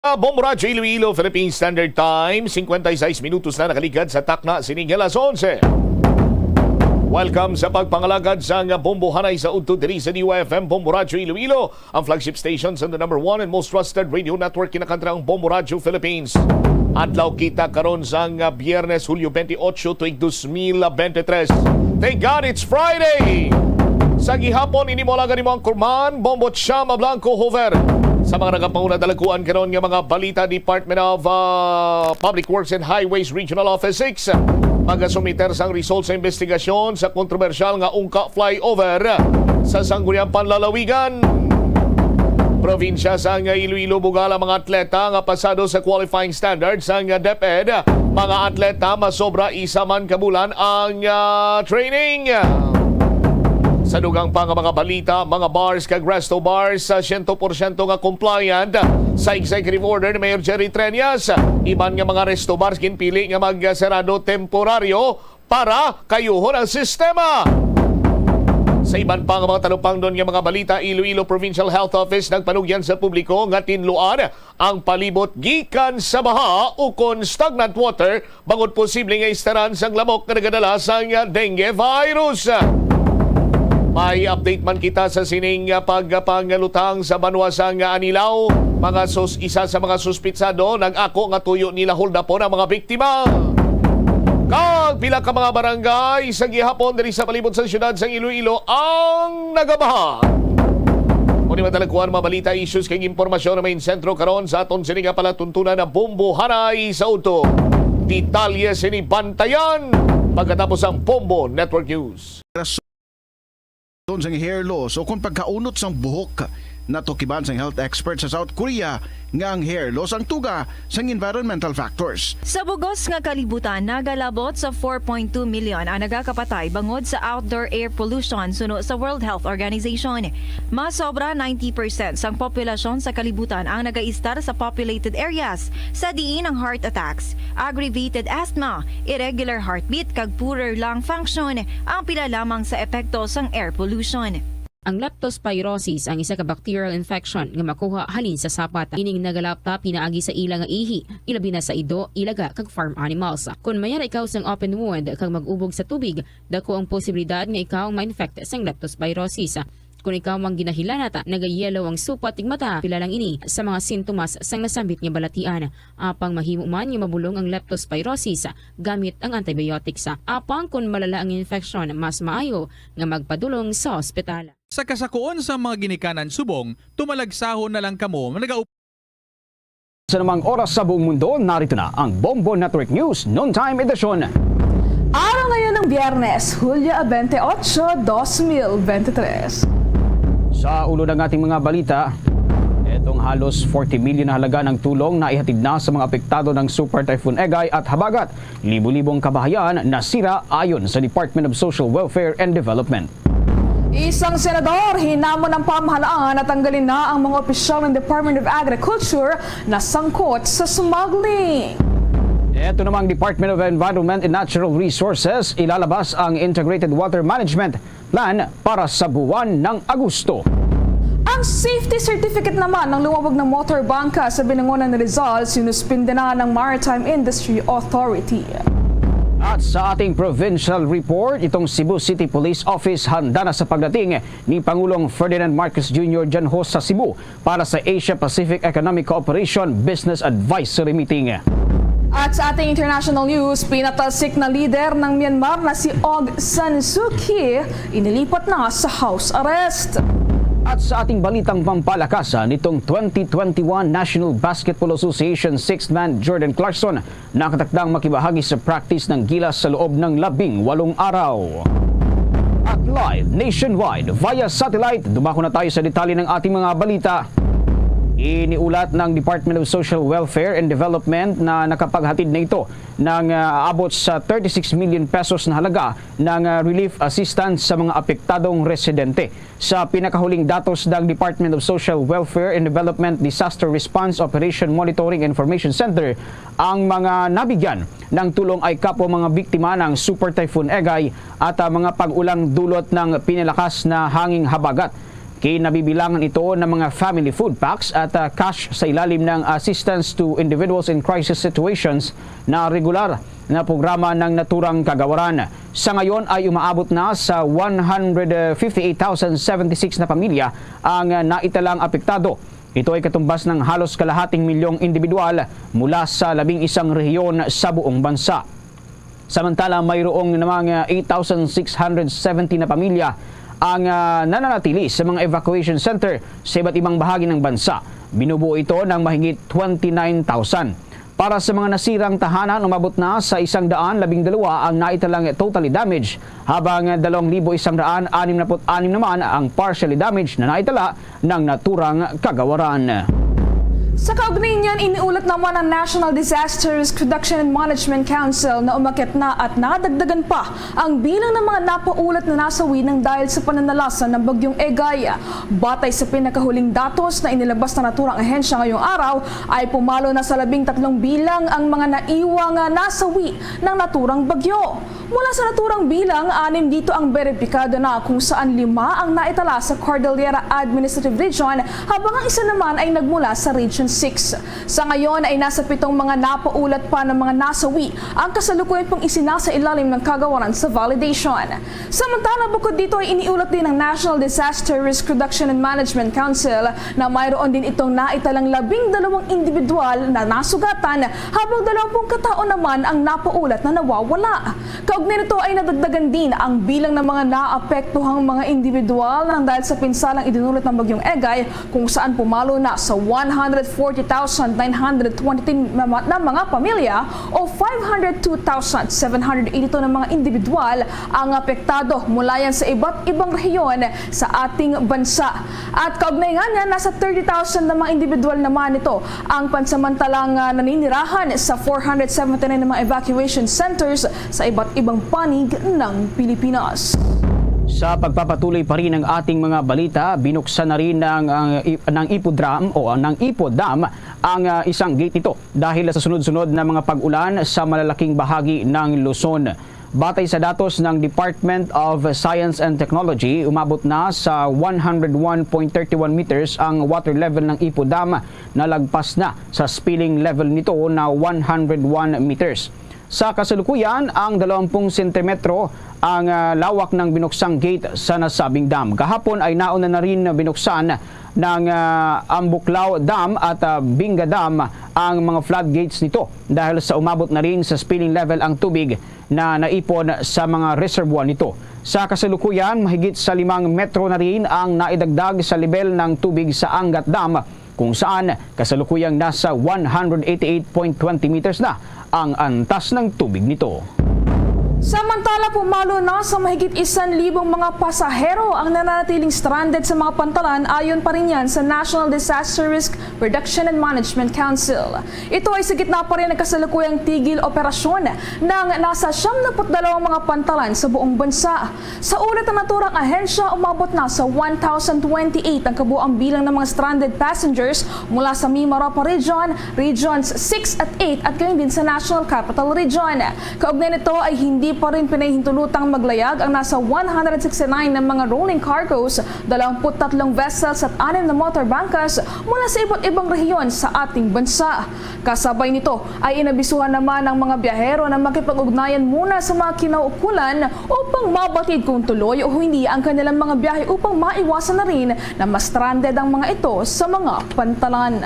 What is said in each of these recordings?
Bomboracho, Iloilo, Philippine Standard Time, 56 minutos na nakaligad sa takna sining alas 11. Welcome sa pagpangalagad sa Bombohanay sa Udto diri sa DUFM Bomboracho, Iloilo, ang flagship station sa the number 1 and most trusted radio network kinakantrang Bomboracho Philippines. Adlaw kita karon sa Biyernes, Hulyo 28, tuig 2023. Thank God it's Friday! Sa gihapon, inimolaga ni mga kurman, Bombot Shama Blanco Hover. Sa mga nagapanguna dalaguan karon nga mga balita, Department of Public Works and Highways Regional Office 6 magasumiter sang results sa investigasyon sa kontrobersyal nga ungka flyover sa Sangguniang Panlalawigan. Probinsya sa Iloilo bugala mga atleta nga pasado sa qualifying standards sa DepEd. Mga atleta masobra isa man kabulan ang training. Sa dugang pa nga mga balita, mga bars kag resto bars sa 100% nga compliant sa executive order ni Mayor Jerry Treñas. Iban nga mga resto bars ginpili nga magserado temporaryo para kayuhon ang sistema. Sa iban pa nga mga talupang doon nga mga balita, Iloilo Provincial Health Office nagpanugyan sa publiko nga tinluan ang palibot gikan sa baha ukon stagnant water bangod posible nga istaran sang lamok nga nagadala sa dengue virus. May update man kita sa sining pagpangalutang sa banwa sa Anilaw. Isa sa mga suspitsado nag-ako nga tuyo nila holdapon ang mga biktima. Kag pila ka mga barangay sa gihapon diri sa palibot sa syudad sa Iloilo ang nagabaha. Kung di matalagkuhan mabalita issues kay impormasyon na main sentro karon sa aton sini nga palatuntunan na Bombohanay sa Udto. Detalye sini bantayan pagkatapos ang Bombo Network News. Doon sang hair loss o kung pagkaunot sang buhok na tukiban sang health expert sa South Korea nga ang hair loss ang tuga sang environmental factors. Sa bugos nga kalibutan, nagalabot sa 4.2 million ang nagakapatay bangod sa outdoor air pollution suno sa World Health Organization. Mas sobra 90% sang populasyon sa kalibutan ang nagaistar sa populated areas sa diin ang heart attacks, aggravated asthma, irregular heartbeat kag poorer lung function ang pila lamang sa epekto sang air pollution. Ang leptospirosis ang isa ka bacterial infection nga makuha halin sa sapat. Ining nagalapta pinaagi sa ila nga ihi, ilabi na sa ido, ilaga kag farm animals. Kung mayara ikaw sang open wound kag mag-ubog sa tubig, dako ang posibilidad nga ikaw ma-infect sang leptospirosis. Kung ikaw mang ginahilanata, nagayelo ang supat tig mata, pila lang ini sa mga sintomas sang nasambit nga balatian. Apang mahimo man nga mabulong ang leptospirosis gamit ang antibiotics. Apang kung malala ang infection, mas maayo nga magpadulong sa ospital. Sa kasakuon sa mga ginikanan subong, tumalagsahon na lang kamo Sa namang oras sa buong mundo, narito na ang Bombo Network News Noontime Edition. Araw ngayon ng Biyernes, Hulyo 28, 2023. Sa ulo ng ating mga balita, itong halos 40 million na halaga ng tulong na ihatid na sa mga apektado ng Super Typhoon Egay at Habagat. Libo-libong kabahayan nasira ayon sa Department of Social Welfare and Development. Isang senador hinamon ng pamahalaan na tanggalin na ang mga opisyal ng Department of Agriculture na sangkot sa smuggling. Ito namang Department of Environment and Natural Resources ilalabas ang Integrated Water Management Plan para sa buwan ng Agosto. Ang safety certificate naman ng lumabog ng motor bangka sa Binangonan ni Rizal sinuspinde na ng Maritime Industry Authority. At sa ating provincial report, itong Cebu City Police Office handa na sa pagdating ni Pangulong Ferdinand Marcos Jr. dyan ho sa Cebu para sa Asia-Pacific Economic Cooperation Business Advisory Meeting. At sa ating international news, pinatalsik na leader ng Myanmar na si Aung San Suu Kyi inilipat na sa house arrest. At sa ating balitang pampalakasan, nitong 2021 National Basketball Association 6th man Jordan Clarkson nakatakdang makibahagi sa practice ng gilas sa loob ng 18 araw. At live nationwide via satellite, dumako na tayo sa detalye ng ating mga balita. Iniulat ng Department of Social Welfare and Development na nakapaghatid na ito ng abot sa 36 million pesos na halaga ng relief assistance sa mga apektadong residente. Sa pinakahuling datos ng Department of Social Welfare and Development Disaster Response Operation Monitoring Information Center, ang mga nabigyan ng tulong ay kapwa mga biktima ng Super Typhoon Egay at mga pag-ulang dulot ng pinalakas na hanging habagat. Kinabibilangan ito ng mga family food packs at cash sa ilalim ng Assistance to Individuals in Crisis Situations na regular na programa ng naturang kagawaran. Sa ngayon ay umaabot na sa 158,076 na pamilya ang naitalang apektado. Ito ay katumbas ng halos kalahating milyong individual mula sa 11 rehiyon sa buong bansa. Samantala, mayroong namang 8,670 na pamilya ang nananatili sa mga evacuation center sa iba't ibang bahagi ng bansa. Binubuo ito ng mahigit 29,000. Para sa mga nasirang tahanan, umabot na sa 112 ang naitalang totally damaged, habang 2,166 naman ang partially damaged na naitala ng naturang kagawaran. Sa kaugnay niyan, iniulat naman ng National Disaster Risk Reduction and Management Council na umakyat na at nadagdagan pa ang bilang ng mga napaulat na nasawi ng dahil sa pananalasa ng bagyong Egay. Batay sa pinakahuling datos na inilabas na naturang ahensya ngayong araw, ay pumalo na sa 13 bilang ang mga naiwang nasawi ng naturang bagyo. Mula sa naturang bilang, 6 dito ang beripikado na, kung saan 5 ang naitala sa Cordillera Administrative Region, habang ang isa naman ay nagmula sa Region 6. Sa ngayon ay nasa 7 mga napaulat pa ng mga nasawi ang kasalukuyan pong isinasa ilalim ng kagawaran sa validation. Samantala, bukod dito ay iniulat din ng National Disaster Risk Reduction and Management Council na mayroon din itong naitalang 12 individual na nasugatan, habang 20 katao naman ang napaulat na nawawala. Kaugnay nito ay nadagdagan din ang bilang ng mga naapektuhang mga individual nang dahil sa pinsalang idinulot ng bagyong Egay, kung saan pumalo na sa 140,920 na mga pamilya o 502,782 na mga individual ang apektado mula yan sa iba't ibang rehiyon sa ating bansa. At kaugnay nga niya, nasa 30,000 na mga individual naman ito ang pansamantalang naninirahan sa 479 na mga evacuation centers sa iba't ibang panig ng Pilipinas. Sa pagpapatuloy pa rin ng ating mga balita, binuksan na rin ng Ipodam ang isang gate nito dahil sa sunod-sunod na mga pag-ulan sa malalaking bahagi ng Luzon. Batay sa datos ng Department of Science and Technology, umabot na sa 101.31 meters ang water level ng Ipodam, na lagpas na sa spilling level nito na 101 meters. Sa kasalukuyan, ang 20 sentimetro ang lawak ng binuksang gate sa nasabing dam. Kahapon ay nauna na rin binuksan ng Ambuklao Dam at Binga Dam ang mga floodgates nito dahil sa umabot na rin sa spilling level ang tubig na naipon sa mga reservoir nito. Sa kasalukuyan, mahigit sa 5 metro na rin ang naidagdag sa level ng tubig sa Angat Dam, kung saan kasalukuyang nasa 188.20 meters na ang antas ng tubig nito. Samantala, pumalo na sa mahigit 1,000 mga pasahero ang nananatiling stranded sa mga pantalan, ayon pa rin yan sa National Disaster Risk Reduction and Management Council. Ito ay sa gitna pa rin ng kasalukuyang tigil operasyon ng nasa 72 mga pantalan sa buong bansa. Sa ulat ng naturang ahensya, umabot na sa 1,028 ang kabuang bilang ng mga stranded passengers mula sa Mimaropa Region, Regions 6 at 8 at gayon din sa National Capital Region. Kaugnay nito ay hindi pa rin pinahintulutang maglayag ang nasa 169 na mga rolling cargoes, 23 vessels at 6 na motorbangkas mula sa iba't ibang rehiyon sa ating bansa. Kasabay nito ay inabisuhan naman ng mga biyahero na makipag-ugnayan muna sa mga kinaukulan upang mabatid kung tuloy o hindi ang kanilang mga biyahe upang maiwasan na rin na ma-stranded ang mga ito sa mga pantalan.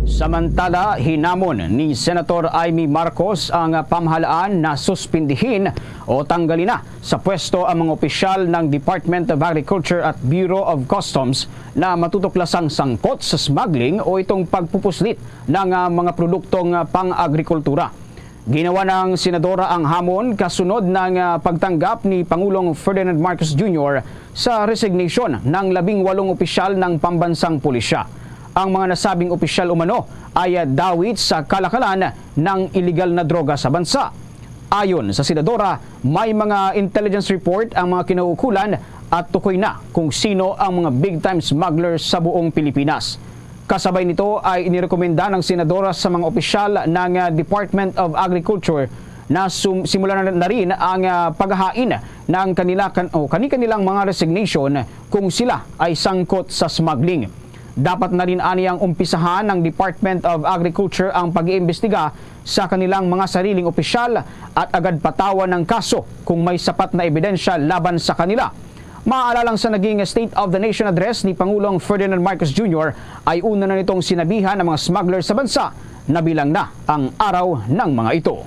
Samantala, hinamon ni Senator Amy Marcos ang pamahalaan na suspindihin o tanggalin na sa pwesto ang mga opisyal ng Department of Agriculture at Bureau of Customs na matutuklasang sangkot sa smuggling o itong pagpupuslit ng mga produktong pang-agrikultura. Ginawa ng senadora ang hamon kasunod ng pagtanggap ni Pangulong Ferdinand Marcos Jr. sa resignation ng 18 opisyal ng pambansang pulisya. Ang mga nasabing opisyal umano ay dawit sa kalakalan ng iligal na droga sa bansa. Ayon sa senadora, may mga intelligence report ang mga kinaukulan at tukoy na kung sino ang mga big-time smugglers sa buong Pilipinas. Kasabay nito ay inirekomenda ng senadora sa mga opisyal ng Department of Agriculture na simulan na rin ang paghahain ng kanilang mga resignation kung sila ay sangkot sa smuggling. Dapat na rin aniyang umpisahan ng Department of Agriculture ang pag-iimbestiga sa kanilang mga sariling opisyal at agad patawan ng kaso kung may sapat na ebidensya laban sa kanila. Maaalalang sa naging State of the Nation address ni Pangulong Ferdinand Marcos Jr. ay una na nitong sinabihan ng mga smuggler sa bansa na bilang na ang araw ng mga ito.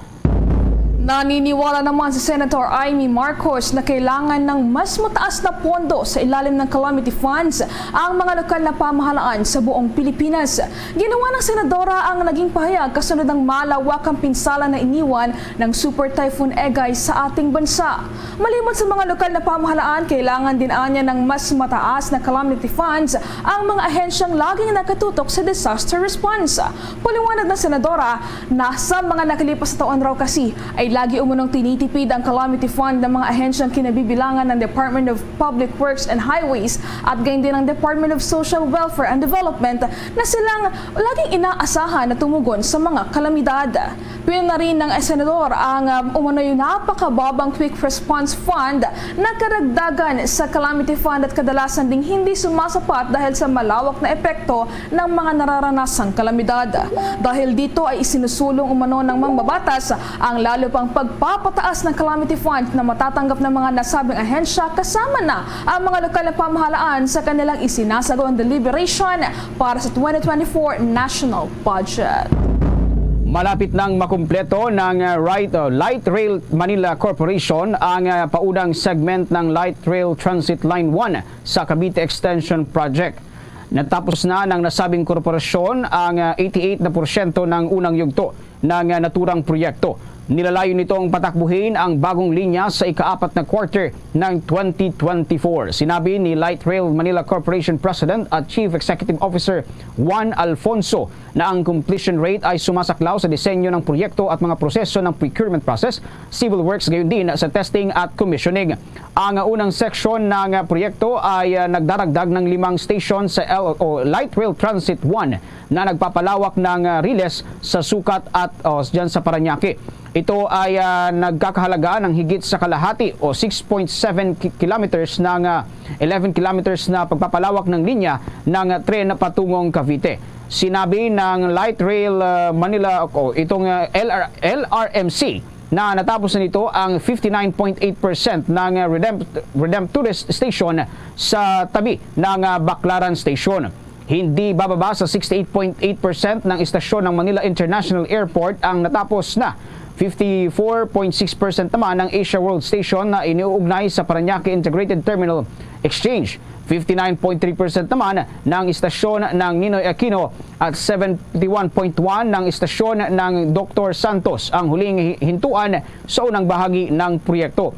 Naniniwala naman si Senator Amy Marcos na kailangan ng mas mataas na pondo sa ilalim ng calamity funds ang mga lokal na pamahalaan sa buong Pilipinas. Ginawa ng senadora ang naging pahayag kasunod ng malawakang pinsala na iniwan ng Super Typhoon Egay sa ating bansa. Maliban sa mga lokal na pamahalaan, kailangan din anya ng mas mataas na calamity funds ang mga ahensyang laging nakatutok sa disaster response. Paliwanag ng senadora na sa mga nakalipas na taon raw kasi ay lagi umunong tinitipid ang calamity fund ng mga ahensyang kinabibilangan ng Department of Public Works and Highways at gayon din ng Department of Social Welfare and Development na silang laging inaasahan na tumugon sa mga kalamidad. Pinuno na rin ng senador ang umano'y napakababang Quick Response Fund na karagdagan sa calamity fund at kadalasan ding hindi sumasapat dahil sa malawak na epekto ng mga nararanasang kalamidad. Dahil dito ay isinusulong umano ng mambabatas ang lalo pang pagpapataas ng calamity fund na matatanggap ng mga nasabing ahensya kasama na ang mga lokal na pamahalaan sa kanilang isinasagawang deliberation para sa 2024 national budget. Malapit nang makumpleto ng Light Rail Manila Corporation ang paunang segment ng Light Rail Transit Line 1 sa Cavite Extension Project. Natapos na ng nasabing korporasyon ang 88% ng unang yugto ng naturang proyekto. Nilalayo nitong patakbuhin ang bagong linya sa ika-4 na quarter ng 2024. Sinabi ni Light Rail Manila Corporation President at Chief Executive Officer Juan Alfonso na ang completion rate ay sumasaklaw sa disenyo ng proyekto at mga proseso ng procurement process, civil works gayon din sa testing at commissioning. Ang unang section ng proyekto ay nagdaragdag ng 5 station sa Light Rail Transit 1 na nagpapalawak ng riles sa sukat at dyan sa Parañaque. Ito ay nagkakahalaga ng higit sa kalahati o 6.7 kilometers ng 11 kilometers na pagpapalawak ng linya ng tren patungong Cavite. Sinabi ng Light Rail Manila o itong LRMC na natapos na nito ang 59.8% ng Redemptorist Station sa tabi ng Baclaran Station. Hindi bababa sa 68.8% ng istasyon ng Manila International Airport ang natapos na. 54.6% naman ng Asia World Station na iniuugnay sa Parañaque Integrated Terminal Exchange. 59.3% naman ng istasyon ng Ninoy Aquino at 71.1% ng istasyon ng Dr. Santos ang huling hintuan sa unang bahagi ng proyekto.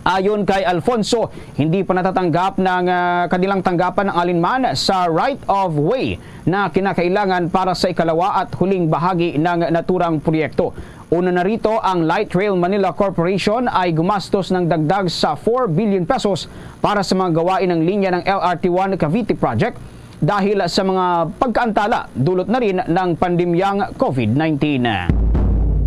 Ayon kay Alfonso, hindi pa natatanggap ng kanilang tanggapan ng alinman sa right of way na kinakailangan para sa ikalawa at huling bahagi ng naturang proyekto. Una na rito, ang Light Rail Manila Corporation ay gumastos ng dagdag sa 4 billion pesos para sa mga gawain ng linya ng LRT1 Cavite Project dahil sa mga pagkaantala dulot na rin ng pandemyang COVID-19.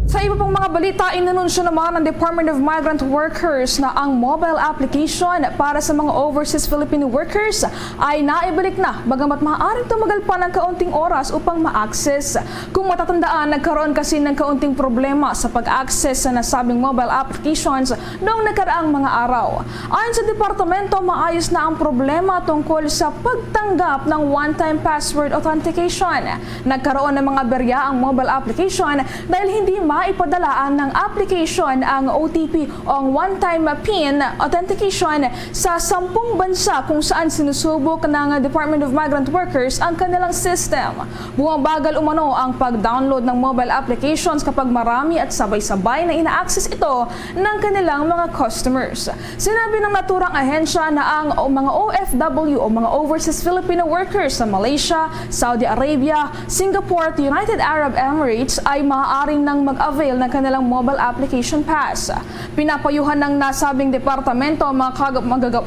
Sa iba pang mga balita, inanunsyo naman ng Department of Migrant Workers na ang mobile application para sa mga overseas Filipino workers ay naibalik na, bagamat maaaring tumagal pa ng kaunting oras upang ma-access. Kung matatandaan, nagkaroon kasi ng kaunting problema sa pag-access sa nasabing mobile applications noong nakaraang mga araw. Ayon sa departamento, maayos na ang problema tungkol sa pagtanggap ng one-time password authentication. Nagkaroon ng mga berya ang mobile application dahil hindi maipadala ng application ang OTP o one-time PIN authentication sa 10 bansa kung saan sinusubok ng Department of Migrant Workers ang kanilang system. Bumabagal umano ang pag-download ng mobile applications kapag marami at sabay-sabay na ina-access ito ng kanilang mga customers. Sinabi ng naturang ahensya na ang mga OFW o mga overseas Filipino workers sa Malaysia, Saudi Arabia, Singapore at United Arab Emirates ay maaaring nang mag mag-avail ng kanilang mobile application pass. Pinapayuhan ng nasabing departamento ang mga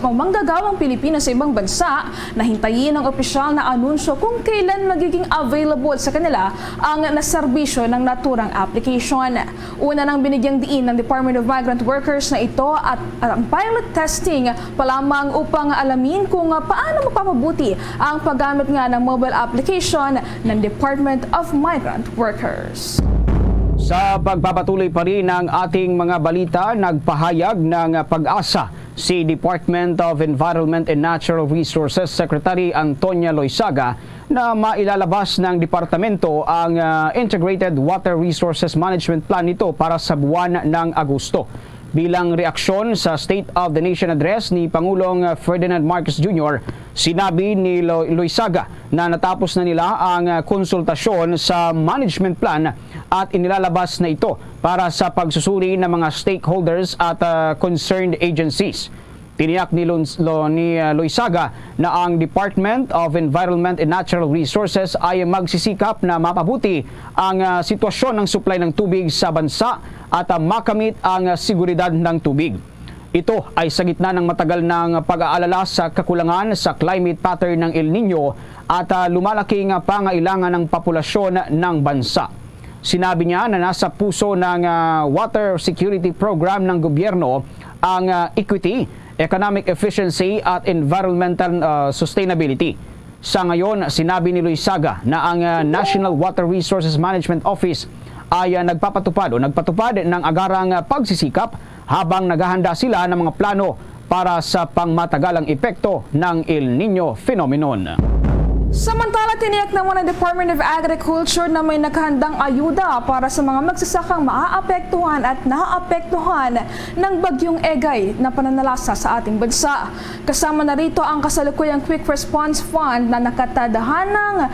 manggagawang Pilipino sa ibang bansa na hintayin ang opisyal na anunsyo kung kailan magiging available sa kanila ang naserbisyo ng naturang application. Una nang binigyang diin ng Department of Migrant Workers na ito at ang pilot testing pa lamang upang alamin kung paano mapapabuti ang paggamit nga ng mobile application ng Department of Migrant Workers. Sa pagpapatuloy pa rin ng ating mga balita, nagpahayag ng pag-asa si Department of Environment and Natural Resources Secretary Antonia Loizaga na mailalabas ng departamento ang Integrated Water Resources Management Plan nito para sa buwan ng Agosto. Bilang reaksyon sa State of the Nation Address ni Pangulong Ferdinand Marcos Jr., sinabi ni Loizaga na natapos na nila ang konsultasyon sa management plan at inilalabas na ito para sa pagsusuri ng mga stakeholders at concerned agencies. Tiniyak ni Loizaga na ang Department of Environment and Natural Resources ay magsisikap na mapabuti ang sitwasyon ng supply ng tubig sa bansa at makamit ang seguridad ng tubig. Ito ay sa gitna ng matagal ng pag-aalala sa kakulangan sa climate pattern ng El Nino at lumalaking pangailangan ng populasyon ng bansa. Sinabi niya na nasa puso ng water security program ng gobyerno ang equity, economic efficiency at environmental sustainability. Sa ngayon, sinabi ni Loizaga na ang National Water Resources Management Office ay nagpatupad ng agarang pagsisikap habang naghahanda sila ng mga plano para sa pangmatagalang epekto ng El Nino phenomenon. Samantala, tiniyak naman ng Department of Agriculture na may nakahandang ayuda para sa mga magsasakang maaapektuhan at naapektuhan ng bagyong Egay na pananalasa sa ating bansa. Kasama na rito ang kasalukuyang Quick Response Fund na nakatadahanang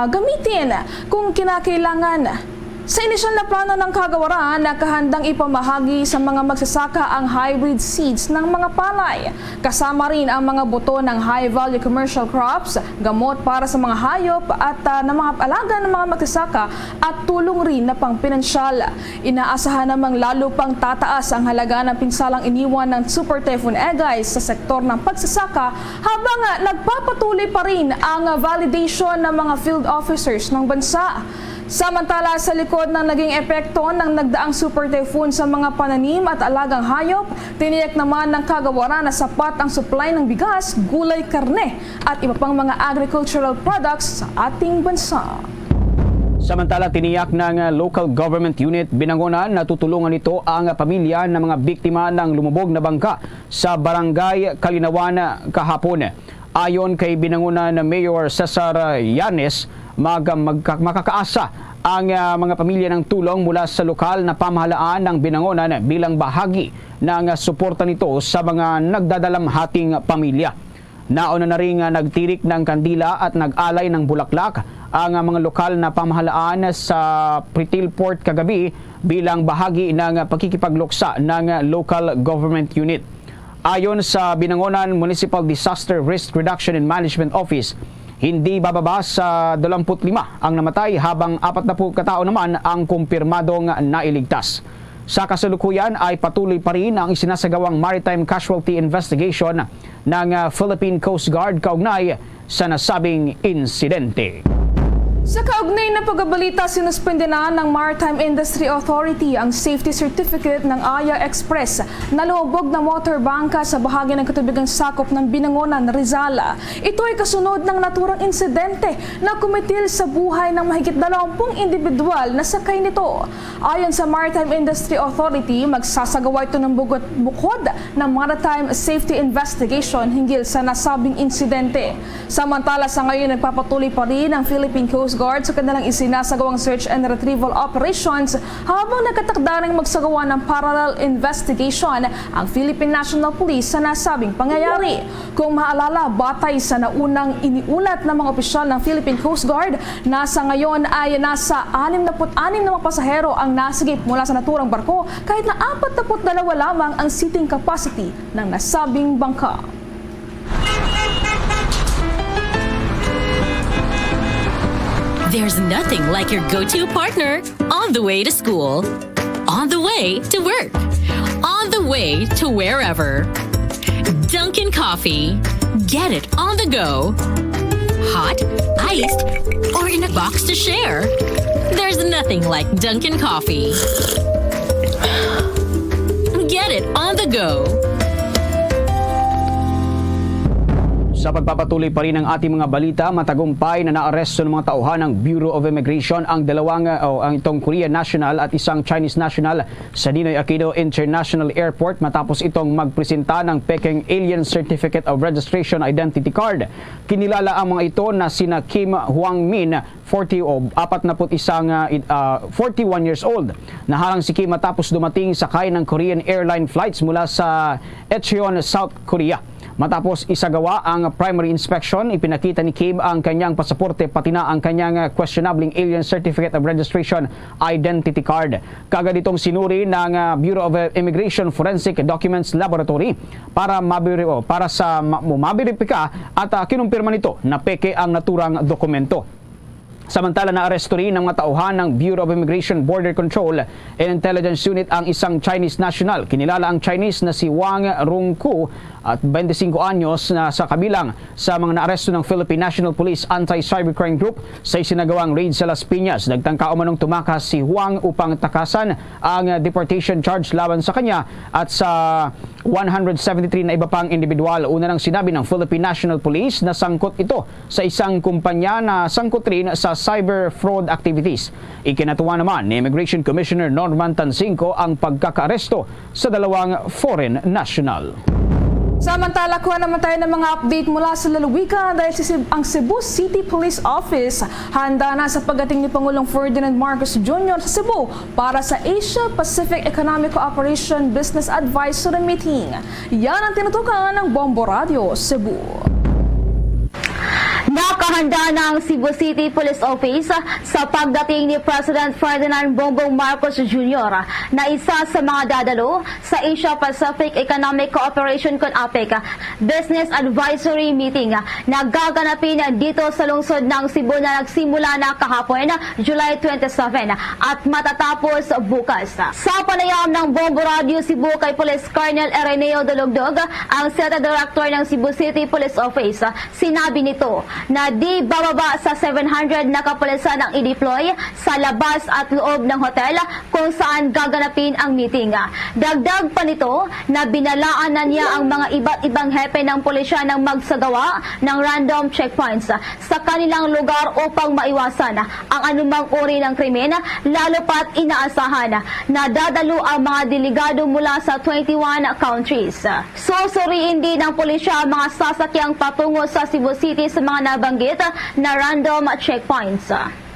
gamitin kung kinakailangan. Sa inisyal na plano ng kagawaran, nakahandang ipamahagi sa mga magsasaka ang hybrid seeds ng mga palay. Kasama rin ang mga buto ng high-value commercial crops, gamot para sa mga hayop at ng mga alaga ng mga magsasaka at tulong rin na pangpinansyal. Inaasahan namang lalo pang tataas ang halaga ng pinsalang iniwan ng Super Typhoon Egay sa sektor ng pagsasaka habang nagpapatuloy pa rin ang validation ng mga field officers ng bansa. Samantala, sa likod ng naging epekto ng nagdaang super typhoon sa mga pananim at alagang hayop, tiniyak naman ng kagawaran na sapat ang supply ng bigas, gulay, karne at iba pang mga agricultural products sa ating bansa. Samantala, tiniyak ng local government unit Binangonan na tutulungan ito ang pamilya ng mga biktima ng lumubog na bangka sa barangay Kalinawan kahapon. Ayon kay Binangonan Mayor Cesar Yanes, makakaasa ang mga pamilya ng tulong mula sa lokal na pamahalaan ng Binangonan bilang bahagi ng suporta nito sa mga nagdadalamhating pamilya. Nauna na rin nagtirik ng kandila at nag-alay ng bulaklak ang mga lokal na pamahalaan sa Pritil Port kagabi bilang bahagi ng pagkikipagluksa ng local government unit. Ayon sa Binangonan Municipal Disaster Risk Reduction and Management Office, hindi bababa sa 25 ang namatay habang 40 katao naman ang kumpirmadong nailigtas. Sa kasalukuyan ay patuloy pa rin ang isinasagawang maritime casualty investigation ng Philippine Coast Guard kaugnay sa nasabing insidente. Sa kaugnay na pagbabalita, sinuspende na ng Maritime Industry Authority ang safety certificate ng Aya Express na lumubog na motor bangka sa bahagi ng katubigang sakop ng Binangonan, Rizal. Ito ay kasunod ng naturang insidente na kumitil sa buhay ng mahigit 20 individual na sakay nito. Ayon sa Maritime Industry Authority, magsasagawa ito ng bukod ng Maritime Safety Investigation hinggil sa nasabing insidente. Samantala, sa ngayon nagpapatuloy pa rin ang Philippine Coast Guard sa kanilang isinasagawang search and retrieval operations habang nagtatakda ng magsagawa ng parallel investigation ang Philippine National Police sa nasabing pangyayari. Kung maalala, batay sa naunang iniulat ng mga opisyal ng Philippine Coast Guard, nasa ngayon ay nasa 66 na mga pasahero ang nasigip mula sa naturang barko kahit na 42 lamang ang seating capacity ng nasabing bangka. There's nothing like your go-to partner on the way to school, on the way to work, on the way to wherever. Dunkin' Coffee. Get it on the go. Hot, iced, or in a box to share. There's nothing like Dunkin' Coffee. Get it on the go. Sa pagpapatuloy pa rin ng ating mga balita, matagumpay na naaresto ng mga tauhan ng Bureau of Immigration ang itong Korean national at isang Chinese national sa Ninoy Aquino International Airport matapos itong magpresenta ng Peking Alien Certificate of Registration Identity Card. Kinilala ang mga ito na sina Kim Hwang Min, 41 years old. Naharang si Kim matapos dumating sakay ng Korean airline flights mula sa Incheon, South Korea. Matapos isagawa ang primary inspection, ipinakita ni Kim ang kanyang pasaporte pati na ang kanyang questionable Alien Certificate of Registration Identity Card. Kagad itong sinuri ng Bureau of Immigration Forensic Documents Laboratory para mabiripika at kinumpirma nito na peke ang naturang dokumento. Samantala na aresto rin ng mga tauhan ng Bureau of Immigration Border Control and Intelligence Unit ang isang Chinese national. Kinilala ang Chinese na si Wang Rongku at 25 anyos na sa kabilang sa mga naaresto ng Philippine National Police Anti-Cybercrime Group sa isinagawang raid sa Las Piñas. Nagtangka umanong tumakas si Wang upang takasan ang deportation charge laban sa kanya at sa 173 na iba pang individual. Una nang sinabi ng Philippine National Police na sangkot ito sa isang kumpanya na sangkot rin sa cyber fraud activities. Ikinatuwa naman ni Immigration Commissioner Norman Tansinco ang pagkakaaresto sa dalawang foreign national. Samantala, kuha naman tayo ng mga update mula sa lalawigan dahil ang Cebu City Police Office handa na sa pagdating ni Pangulong Ferdinand Marcos Jr. sa Cebu para sa Asia-Pacific Economic Cooperation Business Advisory Meeting. Yan ang tinutukan ng Bombo Radio Cebu. Nakahanda na ang Cebu City Police Office sa pagdating ni President Ferdinand Bongbong Marcos Jr. na isa sa mga dadalo sa Asia-Pacific Economic Cooperation (APEC) Business Advisory Meeting na gaganapin dito sa lungsod ng Cebu na nagsimula na kahapon, July 27 at matatapos bukas. Sa panayam ng Bombo Radio Cebu kay Police Colonel Ereneo Dologdog, ang Seta Director ng Cebu City Police Office, sinabi nito na di bababa sa 700 na kapulisan ang i-deploy sa labas at loob ng hotel kung saan gaganapin ang meeting. Dagdag pa nito na binalaan na niya ang mga iba't ibang hepe ng pulisya ng magsagawa ng random checkpoints sa kanilang lugar upang maiwasan ang anumang uri ng krimen, lalo pat inaasahan na dadalo ang mga delegado mula sa 21 countries. Susuriin din ng pulisya ang mga sasakyang patungo sa Cebu City sa mga nabanggit na random checkpoints.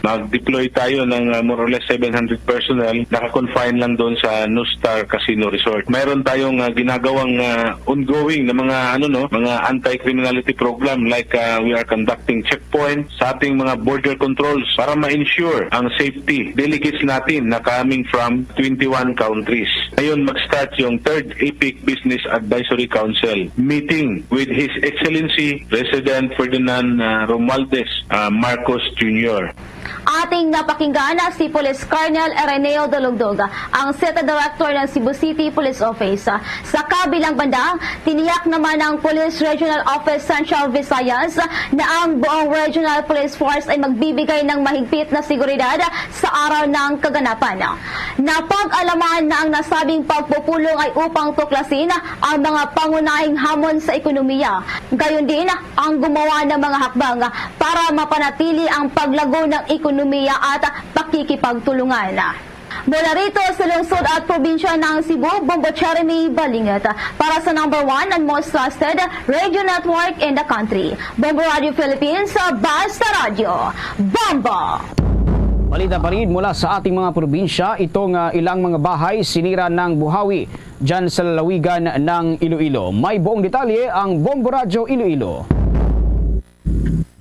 Mag-deploy tayo ng more or less 700 personnel, naka-confine lang doon sa Nostar Casino Resort. Mayroon tayong ginagawang ongoing na mga mga anti-criminality program like we are conducting checkpoints sa ating mga border controls para ma-ensure ang safety delegates natin na coming from 21 countries. Ngayon mag-start yung 3rd APEC Business Advisory Council meeting with His Excellency President Ferdinand Romualdez Marcos Jr. Ating napakinggan si Police Colonel Ereneo Dologdog, ang Seta Director ng Cebu City Police Office. Sa kabilang banda, tiniyak naman ng Police Regional Office Central Visayas na ang buong Regional Police Force ay magbibigay ng mahigpit na seguridad sa araw ng kaganapan. Napag-alaman na ang nasabing pagpupulong ay upang tuklasin ang mga pangunahing hamon sa ekonomiya. Gayon din ang gumawa ng mga hakbang para mapanatili ang paglago ng ekonomiya at pakikipagtulungan. Mula rito sa lungsod at probinsya ng Cebu, Bombo Jeremy Balingat para sa number 1 and most trusted radio network in the country. Bombo Radio Philippines, Basta Radio. Bombo! Balita pa rin mula sa ating mga probinsya, itong ilang mga bahay sinira ng buhawi dyan sa lalawigan ng Iloilo. May buong detalye ang Bombo Radio Iloilo.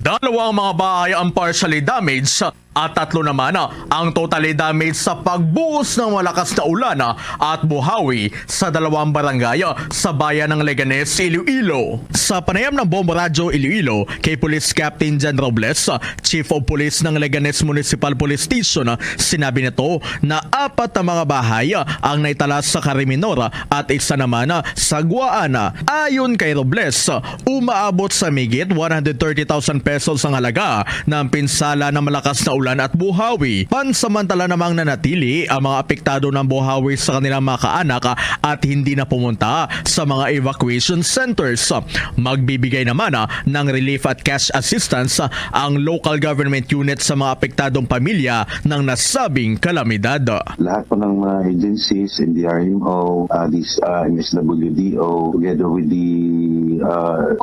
Dalawang mga bahay ang partially damaged at 3 naman ang totally damage sa pagbuhos ng malakas na ulan at buhawi sa 2 barangay sa bayan ng Leganes, Iloilo. Sa panayam ng Bombo Radyo Iloilo kay Police Captain Jan Robles, Chief of Police ng Leganes Municipal Police Station, sinabi nito na 4 na mga bahay ang naitala sa Cariminor at 1 naman sa Guaan. Ayon kay Robles, umaabot sa migit 130,000 pesos ang halaga ng pinsala ng malakas na ulan at buhawi. Pansamantala namang nanatili ang mga apektado ng buhawi sa kanilang mga kaanak at hindi na pumunta sa mga evacuation centers. Magbibigay naman ng relief at cash assistance ang local government unit sa mga apektadong pamilya ng nasabing kalamidad. Lahat po ng mga agencies, NDRMO, this MSWDO, together with the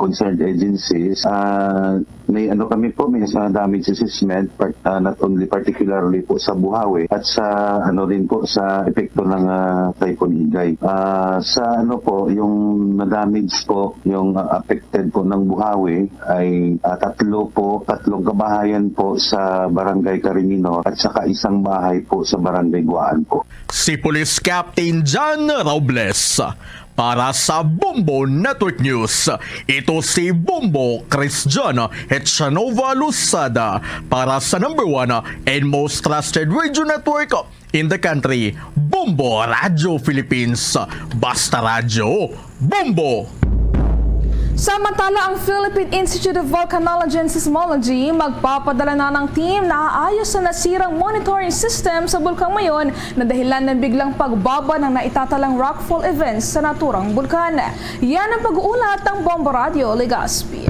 concerned agencies, may damage assessment, not only particularly po sa buhawi at sa din po sa epekto ng Typhoon Igay. Yung na-damage po, yung affected po ng buhawi ay 3 kabahayan po sa Barangay Cariminor at saka 1 bahay po sa Barangay Guaan po. Si Police Captain Jan Robles. Para sa Bombo Network News, ito si Bombo Christian Echanova Lusada para sa number 1 and most trusted radio network in the country, Bombo Radio Philippines. Basta Radio, Bombo! Samantala, ang Philippine Institute of Volcanology and Seismology magpapadala na ng team na aayos sa nasirang monitoring system sa bulkang Mayon na dahilan ng biglang pagbaba ng naitatalang rockfall events sa naturang bulkan. Yan ang pag-uulat ng Bombo Radio Legazpi.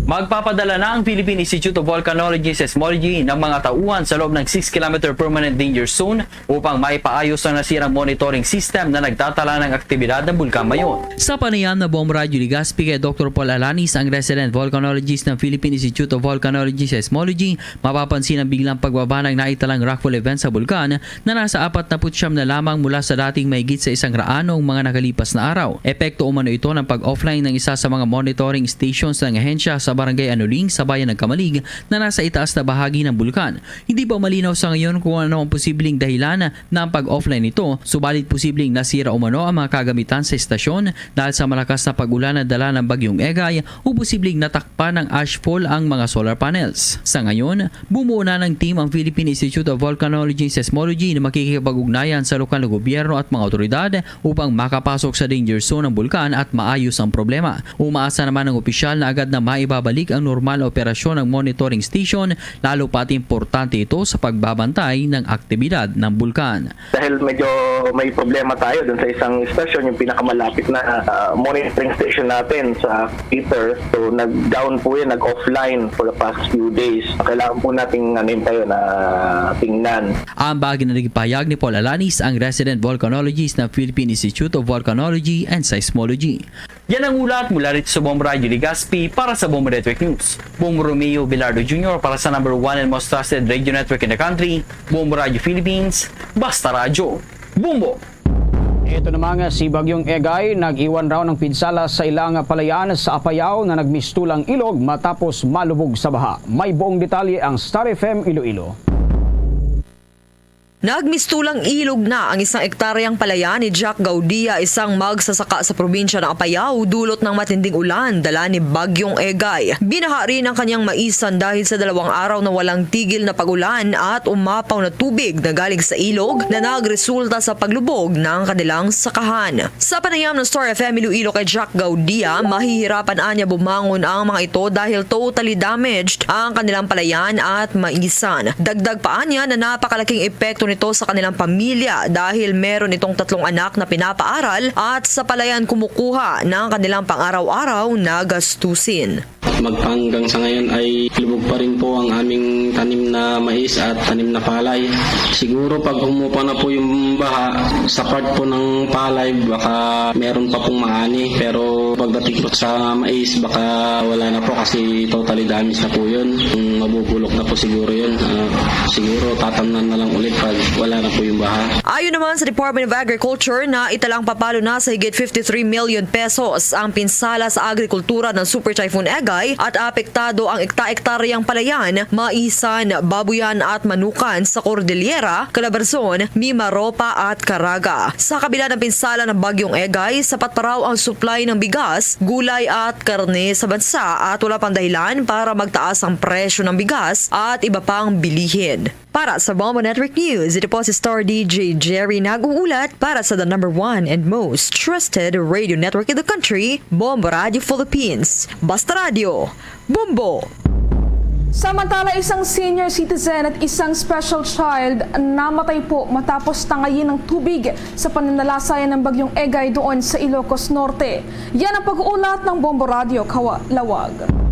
Magpapadala na ang Philippine Institute of Volcanology and Seismology ng mga tauhan sa loob ng 6 km permanent danger zone upang maipaayos ang nasirang monitoring system na nagtatala ng aktibidad ng Bulkan Mayon. Sa panayam na Bombo Radio Legazpi kay Dr. Paul Alanis, ang resident volcanologist ng Philippine Institute of Volcanology and Seismology, mapapansin ang biglang pagbaba ng naitalang rockfall event sa bulkan na nasa 49 na lamang mula sa dating mahigit sa 100 noong mga nakalipas na araw. Epekto umano ito ng pag-offline ng isa sa mga monitoring stations ng ahensya sa Barangay Anuling sa bayan ng Kamalig na nasa itaas na bahagi ng bulkan. Hindi pa malinaw sa ngayon kung ano ang posibleng dahilan ng pag-offline nito, subalit posibleng nasira umano ang mga kagamitan sa istasyon dahil sa malakas na pag-ulan na dala ng bagyong Egay o posibleng natakpan ng ashfall ang mga solar panels. Sa ngayon, bumuo na ng team ang Philippine Institute of Volcanology and Seismology na makikipag-ugnayan sa lokal na gobyerno at mga otoridad upang makapasok sa danger zone ng bulkan at maayos ang problema. Umaasa naman ng opisyal na agad na maibabalik ang normal na operasyon ng monitoring station, lalo pati importante ito sa pagbabantay ng aktibidad ng bulkan. Dahil medyo may problema tayo dun sa isang station, yung pinakamalapit na monitoring station natin sa Peter. So nag-down po yun, nag-offline for the past few days. Kailangan po nating tingnan. Ang bagay na nagpahayag ni Paul Alanis, ang resident volcanologist ng Philippine Institute of Volcanology and Seismology. Yan ang ulat mula rito sa Bombo Radio Legazpi para sa Bombo Network News. Bombo Romeo Bilardo Jr. para sa number 1 and most trusted radio network in the country, Bombo Radio Philippines, Basta Radio, Bombo! Ito na mga si Bagyong Egay, nag-iwan raw ng pinsala sa ilang palayan sa Apayao na nagmistulang ilog matapos malubog sa baha. May buong detalye ang Star FM Iloilo. Nagmistulang ilog na ang 1 ektaryang palayan ni Jack Gaudia, isang magsasaka sa probinsya ng Apayao, dulot ng matinding ulan dala ni Bagyong Egay. Binaha rin ang kanyang maisan dahil sa 2 araw na walang tigil na pagulan at umapaw na tubig na galing sa ilog na nagresulta sa paglubog ng kanilang sakahan. Sa panayam ng Star FM Iloilo kay Jack Gaudia, mahihirapan anya bumangon ang mga ito dahil totally damaged ang kanilang palayan at maisan. Dagdag pa anya na napakalaking epekto nito sa kanilang pamilya dahil meron itong 3 anak na pinapaaral at sa palayan kumukuha ng kanilang pang-araw-araw na gastusin. Magpanggang sa ngayon ay lubog pa rin po ang aming tanim na mais at tanim na palay. Siguro pag humupa na po yung baha, sa part po ng palay baka meron pa pong maani, pero pagdating po sa mais baka wala na po kasi totally damage na po yun. Mabubulok na po siguro yun. Siguro tatamnan na lang ulit pag wala na po yung baha. Ayon naman sa Department of Agriculture na italang papalo na sa higit 53 million pesos ang pinsala sa agrikultura ng Super Typhoon Egay gulay at apektado ang ekta-ektaryang palayan, maisan, babuyan at manukan sa Cordillera, Calabarzon, Mimaropa at Caraga. Sa kabila ng pinsala ng bagyong Egay, sapat pa raw ang supply ng bigas, gulay at karne sa bansa at wala pang dahilan para magtaas ang presyo ng bigas at iba pang bilihin. Para sa Bombo Network News, ito po si Star DJ Jerry nag-uulat para sa the #1 and most trusted radio network in the country, Bombo Radio Philippines. Basta Radio, Bombo! Samantala, isang senior citizen at isang special child namatay po matapos tangayin ng tubig sa pananalasayan ng bagyong Egay doon sa Ilocos Norte. Yan ang pag-uulat ng Bombo Radio Lawag.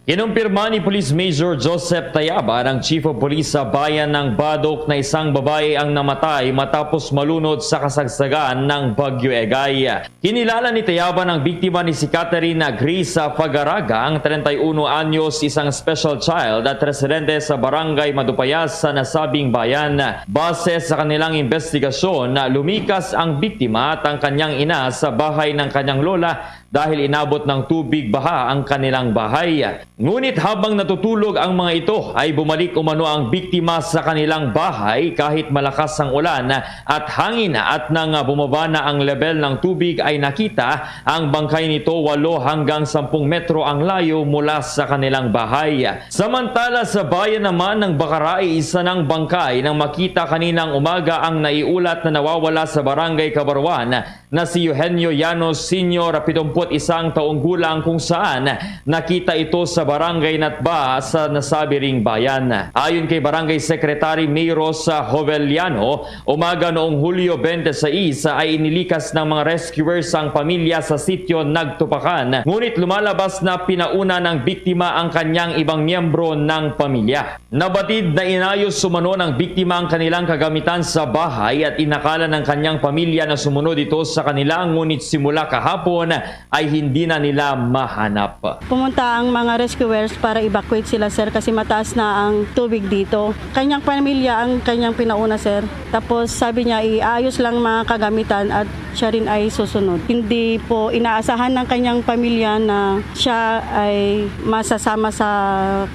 Kinumpirma ni Police Major Joseph Tayaba ng Chief of Police sa bayan ng Badok na isang babae ang namatay matapos malunod sa kasagsagan ng Bagyo Egay. Kinilala ni Tayaba ng biktima ni si Catherine Grace Fagaraga, ang 31 anyos, isang special child at residente sa Barangay Madupayas sa nasabing bayan. Base sa kanilang investigasyon, lumikas ang biktima at ang kanyang ina sa bahay ng kanyang lola dahil inabot ng tubig baha ang kanilang bahay. Ngunit habang natutulog ang mga ito ay bumalik umano ang biktima sa kanilang bahay kahit malakas ang ulan at hangin, at nang bumaba na ang level ng tubig ay nakita ang bangkay nito 8 hanggang 10 metro ang layo mula sa kanilang bahay. Samantala sa bayan naman ng Bakaray, isa ng bangkay nang makita kaninang umaga ang naiulat na nawawala sa Barangay Kabarwan na si Eugenio Llanos Sr., 71 taong gulang, kung saan nakita ito sa Barangay Natba sa nasabi ring bayan. Ayon kay Barangay Secretary Mayros Hoveliano, umaga noong Hulyo 26 ay inilikas ng mga rescuers ang pamilya sa sitio Nagtupakan. Ngunit lumalabas na pinauna ng biktima ang kanyang ibang miyembro ng pamilya. Nabatid na inayos sumano ng biktima ang kanilang kagamitan sa bahay at inakala ng kanyang pamilya na sumunod ito sa kanila, ngunit simula kahapon ay hindi na nila mahanap. Pumunta ang mga rescuers para evacuate sila, sir, kasi mataas na ang tubig dito. Kanyang pamilya ang kanyang pinauna, sir. Tapos sabi niya iayos lang mga kagamitan at siya rin ay susunod. Hindi po inaasahan ng kanyang pamilya na siya ay masasama sa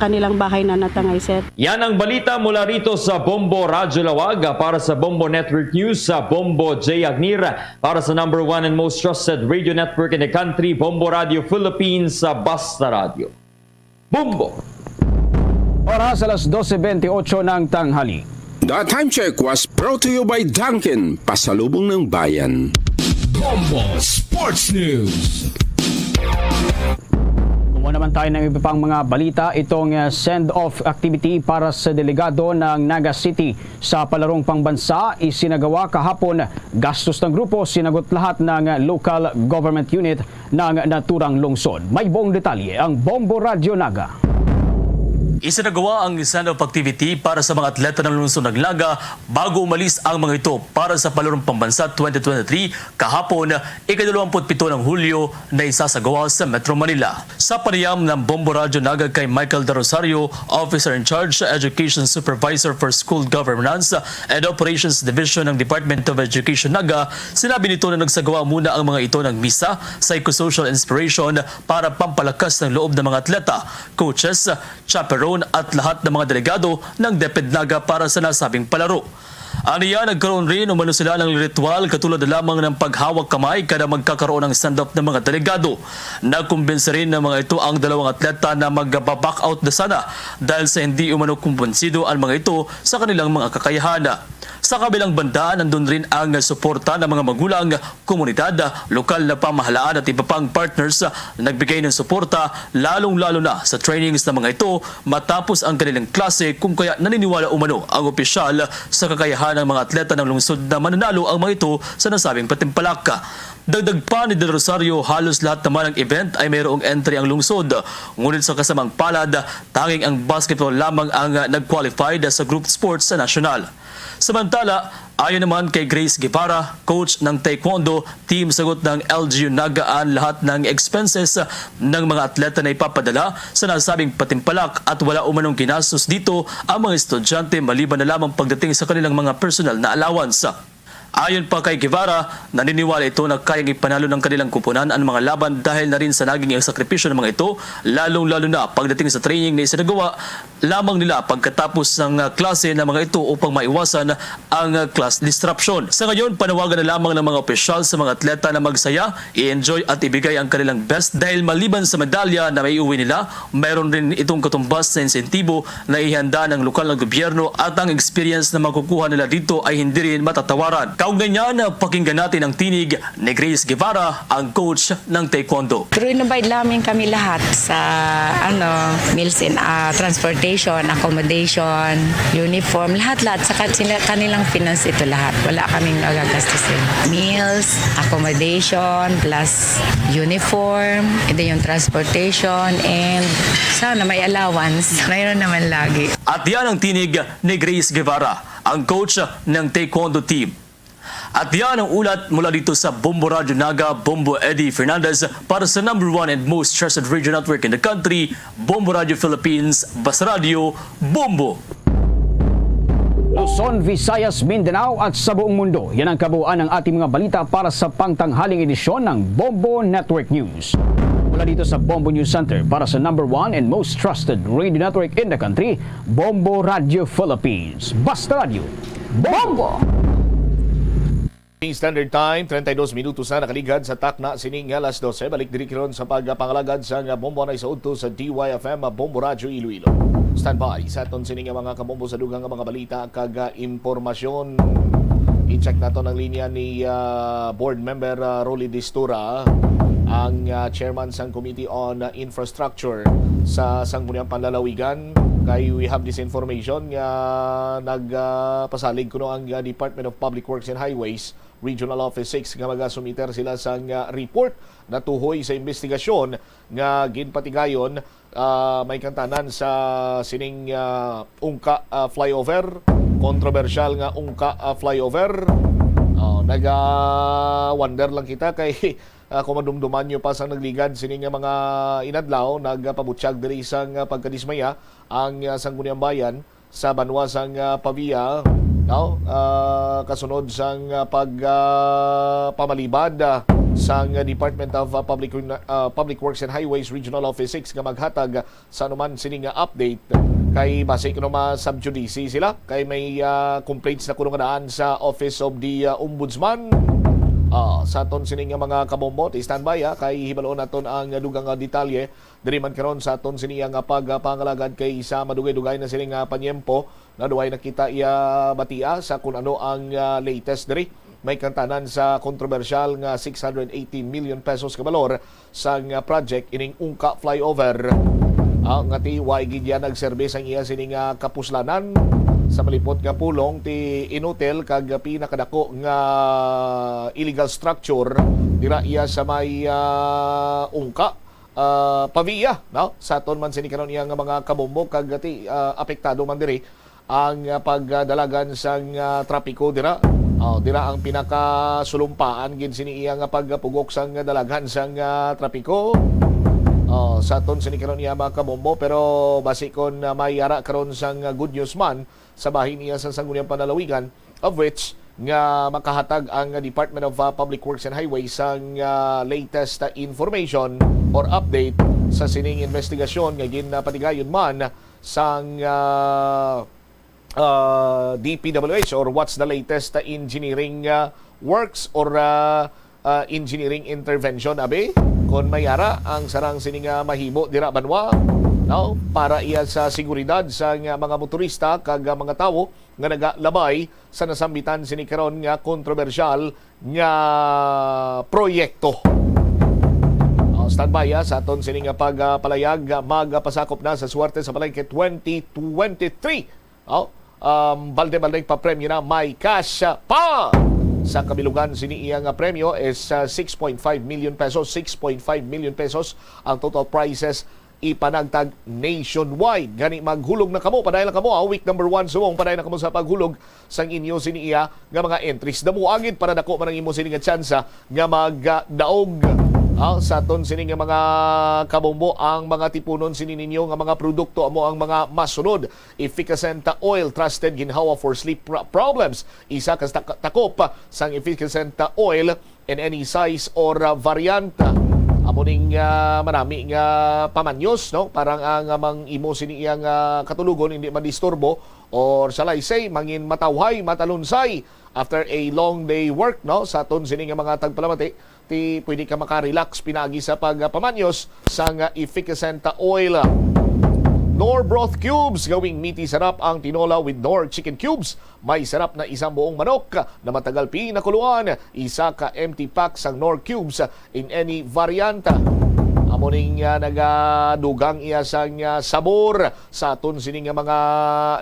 kanilang bahay na natangay, sir. Yan ang balita mula rito sa Bombo Radyo Lawag. Para sa Bombo Network News, sa Bombo J. Agnir. Para sa #1 and most trusted radio network in the country, Bombo Radio Philippines, sa Basta Radio. Bombo! Oras alas 12:28 ng tanghali. The time check was brought to you by Dunkin, pasalubong ng bayan. Bombo Sports News. Kumuha naman tayo ng iba pang mga balita. Itong send-off activity para sa delegado ng Naga City sa palarong pangbansa isinagawa kahapon. Gastos ng grupo, sinagot lahat ng local government unit ng naturang lungsod. May buong detalye ang Bombo Radio Naga. Isinagawa ang send-off activity para sa mga atleta ng lungsod ng Naga bago umalis ang mga ito para sa palarong pambansa 2023 kahapon, ika-27 ng Hulyo na isasagawa sa Metro Manila. Sa panayam ng Bombo Radio Naga kay Michael De Rosario, Officer in Charge, Education Supervisor for School Governance and Operations Division ng Department of Education Naga, sinabi nito na nagsagawa muna ang mga ito ng misa, psychosocial inspiration para pampalakas ng loob ng mga atleta, coaches, chaperone at lahat ng mga delegado ng DepEd Naga para sa nasabing palaro. Aniya, nagkaroon rin umano sila ng ritual katulad na lamang ng paghawak kamay kada magkakaroon ng stand-up ng mga delegado. Nagkumbinsa rin ng mga ito ang dalawang atleta na mag-back out na sana dahil sa hindi umano kumbensido ang mga ito sa kanilang mga kakayahan. Sa kabilang banda, nandun rin ang suporta ng mga magulang, komunidad, lokal na pamahalaan at iba pang partners na nagbigay ng suporta lalong-lalo na sa trainings ng mga ito matapos ang kanilang klase, kung kaya naniniwala umano ang opisyal sa kakayahan ng mga atleta ng lungsod na mananalo ang mga ito sa nasabing patimpalak. Dagdag pa ni De Rosario, halos lahat naman ng event ay mayroong entry ang lungsod. Ngunit sa kasamang palad, tanging ang basketball lamang ang nag-qualified sa group sports sa nasyonal. Samantala, ayon naman kay Grace Guevara, coach ng Taekwondo, team sagot ng LGU Nagaan lahat ng expenses ng mga atleta na ipapadala sa nasabing patimpalak at wala umanong ginastos dito ang mga estudyante maliban na lamang pagdating sa kanilang mga personal na allowance. Ayon pa kay Guevara, naniniwala ito na kayang ipanalo ng kanilang kupunan ang mga laban dahil na rin sa naging sakripisyo ng mga ito, lalong-lalo na pagdating sa training na isinagawa lamang nila pagkatapos ng klase ng mga ito upang maiwasan ang class disruption. Sa ngayon, panawagan na lamang ng mga opisyal sa mga atleta na magsaya, i-enjoy at ibigay ang kanilang best dahil maliban sa medalya na may uwi nila, mayroon rin itong katumbas na insentibo na ihanda ng lokal na gobyerno at ang experience na makukuha nila dito ay hindi rin matatawaran. Kaugnay niyan, pakinggan natin ang tinig ni Grace Guevara, ang coach ng Taekwondo. Pero inabay namin kami lahat sa meals and transportation, accommodation, uniform, lahat-lahat sa kanilang finance ito lahat. Wala kaming gagastusin. Meals, accommodation, plus uniform, and then yung transportation, and sana may allowance. Mayroon naman lagi. At yan ang tinig ni Grace Guevara, ang coach ng Taekwondo team. At yan ang ulat mula dito sa Bombo Radio Naga, Bombo Eddie Fernandez para sa number 1 and most trusted radio network in the country, Bombo Radio Philippines, Bas Radio, Bombo. Luzon, Visayas, Mindanao at sa buong mundo. Yan ang kabuuan ng ating mga balita para sa pangtanghaling edisyon ng Bombo Network News. Mula dito sa Bombo News Center para sa number 1 and most trusted radio network in the country, Bombo Radio Philippines. Basta Radio, Bombo! Standard Time, 32 minutos na nakaligad sa takna sining alas 12. Balik diri karon sa pagpangalagad sa Bombo na sa udto sa DYFM Bombo Radio Iloilo. Stand by sa aton sining mga kabombo sa dugang mga balita kag impormasyon. I-check nato ang linya ni board member Rolly Distura, ang chairman sang Committee on Infrastructure sa Sangguniang Panlalawigan. Kay we have this information nga nagpasalig kuno ang Department of Public Works and Highways Regional Office 6 nga magasumiter sila sang report na tuhoy sa investigasyon nga ginpatigayon may kantanan sa sining Ungka flyover, kontrobersyal nga Ungka flyover. Naga-wonder lang kita kay kung madumduman nyo pa sa nagligad sining mga inadlaw, nagpabutyag diri sang pagkadismaya ang Sangguniang Bayan sa banwa sang Pavia, kasunod sang pagpamalibad sang Department of Public Works and Highways Regional Office 6 nga maghatag sa anuman sining update kay base kuno ma-subjudice sila kay may complaints na kuno daan sa Office of the Ombudsman. Sa aton sining mga kabombo, standby kay hibaloon naton ang dugang detalye diri man karon sa aton sining pagpangalagad kay sa madugay-dugay na sining panyempo na duay nakita iya batia sa kun ano ang latest diri. May kantanan sa kontrobersyal nga 680 million pesos kabalor sang project ining Ungka flyover. Nga ti waigid nagserbe ang iya sining kapuslanan sa malipot nga pulong ti inutel kag pinakadako nga illegal structure dira iya sa may Ungka Pavia, sa aton man sini karon iya nga mga kabombo kag ti apektado man diri ang pagdalagan sang trapiko dira. Dira ang pinakasulumpaan gid sini iya nga pagpugok sang dalagan sang trapiko. Sa aton sini karon iya mga kabombo, pero basi kon may ara karon sang good news man sa bahin niya sa Sangguniang Panlalawigan, of which nga makahatag ang Department of Public Works and Highways ang latest information or update sa sining investigasyon nga ginpatigayon man sang DPWH or what's the latest engineering works or engineering intervention abe kon mayara ang sarang sining mahimo dira banwa para iya sa seguridad sa mga motorista kag mga tawo nga nagalabay sa nasambitan sini karon nga kontrobersyal nga proyekto. Standby sa aton sini nga pagpalayag magpasakop na sa suwerte sa Palengke 2023. Balde-balde pa premyo na may cash pa. Sa kabilugan sini iyang premyo is 6.5 million pesos. 6.5 million pesos ang total prizes ipanagtag nationwide. Gani maghulog na kamo, padayon na kamo week number 1 suwong padayon na kamo sa paghulog sang inyo sini iya nga mga entries. Damo agid para dako man ang imo sini nga tsansa nga magdaog Sa aton sining nga mga kabombo ang mga tipunon sini ninyo nga mga produkto amo ang mga masunod. Efficacent oil, trusted ginhawa for sleep problems. Isa ka takop sang efficacent oil in any size or variant. Amo ning manami nga pamanyos, no? Parang ang mang imo sini iyang katulugon hindi madisturbo or shall I say mangin matawhay, matalunsay after a long day work, no? Sa aton sini nga mga tagpalamati ti pwede ka makarelax pinagi sa pagpamanyos sa efficacent oil. Knorr broth cubes, gawing meaty sarap ang tinola with Knorr chicken cubes. May sarap na isang buong manok na matagal pinakuluan. Isa ka empty pack sang Knorr cubes in any variant. Amo ning nagadugang iya sang sabor sa aton sining mga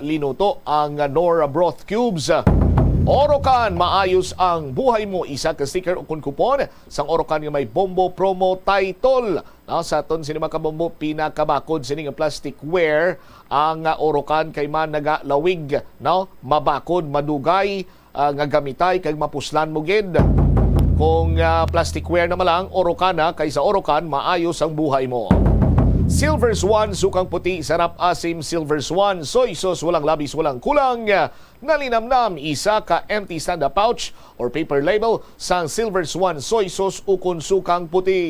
linuto ang Knorr broth cubes. Orocan, maayos ang buhay mo. Isa ka sticker o kupon sang Orocan nga may bombo promo title. Sa aton sini mga kabombo, pinakabakod sini nga plasticware ang Orocan kay man nagalawig, no? Mabakod, madugay, nga gamitay kay mapuslan mo gid. Kung plasticware na malang Orocan kay sa Orocan, maayos ang buhay mo. Silver Swan, sukang puti, sarap asim. Silver Swan, soy sauce, walang labis, walang kulang. Nalinamnam, isa ka empty stand-up pouch or paper label sang Silver Swan soy sauce ukon sukang puti.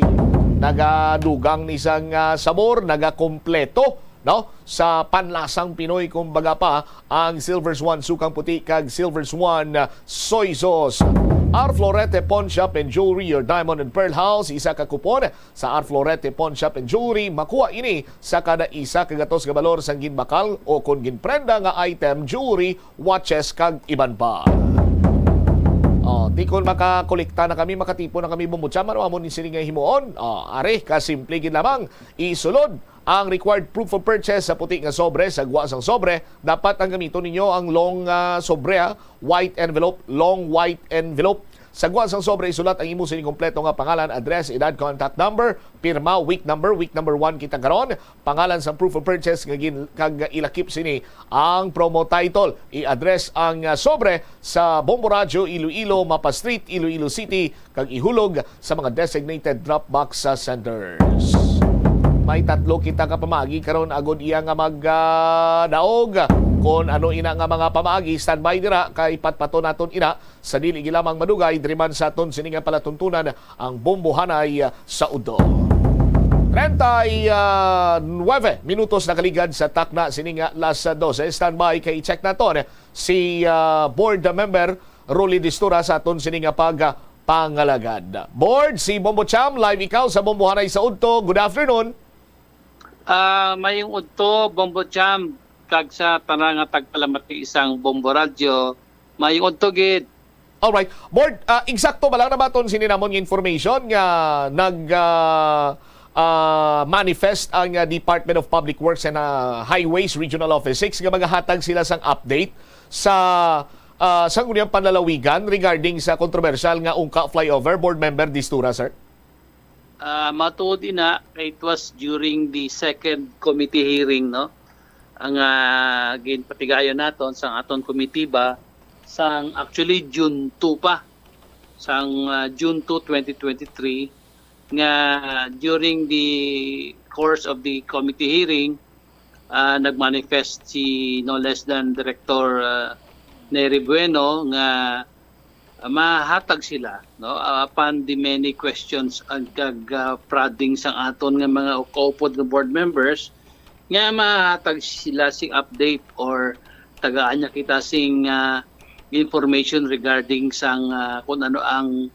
Nagadugang ni sang sabor, nagakompleto, no? Sa panlasang Pinoy kumbaga pa ang Silver Swan sukang puti kag Silver Swan soy sauce. Ar Florete Pawn Shop and Jewelry, your diamond and pearl house. Isa ka kupon sa Ar Florete Pawn Shop and Jewelry. Makuha ini sa kada isa kagatos nga balor sang ginbakal o kung ginprenda nga item, jewelry, watches kag iban pa. Di kon makakolekta na kami, makatipo na kami bumutsa, maramon ni sini nga himuon. Are, kasimple gid lamang. Isulod ang required proof of purchase sa puti nga sobre, sa gwa sang sobre. Dapat ang gamiton ninyo ang long sobre, white envelope, long white envelope. Sa gwa sang sobre, isulat ang imo sining kompleto nga pangalan, address, edad, contact number, pirma, week number 1 kita karon, pangalan sa proof of purchase nga kag ilakip sini ang promo title. I-address ang sobre sa Bombo Radio, Iloilo, Mapa Street, Iloilo City, kag ihulog sa mga designated drop box centers. May 3 kita ka pamagi karon agod iya nga magdaog. Kung ano ina nga mga pamagi, standby dira kay patpato naton ina sa dili gilamang madugay driman sa aton sini nga palatuntunan ang bombohanay sa Udo. 39 minutos na kaligad sa takna sini nga las 12. Standby kay check naton si board member Rolly Distura sa aton sini nga pangalagad. Board, si Bombo Cham, live ikaw sa bombohanay sa Udto. Good afternoon. Mayong Udto, Bombo Cham, kag sa tanang tagpalamati isang Bombo Radio, mayong Udto gid. Alright. Board, eksakto ba lang na baton sininamon ng information nga manifest ang Department of Public Works and Highways Regional Office 6 nga magahatag sila sang update sa sangguniang panlalawigan regarding sa controversial nga ungka flyover. Board member Distura, sir. Matuod ina, it was during the second committee hearing, no? Ang ginpatigayon naton sang aton committee ba sang actually June 2 pa. Sang June 2, 2023 nga during the course of the committee hearing nagmanifest si no less than Director Nery Bueno nga mahatag sila, no, upon the many questions ang prodding sang aton nga mga kaupod nga board members nga mahatag sila sing update or tagaan niya kita sing information regarding sang kung ano ang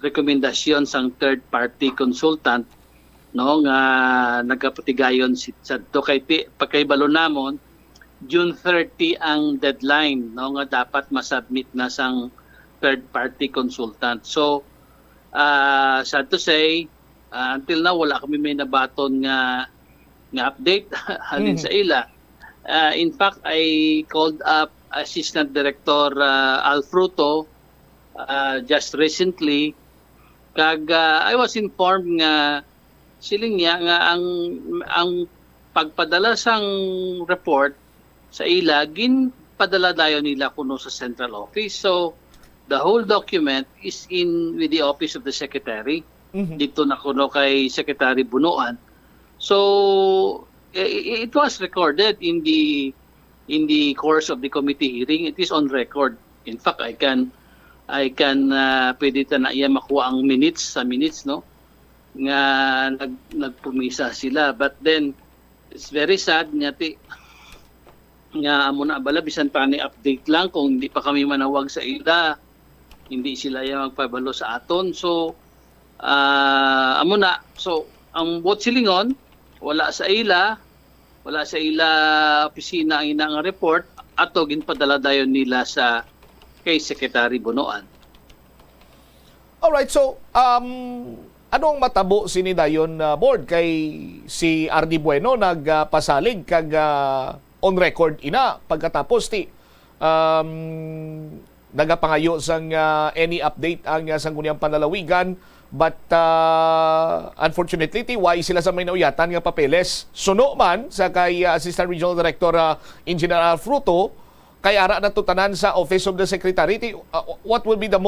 rekomendasyon sang third party consultant, no, nga nagapatigayon sa to kay pagkaibalo namon June 30 ang deadline, no, nga dapat masubmit na sang third party consultant. So sad to say, until now wala kami may nabaton nga update halin sa ila. In fact, I called up Assistant Director Al Fruto just recently, kag I was informed nga siling niya nga ang pagpadala sang report sa ila ginpadala dayon nila kuno sa central office. So the whole document is in with the office of the secretary. dito na kuno kay Secretary Bunoan. So it was recorded in the course of the committee hearing. It is on record. In fact, I can pwede ta na iya makuha ang minutes no, nga nagpumisa sila. But then it's very sad nga amo na bala bisan pa ni update lang kung hindi pa kami manawag sa ila, hindi sila yung magpabalo sa aton. So amo na, so ang vote silingon wala sa ila opisina ang inang report ato ginpadala dayon nila sa kay Secretary Bunoan. Alright, so anong matabo sini dayon board kay si RD Bueno nagpasalig kag on record ina pagkatapos ti nagapangayo sang any update ang sangguniang panlalawigan, but unfortunately why sila sa may nauyatan nga papeles suno man sa kay Assistant Regional Director Engineer Alfruto kay ara na tutanan sa Office of the Secretary. What will be the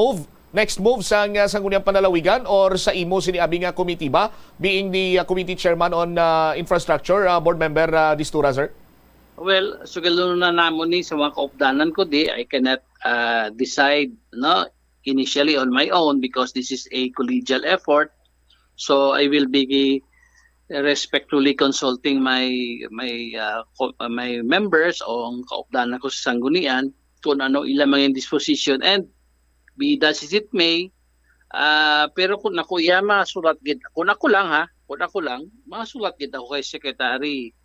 next move sa sangguniang panlalawigan or sa imo sini abing committee ba, being the committee chairman on infrastructure, board member Distura, sir? Well, sugalo na namon ni sa mga kaupdanan ko I cannot decide initially on my own because this is a collegial effort. So I will be respectfully consulting my members o ang kaupdanan ko sa sanggunian kung ano ilang mga disposition, and be that as it may, pero kung ako masulat gid kung ako lang masulat gid ako kay Secretary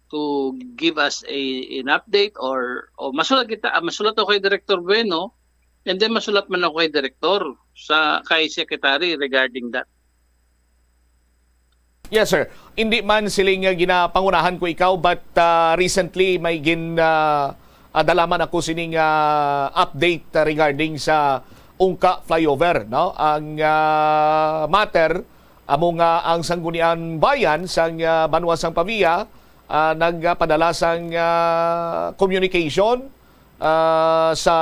to give us an update or masulat ako kay Director Bueno, and then masulat man ako kay Director kay Secretary regarding that. Yes, sir. Hindi man siling ginapangunahan ko ikaw, but recently may dalaman ako sining update regarding sa Ungka flyover, no? Ang matter among ang sanggunian bayan sang Banwasang Pavia nagpadala sang communication sa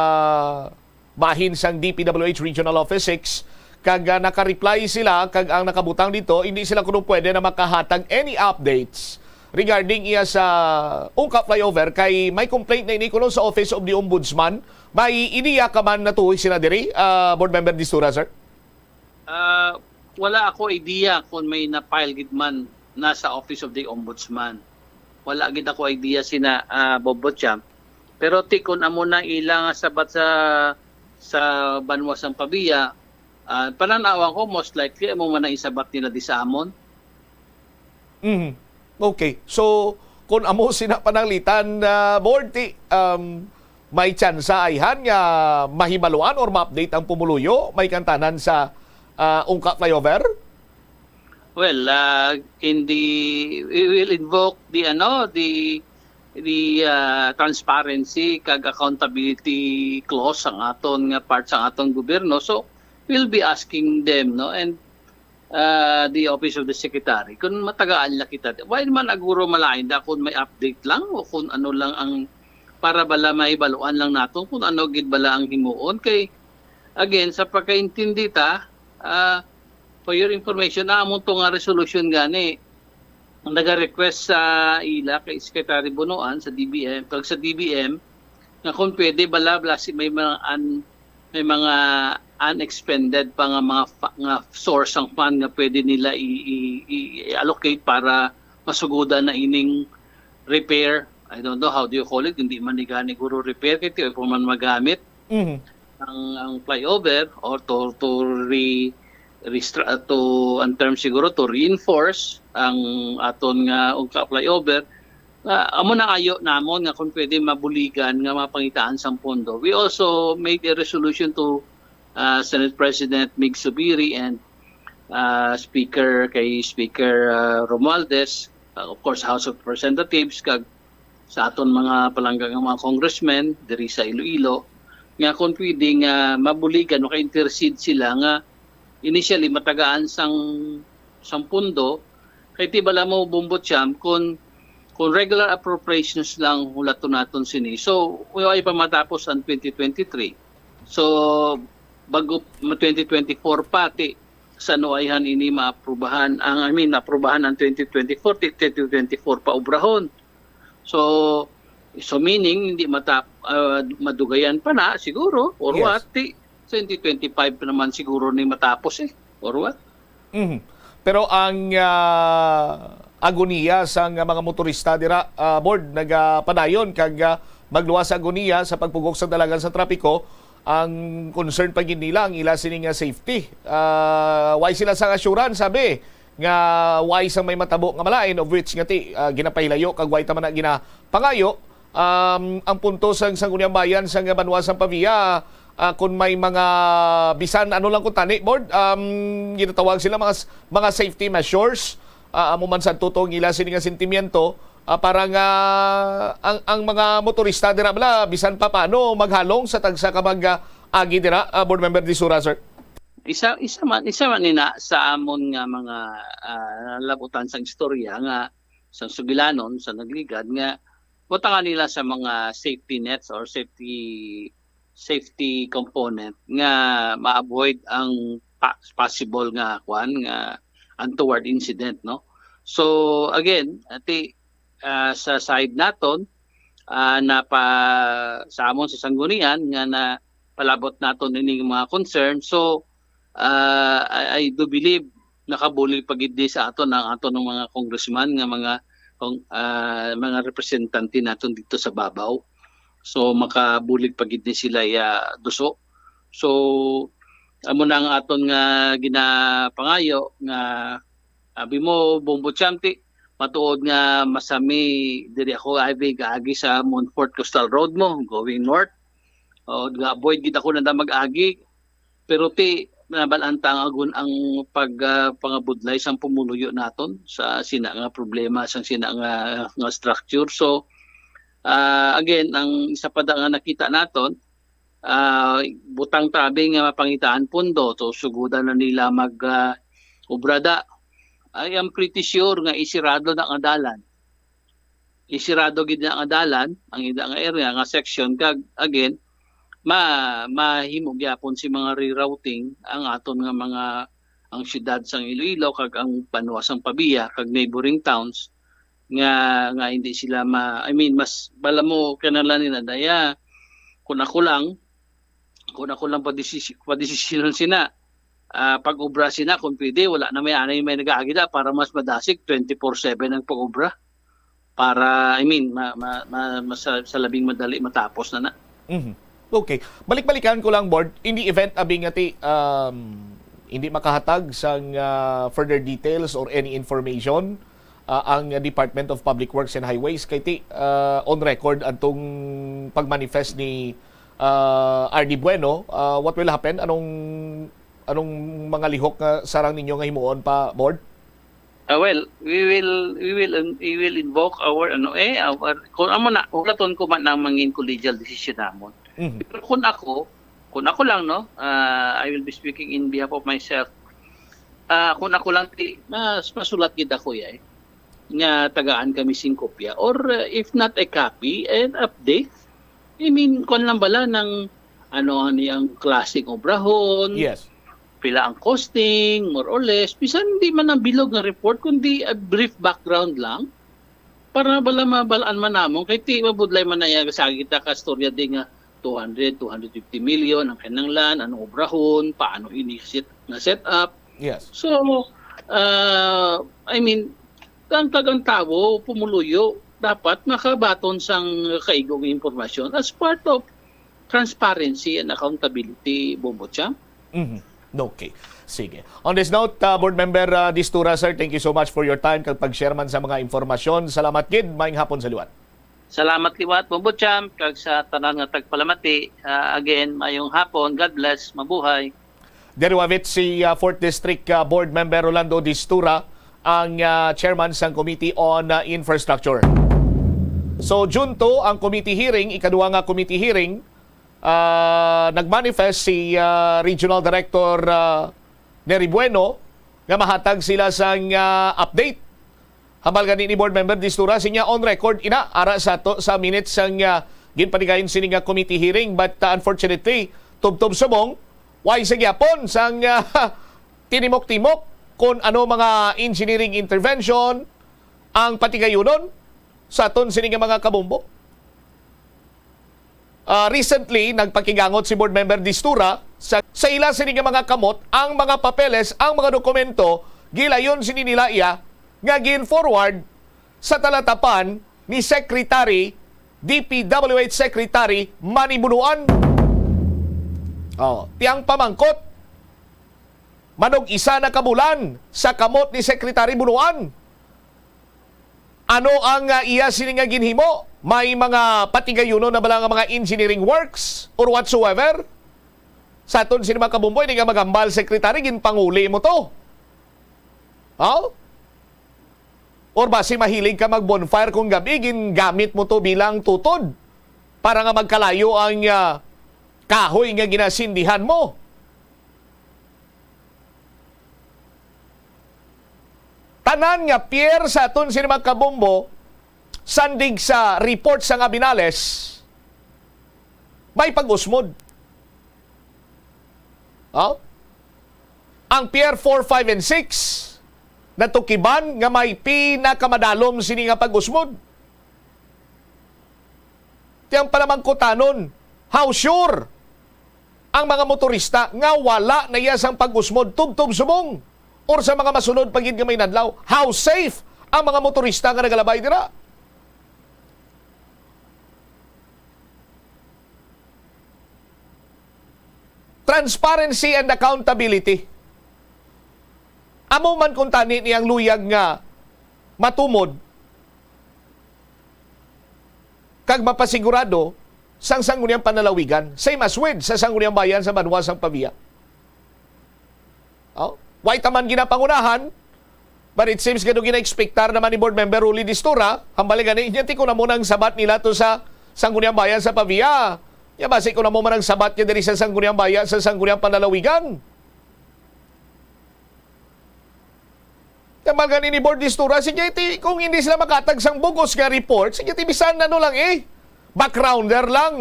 bahin sang DPWH Regional Office 6, kag naka-reply sila, kag ang nakabutang dito hindi sila kuno pwede na makahatag any updates regarding iya sa Ungka flyover kay may complaint na ini kuno sa Office of the Ombudsman. May iniya ka man natuhoy sila diri, board member Distura, sir? Wala ako idea kung may na-file gid man nasa Office of the Ombudsman. Wala gid ako idea sina Bobotjam. Pero tikon amo na ilang sabat sa Banwasang Pavia, pananawan ko most likely amo man na isabat nila di sa amon. Okay. So kung amo sina pananglitan board may tsansa ayhan nga mahibaluan or ma-update ang pumuluyo may kantanan sa Ungka flyover? Well, we will invoke the transparency kag accountability clause ang aton nga part sa aton gobyerno. So we'll be asking them, no, and the Office of the Secretary kung matagaan la kita. Why man aguro malain da kung may update lang o kung ano lang ang para bala maibaluan lang naton kung ano gid bala ang himuon kay again sa pagkaintindi ta for your information na among to nga resolution gani ang naga-request sa ila kay Secretary Bunoan sa DBM kag sa DBM nga kung pwede bala may mga unexpended pa nga mga source ang fund nga pwede nila i-allocate para masugudan na ining repair. I don't know how do you call it, hindi man ni guro repair kiti o kung man magamit ang flyover or in terms siguro to reinforce ang aton nga Ungka flyover. Amo na ayo namon nga kung pwede mabuligan nga mapangitaan sang pondo. We also made a resolution to Senate President Mig Subiri and Speaker Romualdez, of course House of Representatives kag sa aton mga palanggang mga congressmen diri sa Iloilo nga kung pwede nga mabuligan o ka-intercede sila nga initially matagaan sang pundo kay tibala mo Bumbotsam kung regular appropriations lang hulaton naton sini. So ay pa matapos ang 2023. So bago 2024 pati sa noayhan ini maaprubahan maaprubahan ang 2024 pa obrahon. So meaning hindi madugayan pa na siguro or Yes. what 2025 pa naman siguro ni matapos or what. Pero ang agoniya sa mga motorista dira, board nagapadayon kag magluwas sa agoniya sa pagpugok sa dalagan sa trapiko. Ang concern pa gid nila ang ila sining safety. Why sila sa assurance sabi nga why sang may matabo nga malain of which nga ginapahilayo kag why tama na ginapangayo. Ang punto sang Sangguniang Bayan sa Banwasang Pavia, kung may mga bisan ano lang kung tani board, ginatawag sila mga safety measures, amo man sa tutong ila sining sentimiento, para nga ang mga motorista dira bala bisan pa paano maghalong sa tagsa ka agi dira, board member Disura, sir. Isa man nina sa amon nga mga labutan sang istorya nga sa Sugilanon sa Nagligad nga butangan nila sa mga safety nets or safety component nga ma-avoid ang possible nga untoward incident, no. So again sa side naton sa amon sa Sanggunian nga na palabot naton ini mga concern. So I do believe nakabuli pagid sa aton ng mga congressman nga mga representante naton dito sa Babaw. So makabulig pagid ni sila duso. So amo na ang aton nga ginapangayo nga abi mo Bombo Chamti matuod nga masami diri ako agi sa Montfort Coastal Road mo going north. O avoid gid ako na mag-agi pero nabalanta ang pangabudlay sang pumuluyo naton sa sina nga problema sang sina nga structure. So again ang isa pa nga nakita naton butang tabi nga mapangitaan pundo to sugudan na nila ubrada. I am pretty sure nga isirado na ang adalan. Isirado gid na ang adalan ang ida nga area nga section kag again mahimog yapon si mga rerouting ang aton nga ang syudad sang Iloilo kag ang Banwasang Pavia kag neighboring towns nga hindi sila mas bala mo kanala nila daya kun ako lang padesisyon sina pag-obra sina kung pwede wala na may nag-aagida para mas madasig 24/7 ang pag-obra para sa labing madali matapos na. Okay. Balik-balikan ko lang, board. In the event abing hindi makahatag sang further details or any information ang Department of Public Works and Highways kay on record antong pagmanifest ni RD Bueno, what will happen? Anong mga lihok nga sarang ninyo nga himuon pa, board? Well, we will invoke our kung amo na ulaton ko man ang mangin collegial decision namon. Pero kung ako lang no, I will be speaking in behalf of myself. Kung ako lang mas masulat gid ako nga tagaan kami sing kopya or if not a copy and update. Kung lang bala ng ang klaseng obrahon. Yes. Pila ang costing, more or less. Bisan hindi man ang bilog ng report, kundi a brief background lang. Para bala mabalaan man namon. Kaya mabudlay man na yan. Sa kita ka storya din nga 200-250 million ang kananglan, anong obrahon, paano ini-set up. Yes. So, ang tagang tao, pumuluyo, dapat makabaton sang kaigong impormasyon as part of transparency and accountability, Bombo Champ. Okay. Sige. On this note, Board Member Distura, sir, thank you so much for your time kag pag-share man sa mga impormasyon. Salamat gid, maayong hapon sa liwat. Salamat liwat, Bombo Champ, kag sa tanan nga tagpalamati. Again, maayong hapon. God bless. Mabuhay. Deriwavit si 4th District Board Member Rolando Distura, ang chairman ng Committee on Infrastructure. So, June 2, ang committee hearing, ikaduwa nga committee hearing, nagmanifest si Regional Director Nery Bueno nga mahatag sila sang update. Habal gani ni Board Member Distura, sinya on record ara sa minutes sang ginpanigayon sining committee hearing, but unfortunately tubtob subong why sa gyapon sang tinimok-timok kung ano mga engineering intervention ang patigayunon sa aton sining mga kabombo. Recently, nagpakigangot si Board Member Distura sa ila sining mga kamot, ang mga papeles, ang mga dokumento, gilayon sininila iya, nga gin-forward sa talatapan ni Secretary, DPWH Secretary Manny Bunuan. Tiyang pamangkot, manog isa na kabulan sa kamot ni Secretary Bunuan. Ano ang iya sining nga ginhimo? May mga patigayuno na bala nga mga engineering works or whatsoever? Sa aton sino mga kabumboy, hindi nga magambal sekretary, ginpanguli mo to. Or basi mahilig ka mag-bonfire kung gabi, gingamit mo to bilang tutod para nga magkalayo ang kahoy nga ginasindihan mo. Tanan nga pier sa aton sino mga kabumbo, sandig sa report sa nga Binales, may pag-usmod. Ang Pier 4, 5, and 6 natukiban nga may pinakamadalom sini nga pag-usmod. Tiyang palamangkutanon, how sure ang mga motorista nga wala na iyasang pag-usmod tub-tub subong or sa mga masunod pagid nga may nadlaw? How safe ang mga motorista nga nagalabay dira? Transparency and accountability. Amo man kung tani niyang luyag nga matumod kag mapasigurado sang sangguniang panalawigan. Same as with sa sangguniang bayan sa Banwasang Pavia. Why taman ginapangunahan, but it seems gano gina-expectar naman ni Board Member Ruli Distura, hambali gani, inyati ko na munang sabat nila to sa sangguniang bayan sa Pavia. Basi ko na mo manang sabat niya dari sa sangguniang bayan, sa sangguniang panalawigan. Tamal gani ni Board Distura, sige kung hindi sila makatag sang bugos nga report, sige bisan na no lang backgrounder lang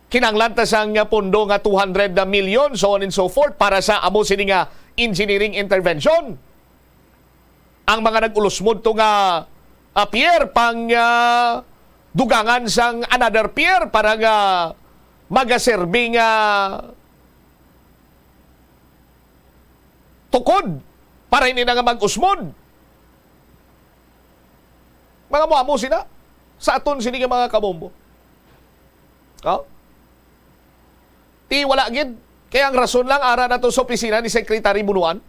kinanglantas ang pondo nga 200 million, so on and so forth, para sa amo sini nga engineering intervention. Ang mga nag-ulusmod to nga pier pang dugangan sang another pier para nga magaserbi nga tukod para hindi na nga mag-usmod. Mga muamo sila sa aton sini nga mga kabombo. Ti wala gid. Kaya ang rason lang ara na to sa opisina ni Secretary Bunuan.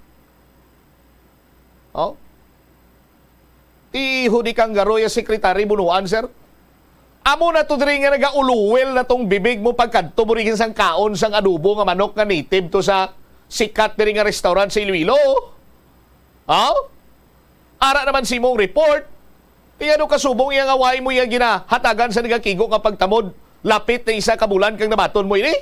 Ti hudi kang garoy Secretary Bunuan, sir. Amo na to diri nga nagauluwel na tong bibig mo pagkadto mo rin sang kaon sang adobo nga manok nga native to sa sikat diri nga restaurant sa Iloilo. Ara naman si mong report. Iyano kasubong iya nga way mo iya ginahatagan sa nagakigo nga pagtamod lapit na isa ka bulan kang nabaton mo ini.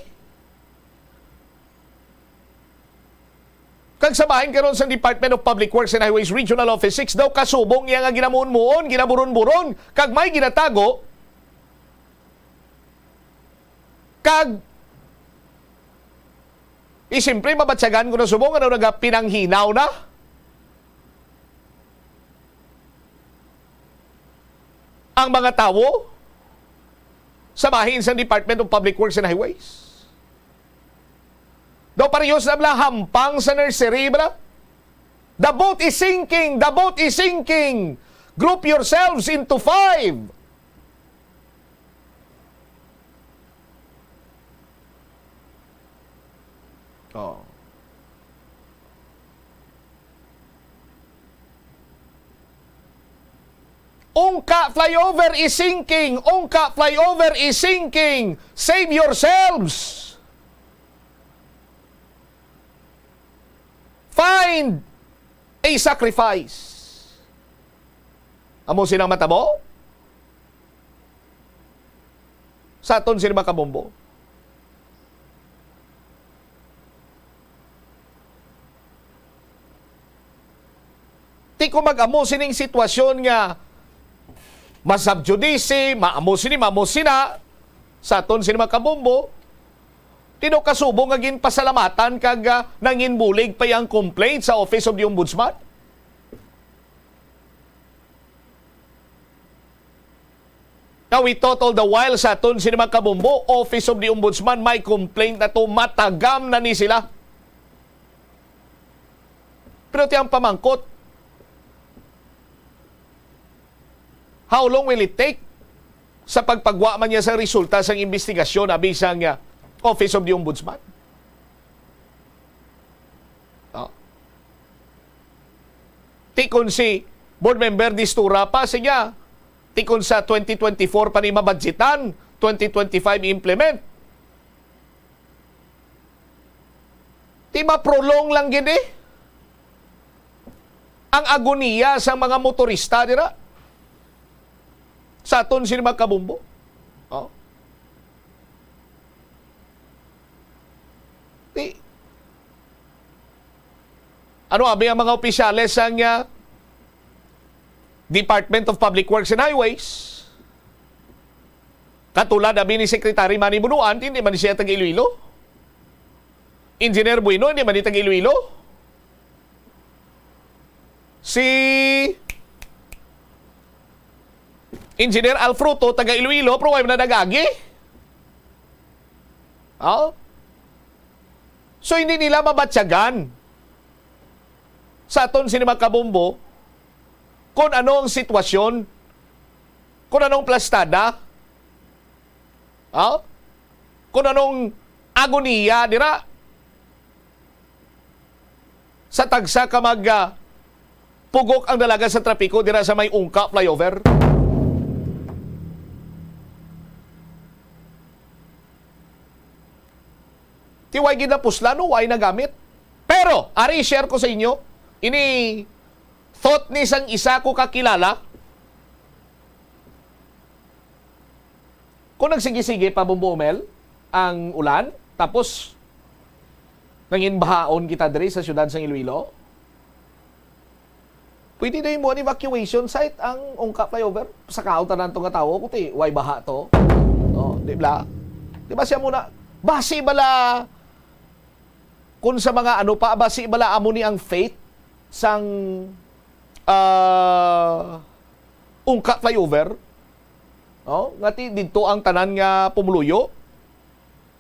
Kag sabahin karon sa Department of Public Works and Highways Regional Office 6 daw kasubong iya nga ginamuon-muon, ginaburon-buron, kag may ginatago. Kag siyempre mabatsagan ko na subong ano pinanghinaw na. Ang mga tawo sa bahin sa Department of Public Works and Highways. Daw parehos na bala hampang sa nursery bala. The boat is sinking! The boat is sinking! Group yourselves into 5. Ungka flyover is sinking! Ungka flyover is sinking! Save yourselves! Find a sacrifice. Amo sinang matabo? Sa aton sino makabombo? Ti ko mag-amo sining sitwasyon nga masabjudice, maamo sini, maamo sina, sa aton sino makabombo, Tino kasubong nga ginpasalamatan kag nanginbulig pa yang complaint sa Office of the Ombudsman? Now, we thought all the while sa aton sinima kabumbo, Office of the Ombudsman may complaint na to, matagam na ni sila. Pero tiyang pamangkot, how long will it take sa pagpagwa man niya sa resulta sa investigasyon na bisang Office of the Ombudsman? Tikon si board member Distura pa siya. Tikon sa 2024 pa ni mabadgetan, 2025 implement. Di ma-prolong lang gini ang agoniya sa mga motorista dira sa aton sinima kabumbo. Ano abi ang mga opisyales ang Department of Public Works and Highways? Katulad abi ni Secretary Manny Bunuan, hindi man siya taga Iloilo. Engineer Bueno, hindi man ni taga Iloilo. Si Engineer Alfruto, taga Iloilo, pero wala na nagagi. So hindi nila mabatyagan sa aton sinima kabumbo kung ano ang sitwasyon, kung anong plastada, kung anong agoniya dira sa tagsa ka pugok ang dalaga sa trapiko dira sa may Ungka flyover. Tiway ginapuslano, way nagamit. Pero, ari share ko sa inyo, ini thought ni isang isa ko kakilala. Kung nagsige-sige pa bumbuumel ang ulan, tapos nanginbahaon kita diri sa syudad sa Iloilo, pwede na yung evacuation site ang Ungka flyover. Sa kautan ng nga tao, kuti, way baha to. Di ba? Di ba siya muna, basi bala, kung sa mga basi bala amo ni ang fate sang Ungka flyover, ngati dito ang tanan nga pumuluyo.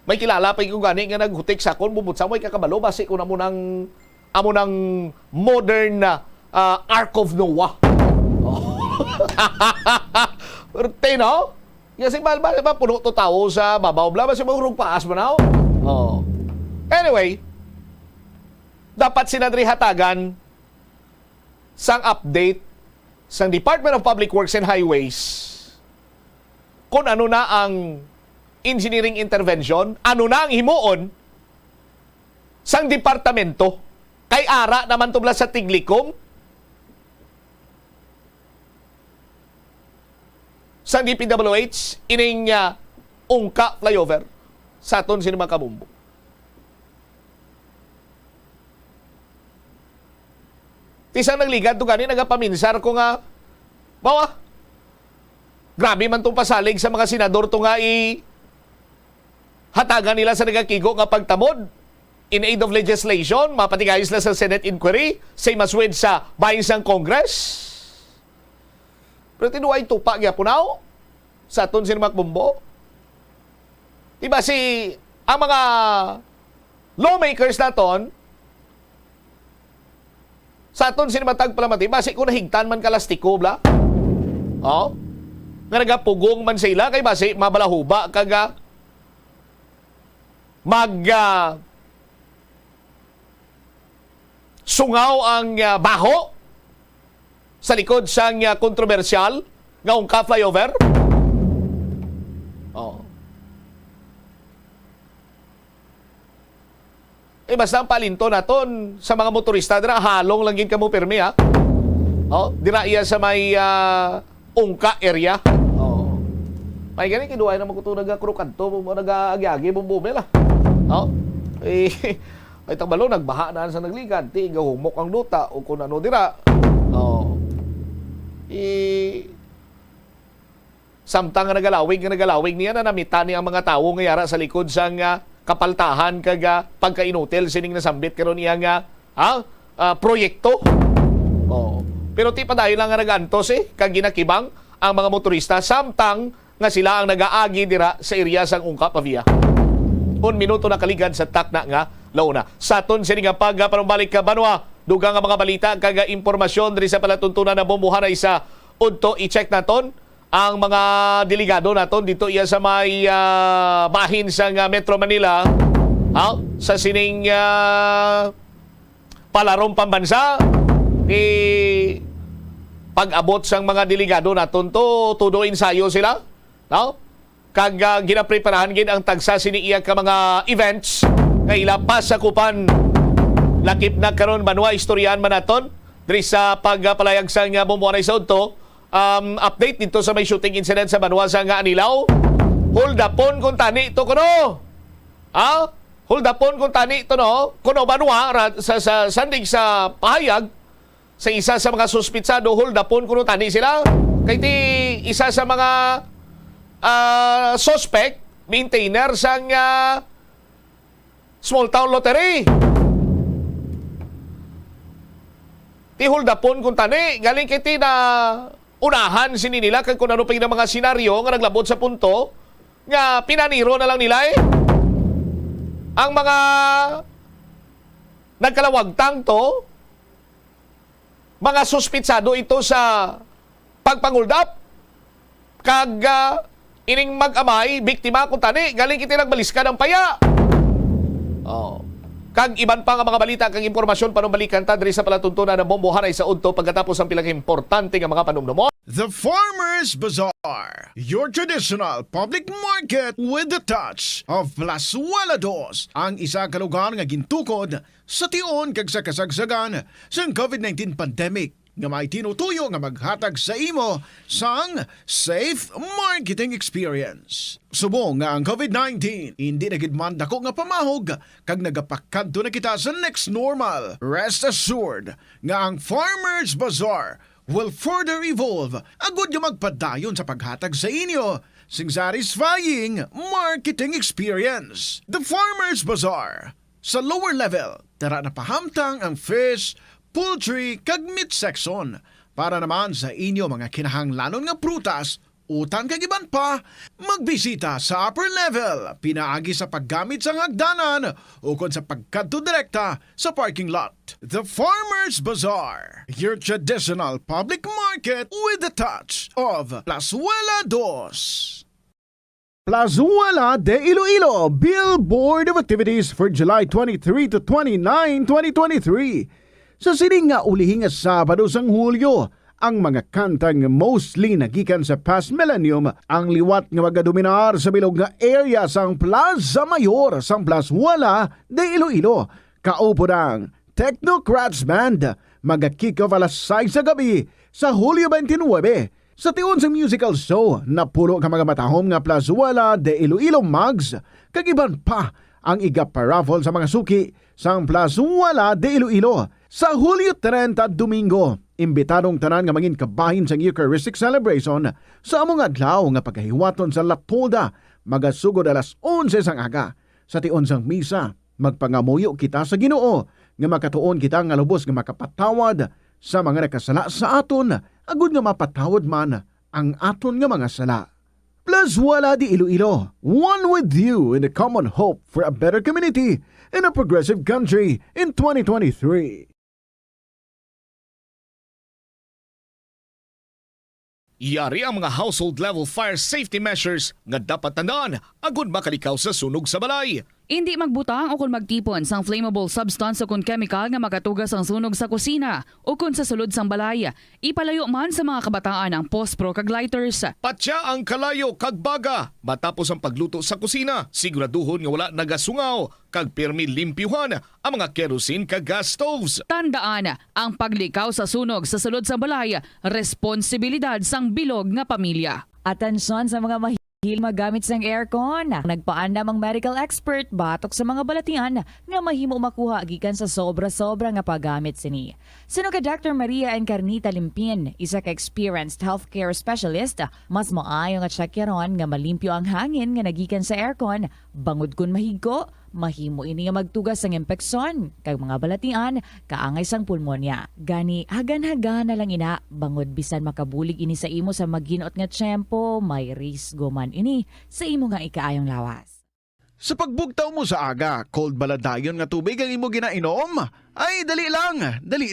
May kilala pa yung gani nga naghutik sakon bumutsa mo kakabalo basi ko na mo ng modern Ark of Noah. Pero no? Kasi ba puno to tao sa babaw bla basi magurong paas mo na. Anyway, dapat sinadri hatagan sang update sang Department of Public Works and Highways kung ano na ang engineering intervention, ano na ang himuon sang departamento. Kay ara naman tubla sa Tiglikom sang DPWH ining Ungka flyover sa aton sinima kabumbo. Isang nagligad to gani, nagapaminsar ko nga, grabe man itong pasalig sa mga senador to nga hatagan nila sa nagakigo nga pagtamod in aid of legislation, mapatigayos na sa Senate inquiry, same as with sa bahinsang Congress. Pero tinuay tupa po now sa aton sinima kabumbo. Diba ang mga lawmakers naton, sa aton sinimatag palamati, basi kung nahigtan man kalastiko, bla? Nga nagapugong man sila, kay basi mabalahuba, kaga sungaw ang baho sa likod sang kontrobersyal nga Ungka flyover. Basta ang palinto naton sa mga motorista dira halong lang gid kamo permi ha. Dira iya sa may Ungka area. May gani kiduay na magkuto nagakrukanto mo nagaagi-agi bumubel ah. Ay tabalo nagbaha na sa nagligad, ti gahumok ang duta o kun ano dira. Samtang nga nagalawig niya na namita niya ang mga tawo nga yara sa likod sang kapaltahan kaga pagka-inutil sining nasambit karon iya nga proyekto. Oh. Pero ti pa dayon lang nga nagantos kag ginakibang ang mga motorista samtang nga sila ang nagaagi dira sa area sang Ungka Pavia. 1 minuto na kaligad sa takna nga launa. Sa aton sini nga panumbalik ka Banwa, dugang nga mga balita kag impormasyon diri sa palatuntunan na bombohan ay sa udto i-check naton ang mga delegado naton dito iya sa may bahin sa Metro Manila. Sa sining palarong pambansa pag-abot sang mga delegado naton to todo ensayo sila. No? Kag ginapreparahan gid ang tagsa sini iya ka mga events nga ilapas sa kupan lakip na karon Banwa istoryahan man naton diri sa pagpalayag sa nga bombohan sa udto. Update dito sa may shooting incident sa Banwa sa nga Anilaw. Hold upon kung tani ito kuno. Hold upon kung tani ito no. Kuno Banwa sa sandig sa pahayag sa isa sa mga suspitsado hold upon kuno tani sila. Kay ti isa sa mga suspect maintainer sang small town lottery. Ti hold upon kung tani galing kay ti na unahan sini nila kag kung ano pa yung mga senaryo nga naglabot sa punto nga pinaniro na lang nila ang mga nagkalawagtang to mga suspitsado ito sa pagpanguldap kag ining mag-amay biktima kung tani galing kiti nagbaliska ng paya. Kag iban pa nga mga balita kag impormasyon panumbalikan ta diri sa palatuntunan ng bombohan ay sa udto pagkatapos ang pilang importante nga mga panumdumon. The Farmers Bazaar, your traditional public market with the touch of Plazuela Dos, ang isa ka lugar nga gintukod sa tion kag sa kasagsagan sa COVID-19 pandemic nga may tinutuyo nga maghatag sa imo sang safe marketing experience. Subong nga ang COVID-19 hindi na gid man dako nga pamahog kag nagapakadto na kita sa next normal. Rest assured nga ang Farmers Bazaar will further evolve agud nga magpadayon sa paghatag sa inyo sing satisfying marketing experience. The Farmers Bazaar sa lower level tara na pahamtang ang fish, poultry kag meat section para naman sa inyo mga kinahanglanon nga prutas, utan kag iban pa, magbisita sa upper level pinaagi sa paggamit sa hagdanan o kon sa pagkadto direkta sa parking lot. The Farmers Bazaar, your traditional public market with the touch of Plazuela Dos. Plazuela de Iloilo Billboard of Activities for July 23 to 29, 2023. Sa sining nga ulihing nga Sabado sang Hulyo, ang mga kantang mostly nagikan sa past millennium ang liwat nga magadominar sa bilog nga area sang Plaza Mayor sang Plazuela de Iloilo. Kaupod ang Technocrats Band mag-kick off alas 6 sa gabi sa Hulyo 29 sa tion sa musical show na puro ka mga matahom nga Plazuela de Iloilo mugs kagiban pa ang iga-paraffle sa mga suki sang Plazuela de Iloilo. Sa Hulyo 30 Domingo, imbitadong tanan nga mangin kabahin sang Eucharistic celebration sa among adlaw nga pagkahiwaton sa Lapolda magasugod alas 11 sang aga. Sa tion sang misa, magpangamuyo kita sa Ginoo nga makatuon kita nga lubos nga makapatawad sa mga nakasala sa aton agud nga mapatawad man ang aton nga mga sala. Plazuela de Iloilo, one with you in the common hope for a better community in a progressive country in 2023. Iyari ang mga household level fire safety measures nga dapat tandaan agud makalikaw sa sunog sa balay. Hindi magbutang o kung magtipon sang flammable substance o kung chemical nga makatugas ang sunog sa kusina o kung sa sulod sang balay. Ipalayo man sa mga kabataan ang pospro kag lighters. Patya ang kalayo kag baga matapos ang pagluto sa kusina. Siguraduhon nga wala nagasungaw kag pirmi limpyuhan ang mga kerosene kag gas stoves. Tandaan, ang paglikaw sa sunog sa sulod sang balay, responsibilidad sang bilog nga pamilya. Atensyon sa mga Hil magamit sang aircon, nagpaandam ang medical expert batok sa mga balatian nga mahimo makuha gikan sa sobra-sobra nga paggamit sini. Suno ka Dr. Maria Encarnita Limpin, isa ka experienced healthcare specialist, mas maayo nga tsakyaron nga malimpyo ang hangin nga nagikan sa aircon, bangod kun mahigko, mahimo ini nga magtugas sang impeksyon kag mga balatian kaangay sang pulmonya. Gani hagan-hagan na lang ina bangod bisan makabulig ini sa imo sa maginot nga tiyempo, may risgo man ini sa imo nga ikaayong lawas. Sa pagbugtaw mo sa aga, cold baladayon nga tubig ang imo ginainom? Ay, dali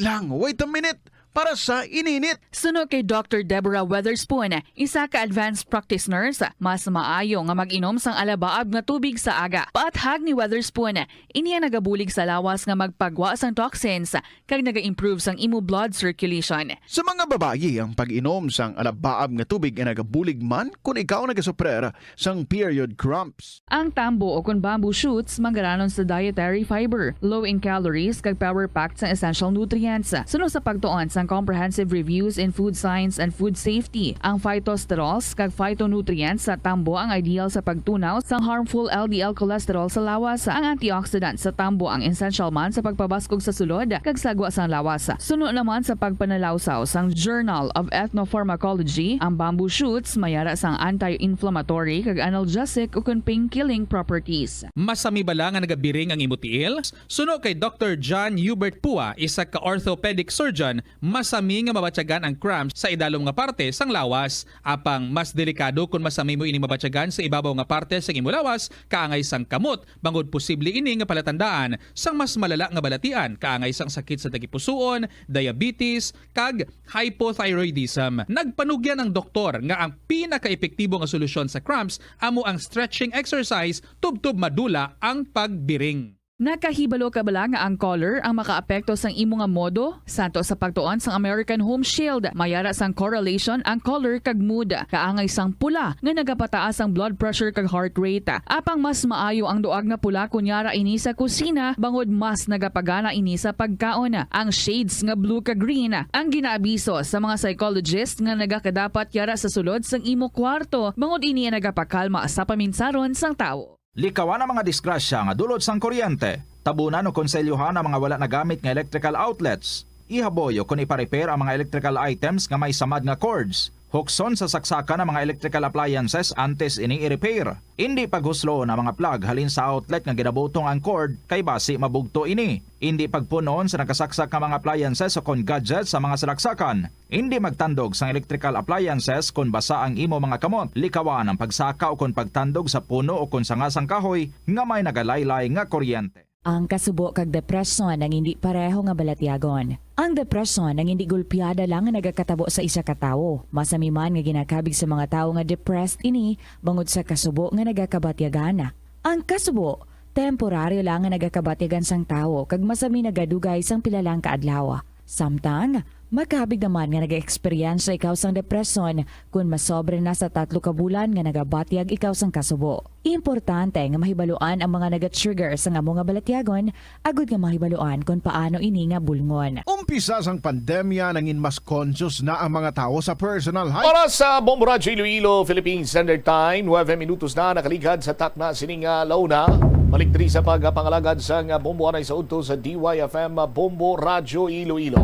lang, wait a minute. Para sa ininit. Suno kay Dr. Deborah Weatherspoon, isa ka advanced practice nurse, mas maayo nga mag-inom sang alabaab nga tubig sa aga. Paathag ni Weatherspoon, iniya nagabulig sa lawas nga magpagwa sang toxins kag naga-improve sang imo blood circulation. Sa mga babayi, ang pag-inom sang alabaab nga tubig ay nagabulig man kung ikaw nagasuprer sang period cramps. Ang tambo o kung bamboo shoots manggaranon sa dietary fiber, low in calories kag power-packed sa essential nutrients. Suno sa pagtuon sang comprehensive reviews in food science and food safety. Ang phytosterols kag phytonutrients sa tambo ang ideal sa pagtunaw sa harmful LDL cholesterol sa lawas. Ang antioxidants sa tambo ang essential man sa pagpabaskog sa sulod kag sagwa sang lawas. Suno naman sa pagpanalawsaw sang Journal of Ethnopharmacology, ang bamboo shoots mayara sang anti-inflammatory kag analgesic o pain-killing properties. Masami bala nga nagabiring ang imutiil? Suno kay Dr. John Hubert Pua, isa ka orthopedic surgeon, masami nga mabatyagan ang cramps sa idalom nga parte sang lawas. Apang mas delikado kung masami mo ini mabatyagan sa ibabaw nga parte sang imo lawas kaangay sang kamot, bangod posible ini nga palatandaan sang mas malala nga balatian kaangay sang sakit sa tagipusoon, diabetes kag hypothyroidism. Nagpanugyan ang doktor nga ang pinaka-epektibo nga solusyon sa cramps amo ang stretching exercise tubtub madula ang pagbiring. Nakahibalo ka bala nga ang color ang makaapekto sang imo nga modo? Santo sa pagtuon sang American Home Shield, mayara sang correlation ang color kag mood. Kaangay sang pula nga nagapataas ang blood pressure kag heart rate. Apang mas maayo ang duag nga pula kunyara ini sa kusina, bangod mas nagapagana ini sa pagkaon. Ang shades nga blue kag green ang ginaabiso sa mga psychologist nga nagakadapat yara sa sulod sang imo kwarto, bangod ini nagapakalma sa paminsaron sang tawo. Likawan ang mga disgrasya nga dulot sang kuryente. Tabunan o konselyuhan ang mga wala nagamit nga electrical outlets. Ihaboyo kung ipa-repair ang mga electrical items nga may samad nga cords. Hukson sa saksakan ng mga electrical appliances antes ini i-repair. Hindi paghuslo na mga plug halin sa outlet nga ginabutong ang cord kay basi mabugto ini. Hindi pagpunon sa nakasaksak nga mga appliances o kon gadgets sa mga salaksakan. Hindi magtandog sa electrical appliances kung basa ang imo mga kamot. Likawan ang pagsaka o kon pagtandog sa puno o kon sangasang kahoy nga may nagalaylay nga kuryente. Ang kasubo kag depresyon ang hindi pareho nga balatyagon. Ang depresyon ang hindi gulpiyada lang nga nagakatabo sa isa ka tawo. Masami man nga ginakabig sa mga tawo nga depressed ini bangod sa kasubo nga nagakabatyagan. Ang kasubo temporaryo lang nga nagakabatyagan sang tawo kag masami nagadugay sang pilalang kaadlaw. Samtang magkabig naman nga nag-experience ikaw sang depresyon kung masobre na sa 3 ka bulan nga nagabatyag ikaw sang kasubo. Importante nga mahibaluan ang mga naga-trigger sa nga mga balatyagon, agud nga mahibaluan kung paano ini nga bulngon. Umpisa sang pandemya nangin mas conscious na ang mga tao sa personal hygiene. Para sa Bombo Radio Iloilo, Philippine Standard Time, 9 minutos na nakaligad sa takna sining launa. Balik sa pagpangalagad sa Bombo Anay sa udto sa DYFM Bombo Radio Iloilo.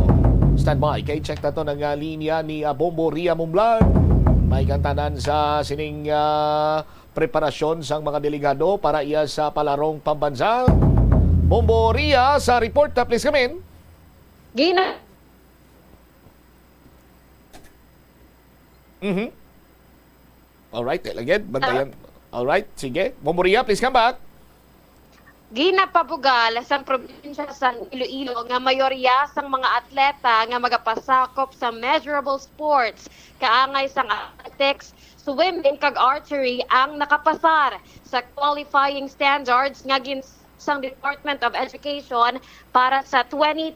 Standby, kay check na to ng linya ni Bombo Ria Mumblan. May kantanan sa sining preparasyon sang mga delegado para iya sa palarong pambansa. Bombo Ria sa report na please come in. Gina. Alright, lagyan, bantayan. Alright, sige. Bombo Ria, please come back. Ginapabugal sa probinsya sa Iloilo nga mayorya sang mga atleta nga magapasakop sa measurable sports kaangay sang athletics, swimming kag archery ang nakapasar sa qualifying standards nga ginsang Department of Education para sa 2020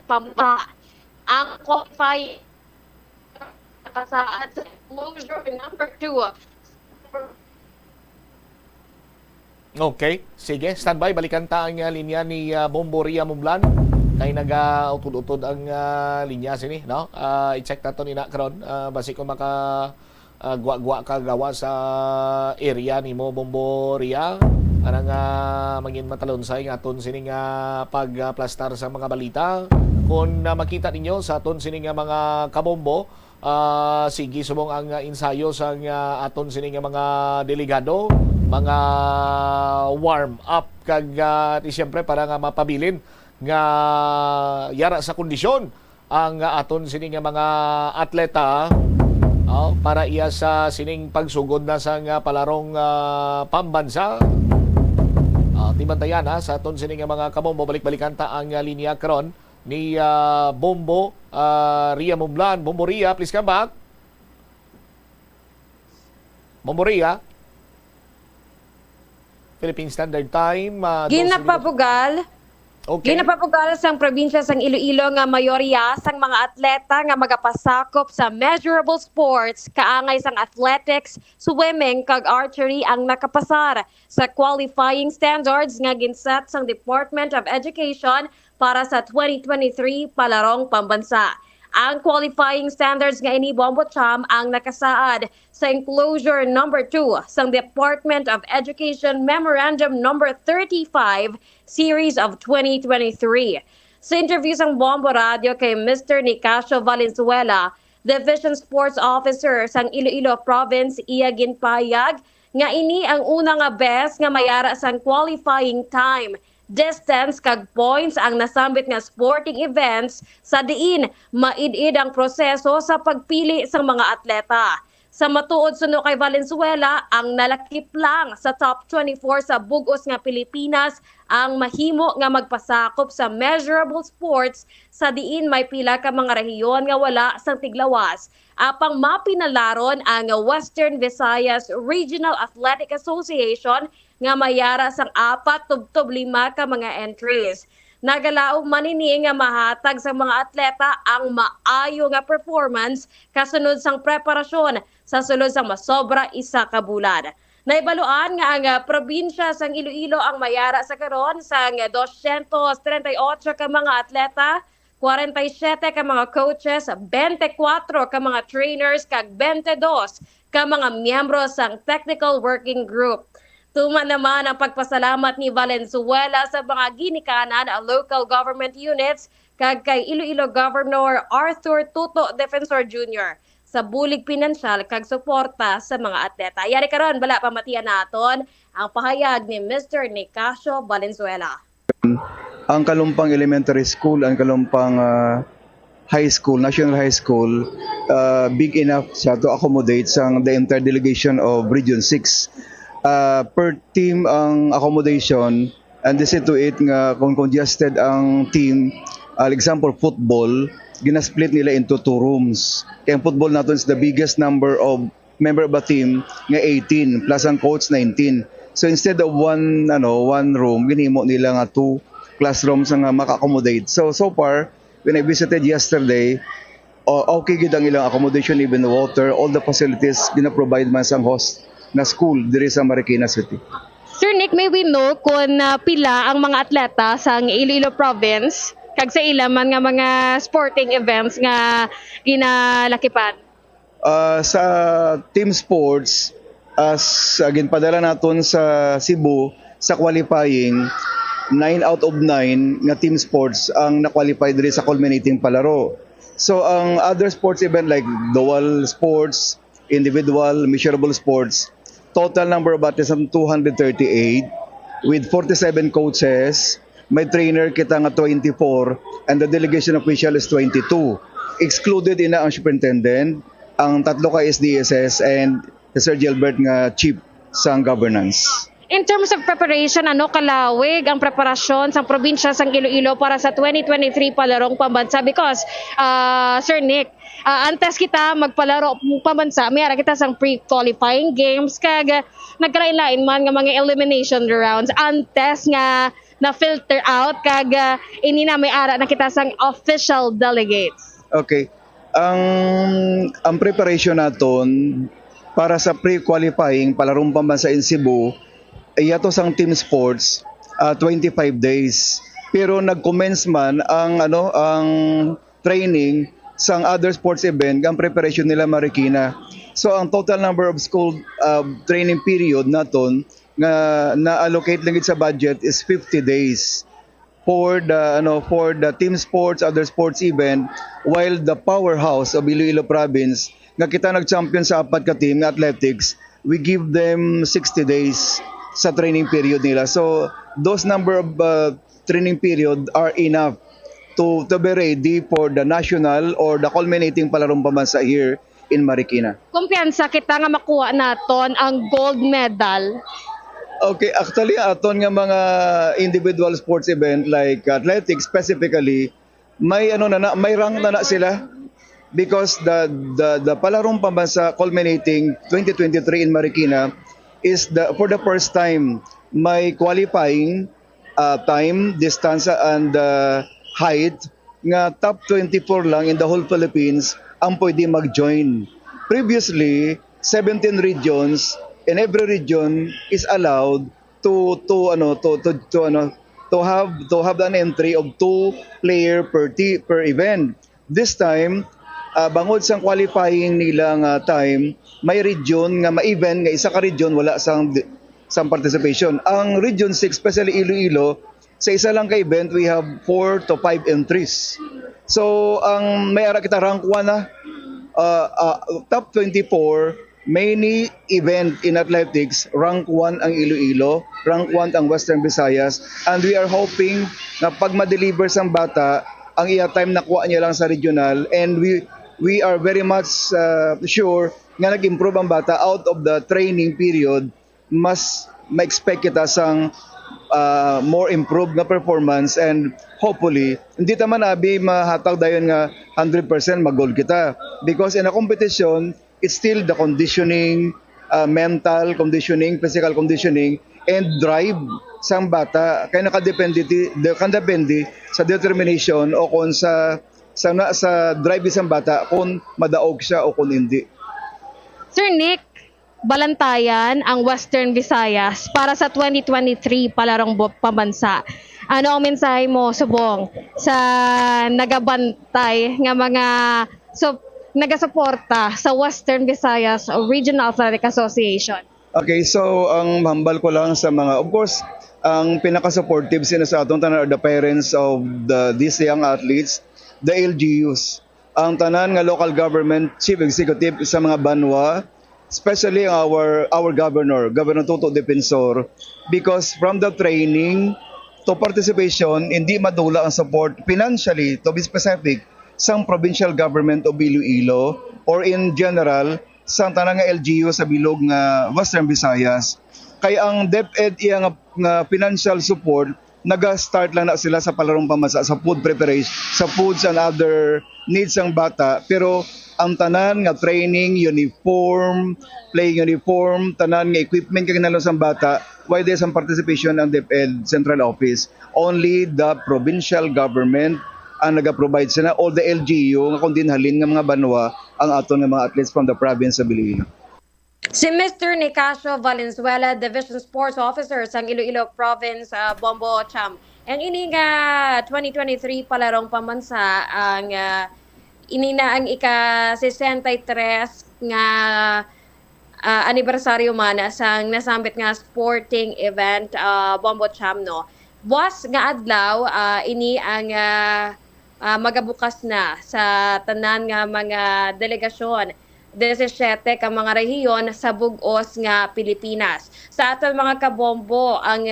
pampa. Ang qualifying nakasaad sa closure number 2. Okay, sige. Standby, balikan ta ang linya ni Bombo Ria Mumblan. Kay nag-utod-utod ang linya sini, no? I-check na to ni Nakron. Basi ko gwa-gwa ka gawa sa area nimo Bomboria. Ana nga mangin matalonsay nga aton sining pagplastar sa mga balita. Kung makita ninyo sa aton sining mga kabombo, sige subong ang ensayo sa aton sining mga delegado, mga warm up kag siyempre para nga mapabilin nga yara sa kondisyon ang aton sining mga atleta para iya sa sining pagsugod na sa palarong pambansa. Tibantayan sa aton sining mga kabombo, balik-balikan ta ang linya karon ni Bombo Ria Mublan. Bombo Ria, please come back. Bombo Ria. Philippine Standard Time. Ginapabugal. Okay. Ginapapugal sang probinsya sang Iloilo nga mayorya sang mga atleta nga magapasakop sa measurable sports kaangay sang athletics, swimming kag archery ang nakapasar sa qualifying standards nga ginset sang Department of Education para sa 2023 palarong pambansa. Ang qualifying standards nga ini Bombo Cham ang nakasaad sa enclosure number 2 sa Department of Education Memorandum number 35 series of 2023. Sa interview sang Bombo Radio kay Mr. Nicasio Valenzuela, Division Sports Officer sang Iloilo Province, iya ginpayag nga ini ang una nga best nga mayara sang qualifying time, distance kag points ang nasambit nga sporting events sa diin maid-id ang proseso sa pagpili sa mga atleta. Sa matuod suno kay Valenzuela, ang nalakip lang sa top 24 sa bugos nga Pilipinas ang mahimo nga magpasakop sa measurable sports sa diin may pila ka mga rehiyon nga wala sang tiglawas. Apang mapinalaron ang Western Visayas Regional Athletic Association nga mayara sang 4-5 ka mga entries. Nagalaog manini nga mahatag sa mga atleta ang maayo nga performance kasunod sang preparasyon sa sulod sang masobra isa ka bulan. Naibaluan nga ang probinsya sang Iloilo ang mayara sa karon sang 238 ka mga atleta, 47 ka mga coaches, 24 ka mga trainers kag 22 ka mga miyembro sang technical working group. Tuma naman ang pagpasalamat ni Valenzuela sa mga ginikanan local government units kag kay Iloilo Governor Arthur Tuto Defensor Jr. sa bulig pinansyal kag suporta sa mga atleta. Yari karon bala pamatian naton ang pahayag ni Mr. Nicasio Valenzuela. Ang Kalumpang Elementary School, ang Kalumpang High School, National High School, big enough siya to accommodate the entire delegation of Region 6. Per team ang accommodation, and this to it nga kung congested ang team, example football, gina-split nila into 2 rooms. Kaya ang football natin is the biggest number of member of a team nga 18 plus ang coach 19. So instead of one room, ginimo nila nga 2 classrooms nga maka-accommodate. So far, when I visited yesterday, okay gid ang ilang accommodation, even the water, all the facilities gina-provide man sang host na school diri sa Marikina City. Sir Nick, may we know kung pila ang mga atleta sa Iloilo Province kag sa ilaman nga mga sporting events nga ginalakipan? Sa team sports, as ginpadala naton sa Cebu sa qualifying, 9 out of 9 nga team sports ang na-qualify diri sa culminating palaro. So ang other sports event like dual sports, individual, measurable sports, total number of athletes ang 238 with 47 coaches. May trainer kita nga 24 and the delegation official is 22. Excluded ina ang superintendent, ang 3 ka SDSS and Sir Gilbert nga chief sang governance. In terms of preparation, ano kalawig ang preparasyon sa probinsya sang Iloilo para sa 2023 palarong pambansa? Because, Sir Nick, antes kita magpalaro pambansa, mayara kita sang pre-qualifying games, kag nagkarain-lain man nga mga elimination rounds, antes nga na-filter out, kag ini na may ara na kita sang official delegates. Okay. Ang preparation naton para sa pre-qualifying palarong pambansa in Cebu, yato sang team sports 25 days. Pero nag-commence man ang training sang other sports event, ang preparation nila Marikina So ang total number of school training period naton nga na-allocate lang sa budget is 50 days for the team sports, other sports event, while the powerhouse of Iloilo province nga kita nag-champion sa 4 ka team nga athletics, we give them 60 days sa training period nila. So those number of training period are enough to be ready for the national or the culminating palarong pambansa here in Marikina. Kumpiyansa kita nga makuha naton ang gold medal. Okay, actually aton nga mga individual sports event like athletics specifically, may may rank na sila because the palarong pambansa culminating 2023 in Marikina is for the first time may qualifying time, distance and height nga top 24 lang in the whole Philippines ang pwede mag-join. Previously, 17 regions, and every region is allowed to have an entry of 2 player per event. This time, bangod sang qualifying nilang time, may region nga ma-event nga isa ka region wala sang participation. Ang Region 6, especially Iloilo, sa isa lang ka event, we have 4 to 5 entries. So, ang may ara kita rank 1 na, top 24, many event in athletics, rank 1 ang Iloilo, rank 1 ang Western Visayas, and we are hoping na pag ma-deliver sang bata, ang iya time nakuha niya lang sa regional, and we are very much sure nga nag-improve ang bata out of the training period, mas ma-expect kita sang more improved na performance, and hopefully hindi taman abi mahatag dayon nga 100% mag-goal kita, because in a competition it's still the conditioning, mental conditioning, physical conditioning and drive sang bata kay nakadepende sa determination o kung sa drive isang bata kung madaog siya o kung hindi. Sir Nick, balantayan ang Western Visayas para sa 2023 palarong pambansa. Ano ang mensahe mo, Subong, sa nagabantay nga mga nagasuporta sa Western Visayas Regional Athletic Association? Okay, so ang hambal ko lang sa mga, of course, ang pinaka-supportive sila sa atong tanan are the parents of these young athletes, the LGUs, ang tanan nga local government chief executive sa mga banwa, especially our Governor Toto Defensor, because from the training to participation, hindi madula ang support financially, to be specific, sang provincial government of Iloilo or in general, sang tanang nga LGU sa bilog nga Western Visayas. Kaya ang DepEd iya nga financial support, naga-start lang na sila sa palarong pambansa, sa food preparation, sa foods and other needs ng bata, pero ang tanan nga training, uniform, playing uniform, tanan nga equipment kay kinahanglan sa bata, why there's some participation ng DepEd Central Office. Only the provincial government ang naga-provide sila, all the LGU nga kung dinhalin nga mga banwa ang aton nga mga athletes from the province of Iloilo. Si Mr. Nicasio Valenzuela, Division Sports Officer sa Iloilo Province, Bombo Cham. Ang ini nga 2023 palarong pambansa ang ini na ang ika-63 nga anibersaryo man sang nasambit nga sporting event, Bombo Cham, no. Buwas nga adlaw, ini ang magabukas na sa tanan nga mga delegasyon 17 ka mga rehiyon sa bug-os nga Pilipinas. Sa aton mga kabombo, ang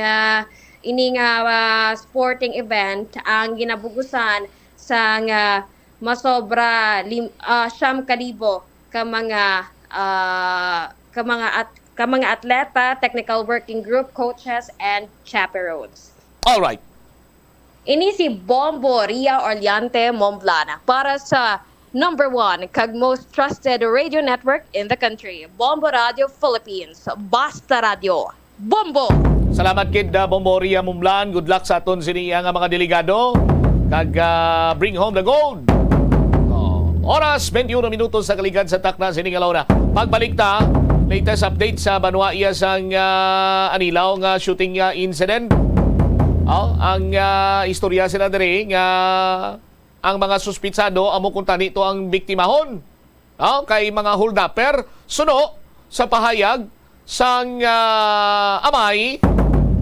ini nga sporting event ang ginabugusan sa nga masobra 9,000 ka mga atleta, technical working group, coaches and chaperones. All right. Ini si Bombo Ria Orliante Momblana para sa number 1 kag most trusted radio network in the country, Bombo Radio Philippines. Basta Radio. Bombo! Salamat kid Bombo Ria Mumlan. Good luck sa aton siniya nga mga delegado. Kag bring home the gold. Oras 21 minutos sa kaligad sa takna siningalaw na. Pagbalik ta, latest update sa Banwa iya sang anilaw nga shooting incident. Ang istorya sila diri nga ang mga suspitsado amo kung tani to ang biktimahon. kay mga holdupper suno sa pahayag sang amay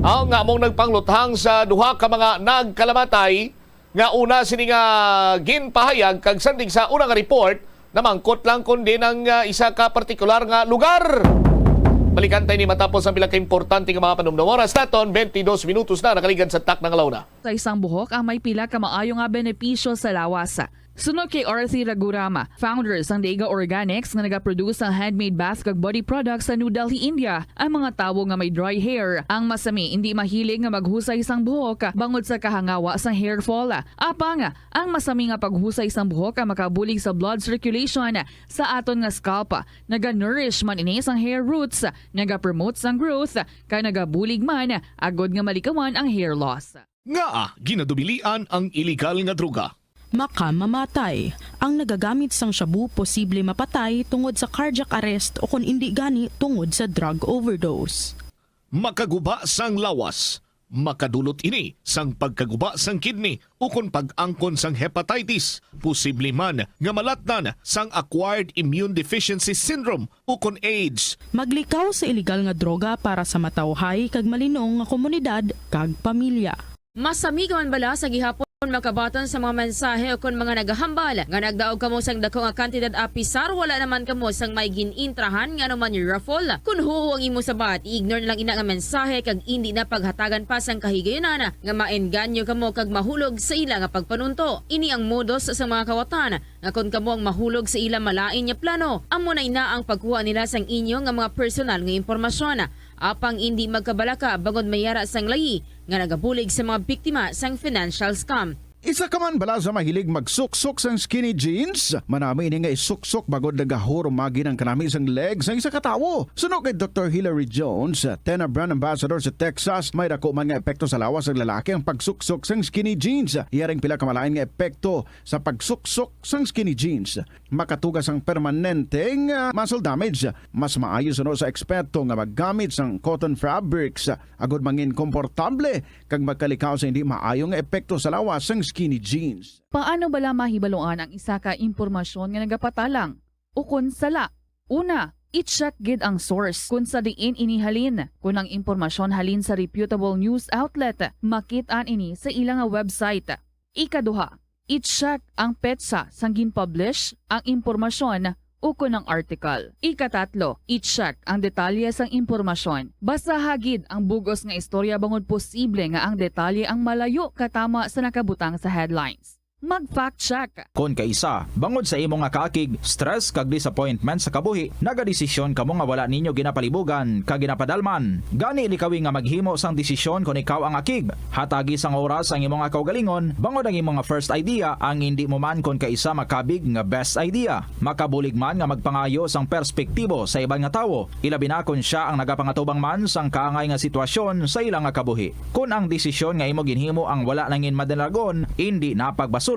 nga mong nagpangluthang sa duha ka mga nagkalamatay nga una sini nga ginpahayag kag sandig sa unang report na mangkot lang kundi ng isa ka partikular nga lugar. Balikan tayo ni matapos ang pila ka importante nga mga panumdum. Oras naton 22 minutos na nakaligad sa tak ng Launa. Sa isang buhok ang may pila ka maayo nga benepisyo sa lawas. Sunod kay Arthur Ragurama, founder sang Daiga Organics nga nagaproduce ng handmade bath kag body products sa New Delhi, India. Ang mga tawo nga may dry hair, ang masami hindi mahilig nga maghusay sang buhok bangod sa kahangawa sang hair fall. Apang ang masami nga paghusay sang buhok ang makabulig sa blood circulation sa aton nga scalp. Naga-nourish man ini sang hair roots, naga-promote sang growth, kay nagabulig man agod nga malikawan ang hair loss. Nga ginadubilian ang illegal nga droga. Makamamatay. Ang nagagamit sang shabu posible mapatay tungod sa cardiac arrest o kung hindi gani tungod sa drug overdose. Makaguba sang lawas. Makadulot ini sang pagkaguba sang kidney o kung pag-angkon sang hepatitis. Posible man nga malatnan sang acquired immune deficiency syndrome o kung AIDS. Maglikaw sa illegal nga droga para sa matawhay kag malinong nga komunidad kag pamilya. Masami ka man bala sa gihapon makabaton sa mga mensahe o kung mga nagahambal nga nagdaog kamo sang dako nga kantidad apisar wala naman kamo sang may ginintrahan nga naman ni raffle. Kung huo ang imo sabat, ignore na lang ina nga mensahe kag hindi na paghatagan pa sang kahigayonan nga maenganyo kamo kag mahulog sa ila nga pagpanunto. Ini ang modus sa mga kawatan nga kung kamo ang mahulog sa ila malain nga plano, amo na ina ang pagkuha nila sang inyo nga mga personal nga impormasyon. Apang hindi magkabalaka bangod mayara sang layi nga nagabulig sa mga biktima sang financial scam. Isa ka man bala sa mahilig magsuksok sang skinny jeans? Manami ini nga isuksok bagod nagahuro magi ng kanami sang legs ang isa katawo. Suno kay Dr. Hilary Jones, Tena brand ambassador sa Texas, may dako man nga epekto sa lawas ng lalaki ang pagsuksok sang skinny jeans. Iyaring pila kamalain nga epekto sa pagsuksok sang skinny jeans. Makatugas ang permanenteng muscle damage. Mas maayo suno sa eksperto nga maggamit sang cotton fabrics agod mangin komportable kag magkalikaw sa hindi maayo nga epekto sa lawas sang skinny jeans. Paano bala mahibaloan ang isa ka impormasyon nga nagapatalang? Ukon sala. Una, i-check gid ang source kung sa diin inihalin. Kung ang impormasyon halin sa reputable news outlet, makit-an ini sa ilang website. Ikaduha, i-check ang petsa sang gin-publish ang impormasyon ukon ng article. Ikatatlo, i-check ang detalye sang impormasyon. Basta hagid ang bugos nga istorya bangod posible nga ang detalye ang malayo katama sa nakabutang sa headlines. Mag-fact check. Kon kaisa, bangod sa imong nga kaakig, stress kag disappointment sa kabuhi, nagadesisyon kamo nga wala ninyo ginapalibugan kag ginapadalman. Gani likawi nga maghimo sang desisyon kon ikaw ang akig. Hatagi sang oras ang imong nga kaugalingon, bangod ang imong nga first idea ang hindi mo man kon kaisa makabig nga best idea. Makabulig man nga magpangayo sang perspektibo sa ibang nga tawo, ilabi na kon siya ang nagapangatubang man sang kaangay nga sitwasyon sa ilang nga kabuhi. Kun ang desisyon nga imo ginhimo ang wala nangin madalagon, hindi napagbasulon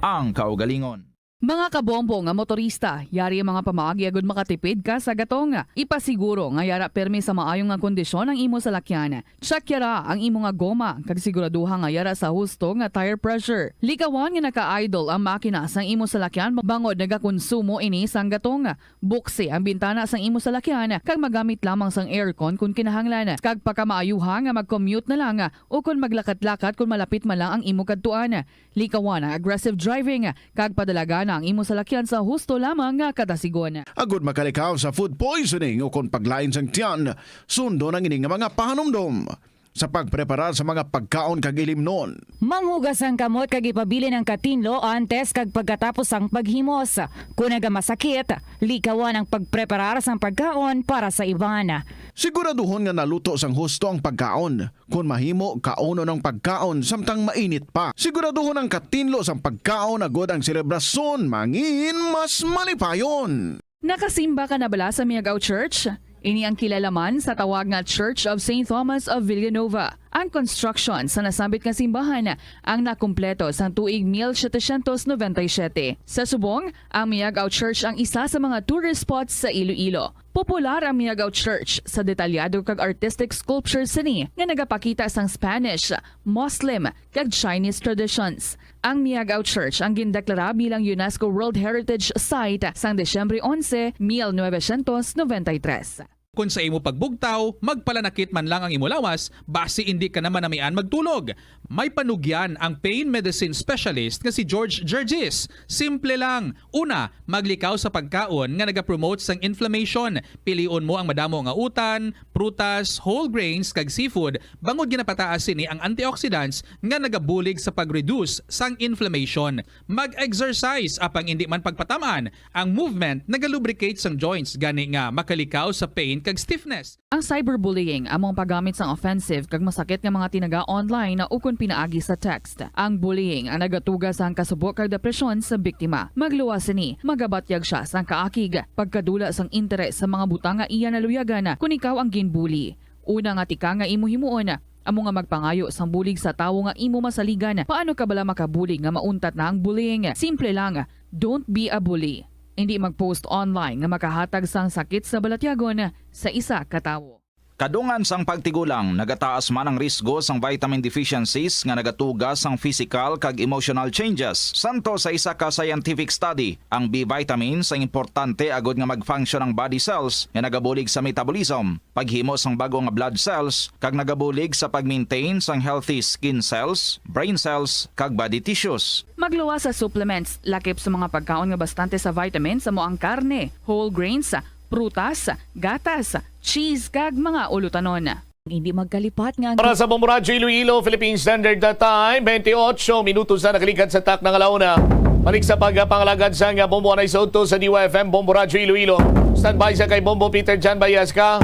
ang kaugalingon. Mga kabombo nga motorista, yari ang mga pamaagi agud makatipid ka sa gatong. Ipasiguro nga yara permi sa maayong nga kondisyon ang imo salakyan. Check yara ang imo nga goma kag siguraduha nga yara sa husto nga tire pressure. Likawan nga naka-idle ang makina sang imo salakyan bangod nagakonsumo ini sang gatong. Buksi ang bintana sang imo salakyan kag magamit lamang sang aircon kung kinahanglan. Kag pakamaayuha nga mag-commute na lang o kung maglakat-lakat kung malapit man lang ang imo kadtuan. Likawan ang aggressive driving kag padalagan ang imo salakyan sa husto lamang nga kadasigon. Agud makalikaw sa food poisoning o kung paglain sang tiyan, sundo ng ining mga pahanumdom sa pagpreparar sa mga pagkaon kag ilimnon. Manghugas ang kamot kag ipabili ng katinlo antes kag pagkatapos ang paghimos. Kung nagamasakit, likawan ang pagpreparar sang pagkaon para sa iban. Siguraduhon nga naluto sang husto ang pagkaon. Kung mahimo, kauno ng pagkaon samtang mainit pa. Siguraduhon ang katinlo sang pagkaon agod ang selebrasyon mangin mas malipayon. Nakasimba ka na bala sa Miagao Church? Ini ang kilalaman sa tawag nga Church of St. Thomas of Villanova. Ang construction sa nasambit nga simbahan ang nakumpleto sa tuig 1797. Sa subong, ang Miagao Church ang isa sa mga tourist spots sa Iloilo. Popular ang Miagao Church sa detalyado kag artistic sculptures sini nga nagapakita sang Spanish, Muslim kag Chinese traditions. Ang Miagao Church ang gindeklara bilang UNESCO World Heritage Site sang Desyembre 11, 1993. Kung sa imo pagbugtaw, magpalanakit man lang ang imo lawas, base hindi ka naman namian magtulog. May panugyan ang pain medicine specialist nga si George Gergis. Simple lang. Una, maglikaw sa pagkaon nga nagapromote sang inflammation. Pilion mo ang madamo nga utan, prutas, whole grains kag seafood. Bangod ginapataas sini ang antioxidants nga nagabulig sa pag-reduce sang inflammation. Mag-exercise apang hindi man pagpatamaan. Ang movement nagalubricate sang joints gani nga makalikaw sa pain kag stiffness. Ang cyberbullying among paggamit sang offensive kag masakit nga mga tinaga online na ukon pinaagi sa text. Ang bullying ang nagatuga sang kasubok kag depresyon sa biktima. Magluwas ni, magabatyag siya sang kaakig, pagkadula sang interes sa mga butang nga iya naluyagan kung ikaw ang ginbully. Una nga tika nga imo himuon, amo nga magpangayo sang bulig sa tawo nga imo masaligan. Paano ka bala makabulig nga mauntat na ang bullying? Simple lang, don't be a bully. Hindi mag-post online nga makahatag sang sakit sa balatyagon sa isa ka tawo. Kadungan sang pagtigulang, nagataas man ang risgo sang vitamin deficiencies nga nagatugas sang physical kag emotional changes. Santo sa isa ka scientific study, ang B vitamins ang importante agod nga mag-function ang body cells nga nagabulig sa metabolism, paghimo sang bago nga blood cells kag nagabulig sa pag-maintain sang healthy skin cells, brain cells kag body tissues. Magluwas sa supplements, lakip sa mga pagkaon nga bastante sa vitamins sa ang karne, whole grains, prutas, gatas, cheese kag mga ulutanon. Hindi magkalipat nga. Para sa Bombo Radyo Iloilo, Philippine Standard Time, 28 minutos na nakalikat sa tak ng alauna. Balik sa pagpangalagad sa Bombo Anay sa Udto sa DYFM, Bombo Radyo Iloilo. Standby sa kay Bombo Peter Jan Bayaska.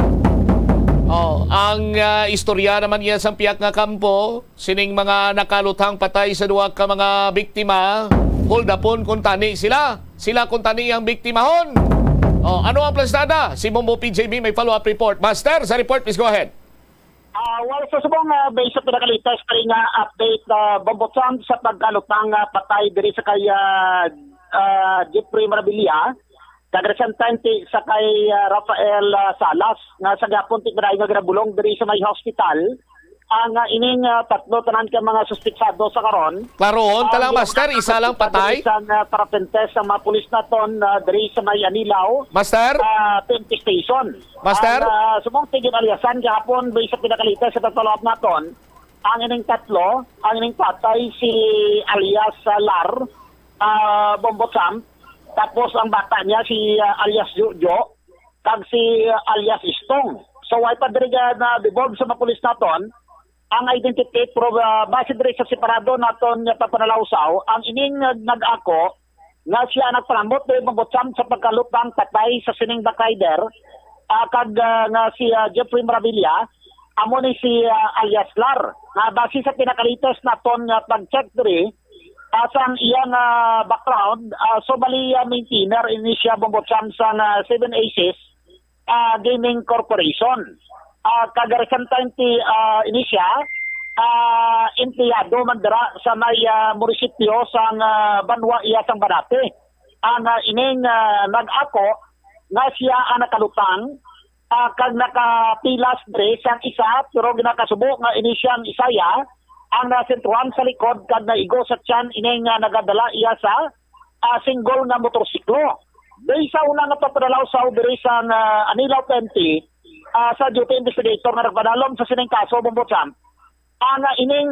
Ang istorya naman niya sa piyak nga kampo, sining mga nakalutang patay sa duwa ka mga biktima, hold upon kung tani sila. Sila kung tani ang biktimahon. Ano ang plastada? Si Bombo PJB may follow-up report. Master, sa report, please go ahead. Sa subong based sa pinakalitas kay nga update Bombo Chan sa pagkalutang patay diri sa kay Jeffrey Marabilia, kagrepresentante sa kay Rafael Salas nga sa gapon tigray nga grabulong diri sa may hospital. Ang ining tatlo tanan ka mga suspetsado sa karon. Klaroon, talang master, isa lang patay. Sa parapentes sa mga pulis naton diri sa may Anilaw. Master? PNP station. Master? Sumong tigil aliasan gahapon based sa pinakalitas sa tatlo naton. Ang ining tatlo, ang ining patay si alias Lar, Bombo Champ. Tapos ang bata niya si alias Jojo, kag si alias Istong. So ay padriga na devolve sa mga pulis naton. Ang identity base diri sa separado naton nga papanalawsaw, ang ining nag-ako nga siya nagpramot diri Bombotsam sa pagkalutang patay sa sining bakrider kag nga si Jeffrey Maravilla, amo ni si alias Lar nga base sa pinakalites naton nga pag-check diri sang iyang background, so bali maintainer ini siya Bombotsam sa 7 Aces Gaming Corporation. Kagarepresentante ini siya empleyado mandara sa may munisipyo sang Banwa iya sang Banate. Ang ining nag-ako nga siya ang nakalutang kag nakapilas dre sang isa pero ginakasubo nga ini siyang isaya ang nasentruhan sa likod kag naigo sa tiyan ining nagadala iya sa single nga motorsiklo. Dahil sa una nga papadalaw sa diri sang Anilaw 20 sa duty investigator na nagpadalom sa sining kaso Bombo Champ, ang ining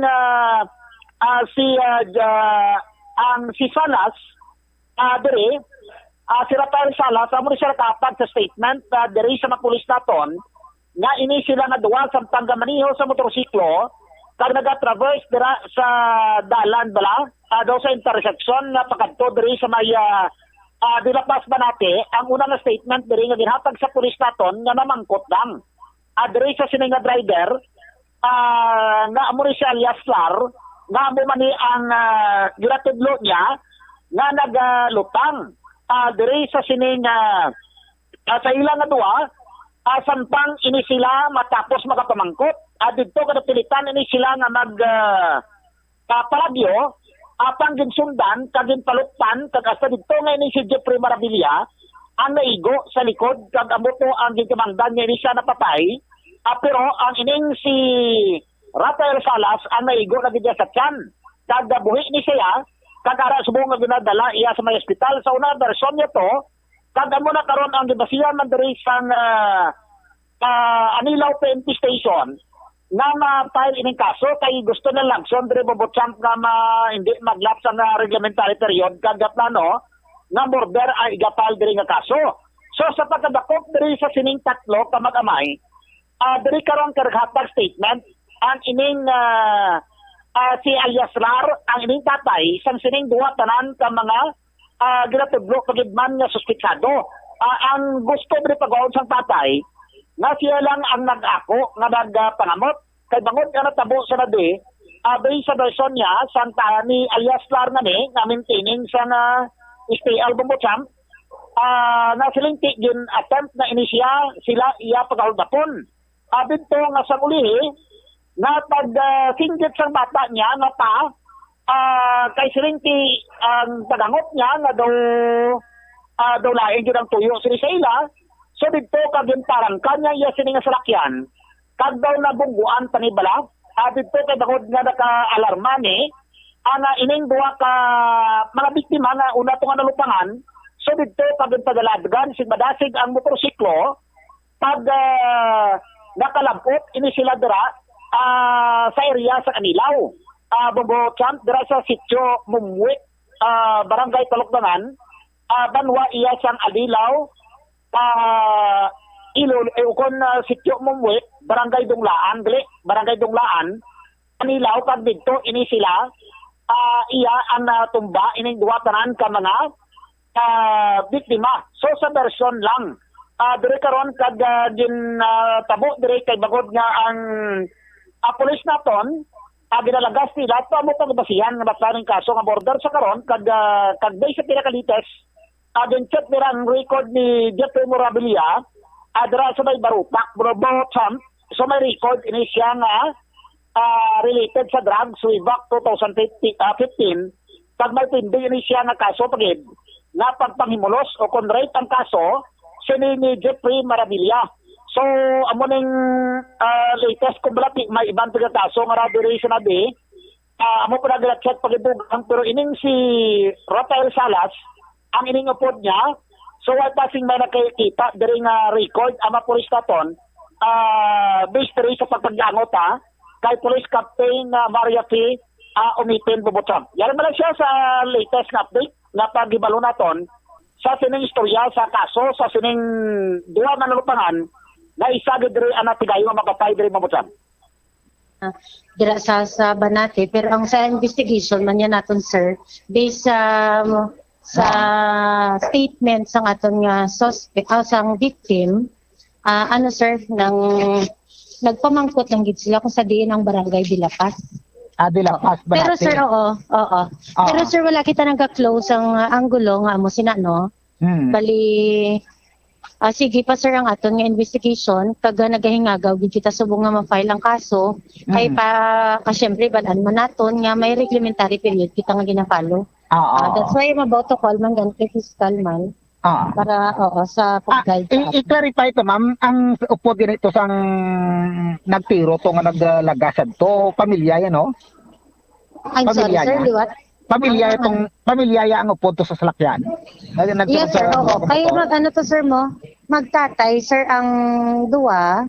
si Salas diri si Rafael Salas amo siya nakapag sa statement diri sa mga pulis naton nga ini sila naduwa sa pagmaniho sa motorsiklo kag naga-traverse dira sa dalan bala daw sa intersection na pakadto diri sa may dilapas Banate. Ang unang statement diri nga ginhatag sa pulis naton nga namangkot lang. Diri sa sining nga driver nga amo ni siya alias Lar nga amo man ni ang giratidlo niya nga naglutang diri sa sining sa ilang nga duwa sampang ini sila matapos makapamangkot. dito kada pilitan ini sila nga mag paradyo apang ginsundan kag ginpalukpan kag hasta dito nga ini si Jeffrey Marabilia ang naigo sa likod kag amo to ang gikamangdan niya ni siya napatay. Pero ang ining si Rafael Salas ang naigo na gid sa tiyan kag buhi ni siya kag ara subong nga ginadala iya sa may ospital. Sa una version niya to kag amo na karon ang gibasihan man diri sang Anilaw PNP station na ma-file ining kaso kay gusto na lang sondre bobotsamp nga hindi maglapse ang reglementary period kagap na nga murder ay igapal diri nga kaso. So sa pagkadakop diri sa sining tatlo ka mag-amay, diri karon karhatag statement ang ining si alias Lar, ang ining tatay sang sining duha tanan ka mga ginatudlo kagidman nga suspitsado. Ang gusto diri pagawon sang tatay nga siya lang ang nag-ako nga nagpangamot kay bangod nga natabo sa nadi based sa version niya santa ni alias Lar nga ni nga maintaining sa stay album mo champ na siling gin attempt na inisya sila iya pagahudapon dito nga sa uli na pag singgit sang bata niya nga pa kay siling ang pagangot niya nga daw laing yun ang tuyo sila sa ila. So dito kagin parang kanya iya sining salakyan kag daw nabungguan panibala dito kay bangod nga naka-alarma ni ana ining duha ka mga biktima nga una to nga nalupangan. So dito kagin pagaladgan sig madasig ang motorsiklo pag nakalabot ini sila dira sa area sa Anilaw. Bumbo champ dira sa sitio Mumwit barangay Talokdangan banwa iya sang Adilaw ukon sityo Mumwit, barangay Dunglaan, Anilaw kag dito ini sila iya ang tumba ining duwa tanan ka mga biktima. So sa version lang dire karon kag din tabo dire kay bagod nga ang pulis naton ginalagas nila mo pagbasihan nga batlaning kaso nga border sa karon kag based sa pinakalites din check nila ang record ni Jeffrey Morabilia adra sa may barutak brobo champ so may record ini siya nga related sa drugs way back 2015 pag may tindi ini siya nga kaso pagid na pagpanghimulos o konrate ang kaso sini ni Jeffrey Morabilia. So amo ning latest kumbalati may ibang pagkataso nga radyo sa nabi amo pa nag-check pagidugang pero ining si Rafael Salas ang ining upod niya. So what passing may nakikita diri nga record ama pulis katon based diri sa pagpagyangot kay Police Captain Maria P. Umitin Bubotang. Yan man lang siya sa latest na update na paghibalo naton sa sining istorya sa kaso sa sining duha na nalupangan na isa diri ana tigayo nga makapay diri Bubotang. Dira sa Banate pero ang sa investigation man yan naton sir based sa statement sa aton nga suspect sang victim ano sir nagpamangkot lang gid sila kung sa diin ang barangay Dilapas. Dilapas ba? Pero sir oo. Pero sir wala kita nagka-close ang anggulo nga amo sina no. Bali sige pa sir ang aton nga investigation kag nagahingagaw gid kita subong nga ma-file ang kaso kay syempre balan man naton nga may reglementary period kita nga gina-follow. That's why I'm about to call man ganito fiscal man. Para sa pag-guide. I-clarify to ma'am, ang upo din ito sang nagtiro to nga naglagasan to, pamilya yan no? I'm sorry sir, liwat? Pamilya ang upo to sa salakyan. Yes sir, oo. Kaya ano to sir mo? Magtatay sir ang duwa,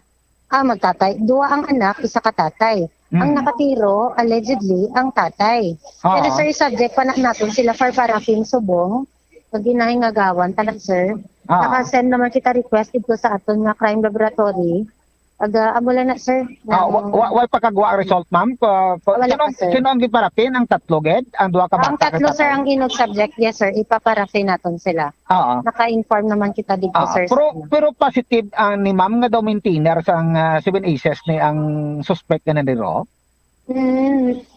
duwa ang anak, isa ka tatay. Ang nakatiro, allegedly, ang tatay. Pero sir, subject pa natin sila for paraffin subong. Pag ginahingagawan, talag sir. Nakasend naman kita request ito sa aton nga crime laboratory. Amula na sir. Why pagkagawa result ma'am? Sino ang giparapin? Ang tatlo ged? Ang duha ka bata? Ang tatlo sir ang inog subject. Yes sir, ipaparapin natin sila. Naka-inform naman kita dito sir. Pero positive ang ni ma'am nga daw maintainer sang 7 aces ni ang suspect na nandiro?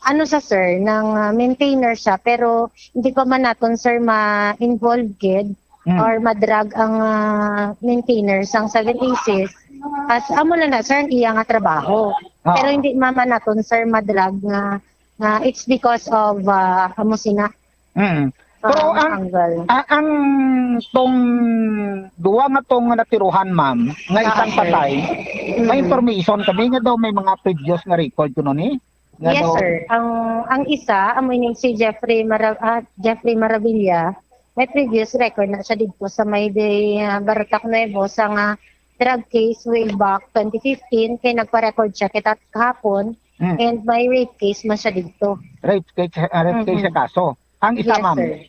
Ano sa sir, ng maintainer siya pero hindi pa man natin sir ma-involved or madrag ang maintainer sang 7 aces As amo lang na sir ang iya nga trabaho. Pero hindi mama naton sir madrag nga it's because of amo sina. Pero ang tong duwa nga tong natiruhan ma'am nga isang patay, may information kami nga daw may mga previous nga record kuno ni. Yes sir. Ang isa amo ining si Jeffrey Maravilla, may previous record na siya dito sa may Baratac Nuevo sa nga drug case way back 2015 kay nagpa-record siya kita kahapon and may rape case man siya dito. Rape case sa kaso. Ang isa ma'am. Sir.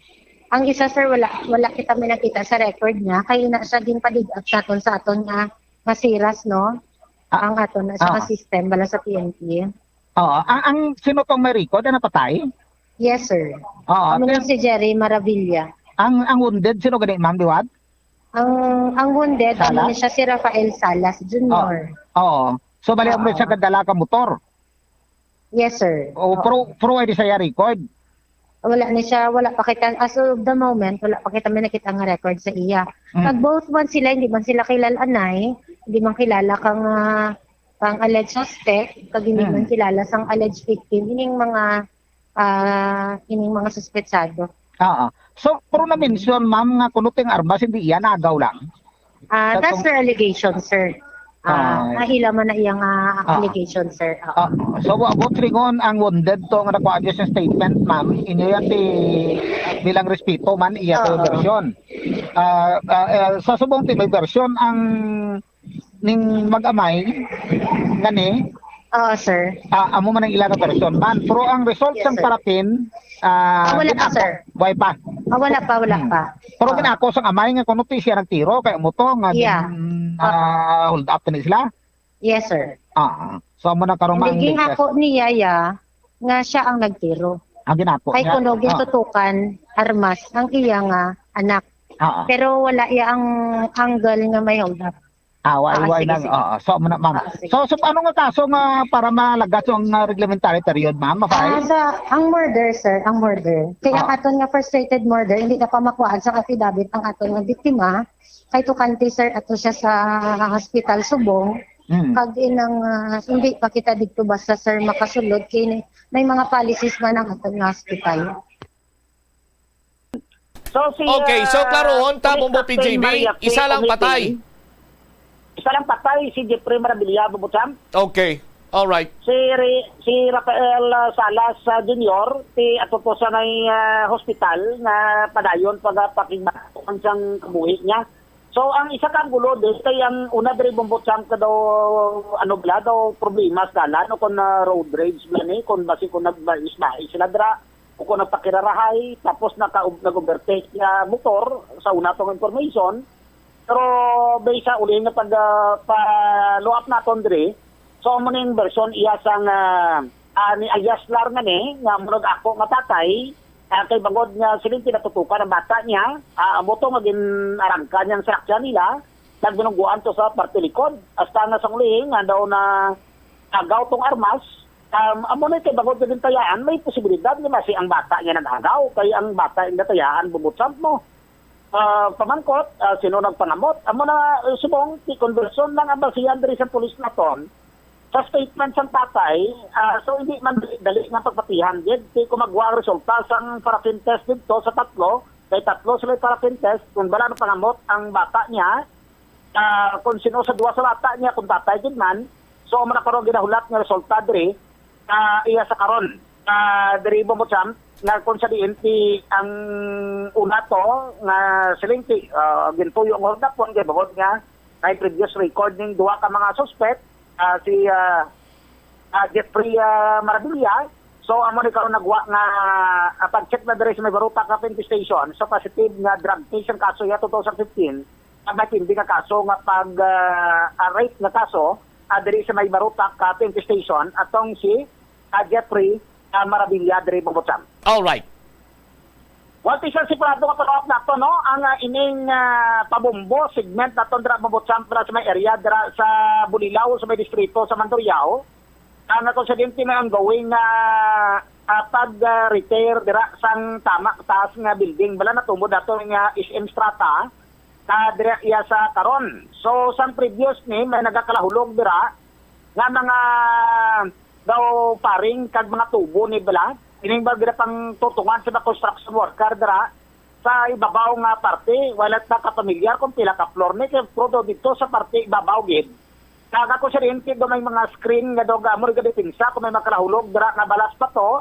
Ang isa sir wala kita may nakita sa record niya kay na siya din padig-up sa aton nga siras no. Ang aton na sa system bala sa PNP. Oo, ang sino tong may record na napatay? Yes sir. Oo, si Jerry Maravilla. Ang wounded sino gani ma'am Diwad? Ang wounded ano siya si Rafael Salas Jr. Oo. So bali mo siya kadala ka motor. Yes sir. O pro ay sa record. Wala pa kita as of the moment wala pa kita may nakita nga record sa iya. Pag both man sila hindi man sila kilalanay, hindi man kilala kang alleged suspect, pag hindi man kilala sang alleged victim, ining mga suspetsado. So, pero na-mention, ma'am, nga kunuting armas, hindi iyan nagaw lang? That's their allegation, sir. Nahila man na iyang allegation, sir. So, abot ringon ang wounded to nga nakuha sa statement, ma'am, inyo yan bilang respeto man, iya to version. Sa subong may version ang ning mag-amay, ngani, sir. Amo man ang ilang version man. Pero ang result Yes, ng sir. parapin, wala pa, sir. Buhay pa. Wala pa. Pero ginako sang amay nga kuno ti siya nagtiro kay mo to nga Yeah. hold up ni sila. Yes, sir. So amo na karong Naging ako ni Yaya nga siya ang nagtiro. ang ginako. Kay kuno gintutukan armas ang iya nga anak. Pero wala iya ang angle nga may hold up. Way sige, nang sige. so amo na ma'am. Sige. So ano nga kaso nga para malagas yung reglementary period ma'am mafile? Ang murder, sir, ang murder. Kaya aton nga frustrated murder, hindi na pa makuhaan sa affidavit ang aton nga biktima. Kay tukante, sir, ato siya sa hospital Subong. Kag inang hindi pa kita dito basta, sir, makasulod. Kaya may mga policies man ang aton nga hospital. Okay, so klarohon, tamong mo PJB, isa lang patay. Isa lang patay si Jeffrey Maravilla, Bubutsan. Okay, all right. Si Rafael Salas Jr. ti ato po sa nay hospital na padayon pagpakigmatuan siyang kabuhi niya. So ang isa kang gulo des kay ang una diri Bubutsan ka daw daw problema sa dalan o kon road rage man kon basi kon nagbaisbay sila dra o kon nagpakirarahay tapos nag-overtake niya motor sa una tong information. Pero baysa uli nga pa-low up naton diri. So mo ning version iya sang ni alias Lar nga nga murag ako nga tatay kay bangod nga siling pinatutukan ang bata niya. Amo to magin arangka niyang sakyan nila. Nagbinuguan to sa parte likod. Hasta nga sang uli nga daw na agaw tong armas. Amo na kay bangod din tayaan may posibilidad nga si ang bata niya nag-agaw kay ang bata nga tayaan bubutsamp mo. Pamangkot, sino nagpanamot. Amo na subong, conversion lang ang basihan diri sa pulis naton. Sa statement sang tatay, so hindi man dali nga pagpatihan. Di ko magwa ang resulta sang paraffin test dito sa tatlo. Kay tatlo sila paraffin test. Kung bala na pangamot ang bata niya, kung sino sa duwa sa bata niya, kung tatay din man, so amo na karon ginahulat nga resulta diri, iya sa karon. Diri Bubutsan, nga kung sa DNT ang una to nga silinti gintuyo ang hold up kay bawod nga kay previous recording duwa ka mga suspect si Jeffrey Maravilla. So amo ni karon nagwa nga pag-check na diri sa may Baruta Capital Station so positive nga drug case ang kaso ya 2015 hindi nga kaso nga pag rape na kaso diri sa may Baruta Capital Station atong si Jeffrey Maravilla diri Bubutsan. All right. Well, tisang sipurado nga panawap na to, no? Ang ining pabombo, segment na to dira Bubutsan para sa may area, dira sa Bulilao, sa may distrito, sa Mandurriao. Ang ato sa dinti na ang going pag-repair dira sang tamak taas nga building. Bala na tumod ato nga SM Strata. dira iya sa karon. So sa previous ni may nagakalahulog dira nga mga daw paring kag mga tubo ni bala ining bagira pang tutungan sa mga construction worker dira sa ibabaw nga parte wala ta ka pamilyar kung pila ka floor ni kay prodo dito sa parte ibabaw gid. Kaga ko sirinti do may mga screen nga do gamor gid tingsa kung may makalahulog dira nga balas pa to.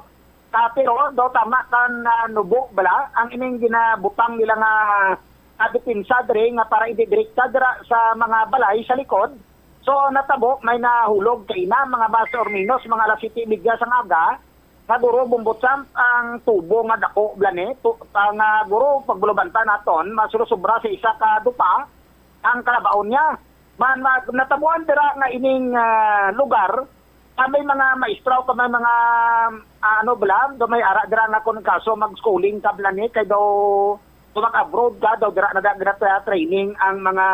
Pero do tama kan nubo bala ang ining ginabutang nila nga depensa diri nga para ididirekta dira sa mga balay sa likod. So natabo may nahulog kay na mga base or minus mga alas 7 bigya sa aga naguro bumbutsan ang tubo nga dako blani ang guro pagbulubanta naton masusobra sa isa ka dupa ang kalabaon niya man natabuan dira nga ining lugar may mga maestro ka may mga do may ara dira nga kon kaso mag-schooling ka blani kay daw mag-abroad ka daw dira na training ang mga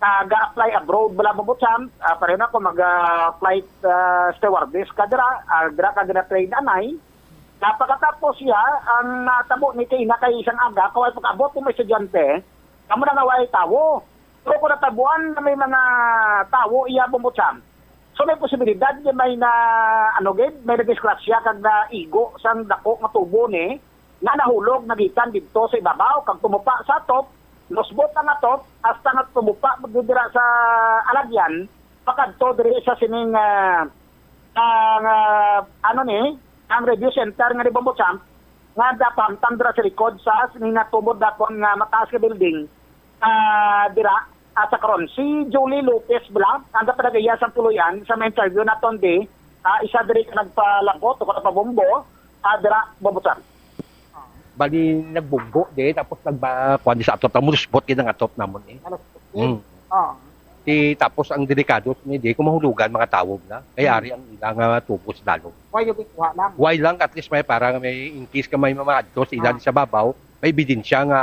ga-apply abroad bala mabutsam pareho na ko mag-flight stewardess ka dira ka gina-train anay napakatapos siya ang natabo ni kay na kay isang aga kaway pag-abot kung may estudyante kamo na naway tawo pero kung natabuan na may mga tawo iya bumutsam so may posibilidad na may may nag-disgrasya kag na igo sang dako nga tubo ni na nahulog nagikan dito sa ibabaw kag tumupa sa top losbot ang atop hasta nga tumupa magdidira sa alagyan pakadto diri sa sining ang review center nga ni Bombotsam nga dapam tandra sa likod sa sining natubod dakon nga mataas ka building dira sa karon si Julie Lopez bala ang padagaya sa tuluyan sa may interview naton di isa diri ka nagpalabot o pabombo dira Bombotsam. Bali nagbunggo di tapos nagbakuan sa atop namon spot gid ang atop namon eh. Tapos ang delikado ni di kung mahulugan mga tawog na kay ari ang ilang tubos dalo. Why yung ikuha lang? Why lang at least may para may in case ka may mamaadto sa ilan sa babaw may ebidensya nga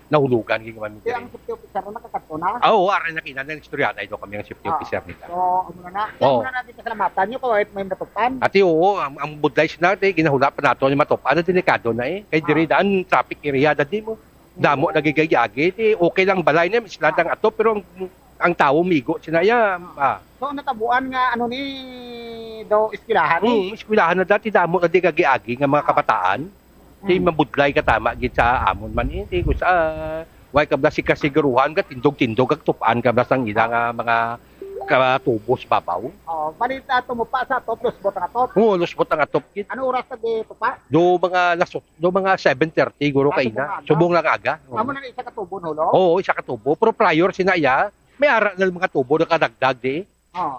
nahulugan gid man. Kaya ang safety officer na nakakatto na? Oo, ari na kinahanglan istoryana ito kami ang safety officer nila. So amo na. Amo na natin pasalamatan niyo kay may natupan. Ati oo, ang budlay natin ginahula pa nato ni matopan na delikado na eh. Kay diri daan traffic area dadi mo. Damo nagigayagi okay lang balay na island ang atop pero ang tao migo sinaya. So natabuan nga ni daw eskwelahan. Eskwelahan na dati damo nagigayagi nga mga kabataan. Di mabudlay ka tama gid sa amon man hindi ko sa way kabla si kasiguruhan ka tindog-tindog kag tupan kabla sang ilang mga katubos babaw. Balita tumupa sa top losbot ang atop. Losbot ang atop gid. Ano oras ta tupa? Do mga 7:30 guro kay na. Subong lang aga. Amo na isa ka tubo no? Oo, isa ka tubo pero prior sinaya may ara na mga tubo na kadagdag di.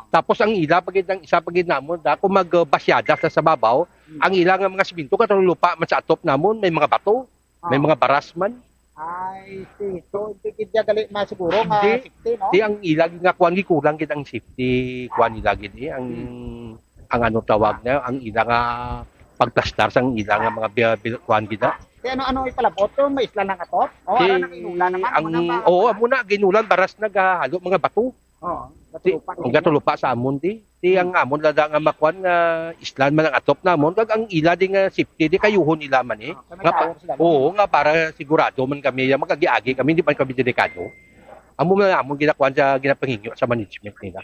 Tapos ang ila isa pagid namon da kung magbasyada sa babaw, ang ila nga mga siminto katong lupa man sa atop namon may mga bato, may mga baras man. I see. So hindi kid gali masiguro nga safety no? Di ang ila nga kuan gi kulang gid ang safety kuan ila gid ang ano tawag na ang ila nga pagplastar sang ila nga mga kuan gid. Kaya ano ipalabot to may isla ng atop? Ara nang inulan naman amo na ginulan baras naghalo mga bato. Ang gatulupa sa amon di ang amon lada nga makuan nga islan man ang atop namon kag ang ila di nga safety di kayuhon nila man eh. Nga para sigurado man kami magagiagi kami hindi man kami delikado. Amo man amon ginakuan sa ginapangingyo sa management nila.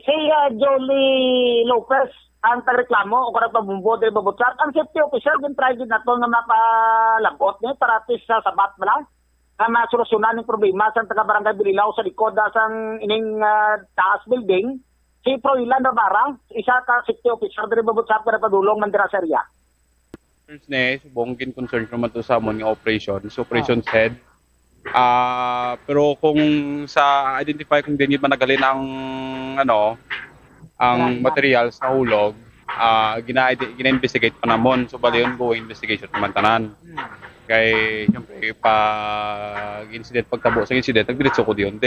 Si Jolie Lopez ang tagreklamo o kada pabumbo de Bobotsat ang safety officer din try gid nato nga mapalabot ni para sa sabat bala na masolusyonan ng problema sa taga-barangay Bililaw sa likod sang ining taas building. Si Proilan Navarra, isa ka safety officer diri Bobotsat para padulong man dira sa area. Subong kin concern naman to sa amon nga operation. So operation head. Pero kung sa identify kung din man nagalin ang ang material sa hulog, gina-investigate pa namon. So bali ongoing investigation naman tanan. Kay siyempre pagtabo sa incident nagdiretso ko diyon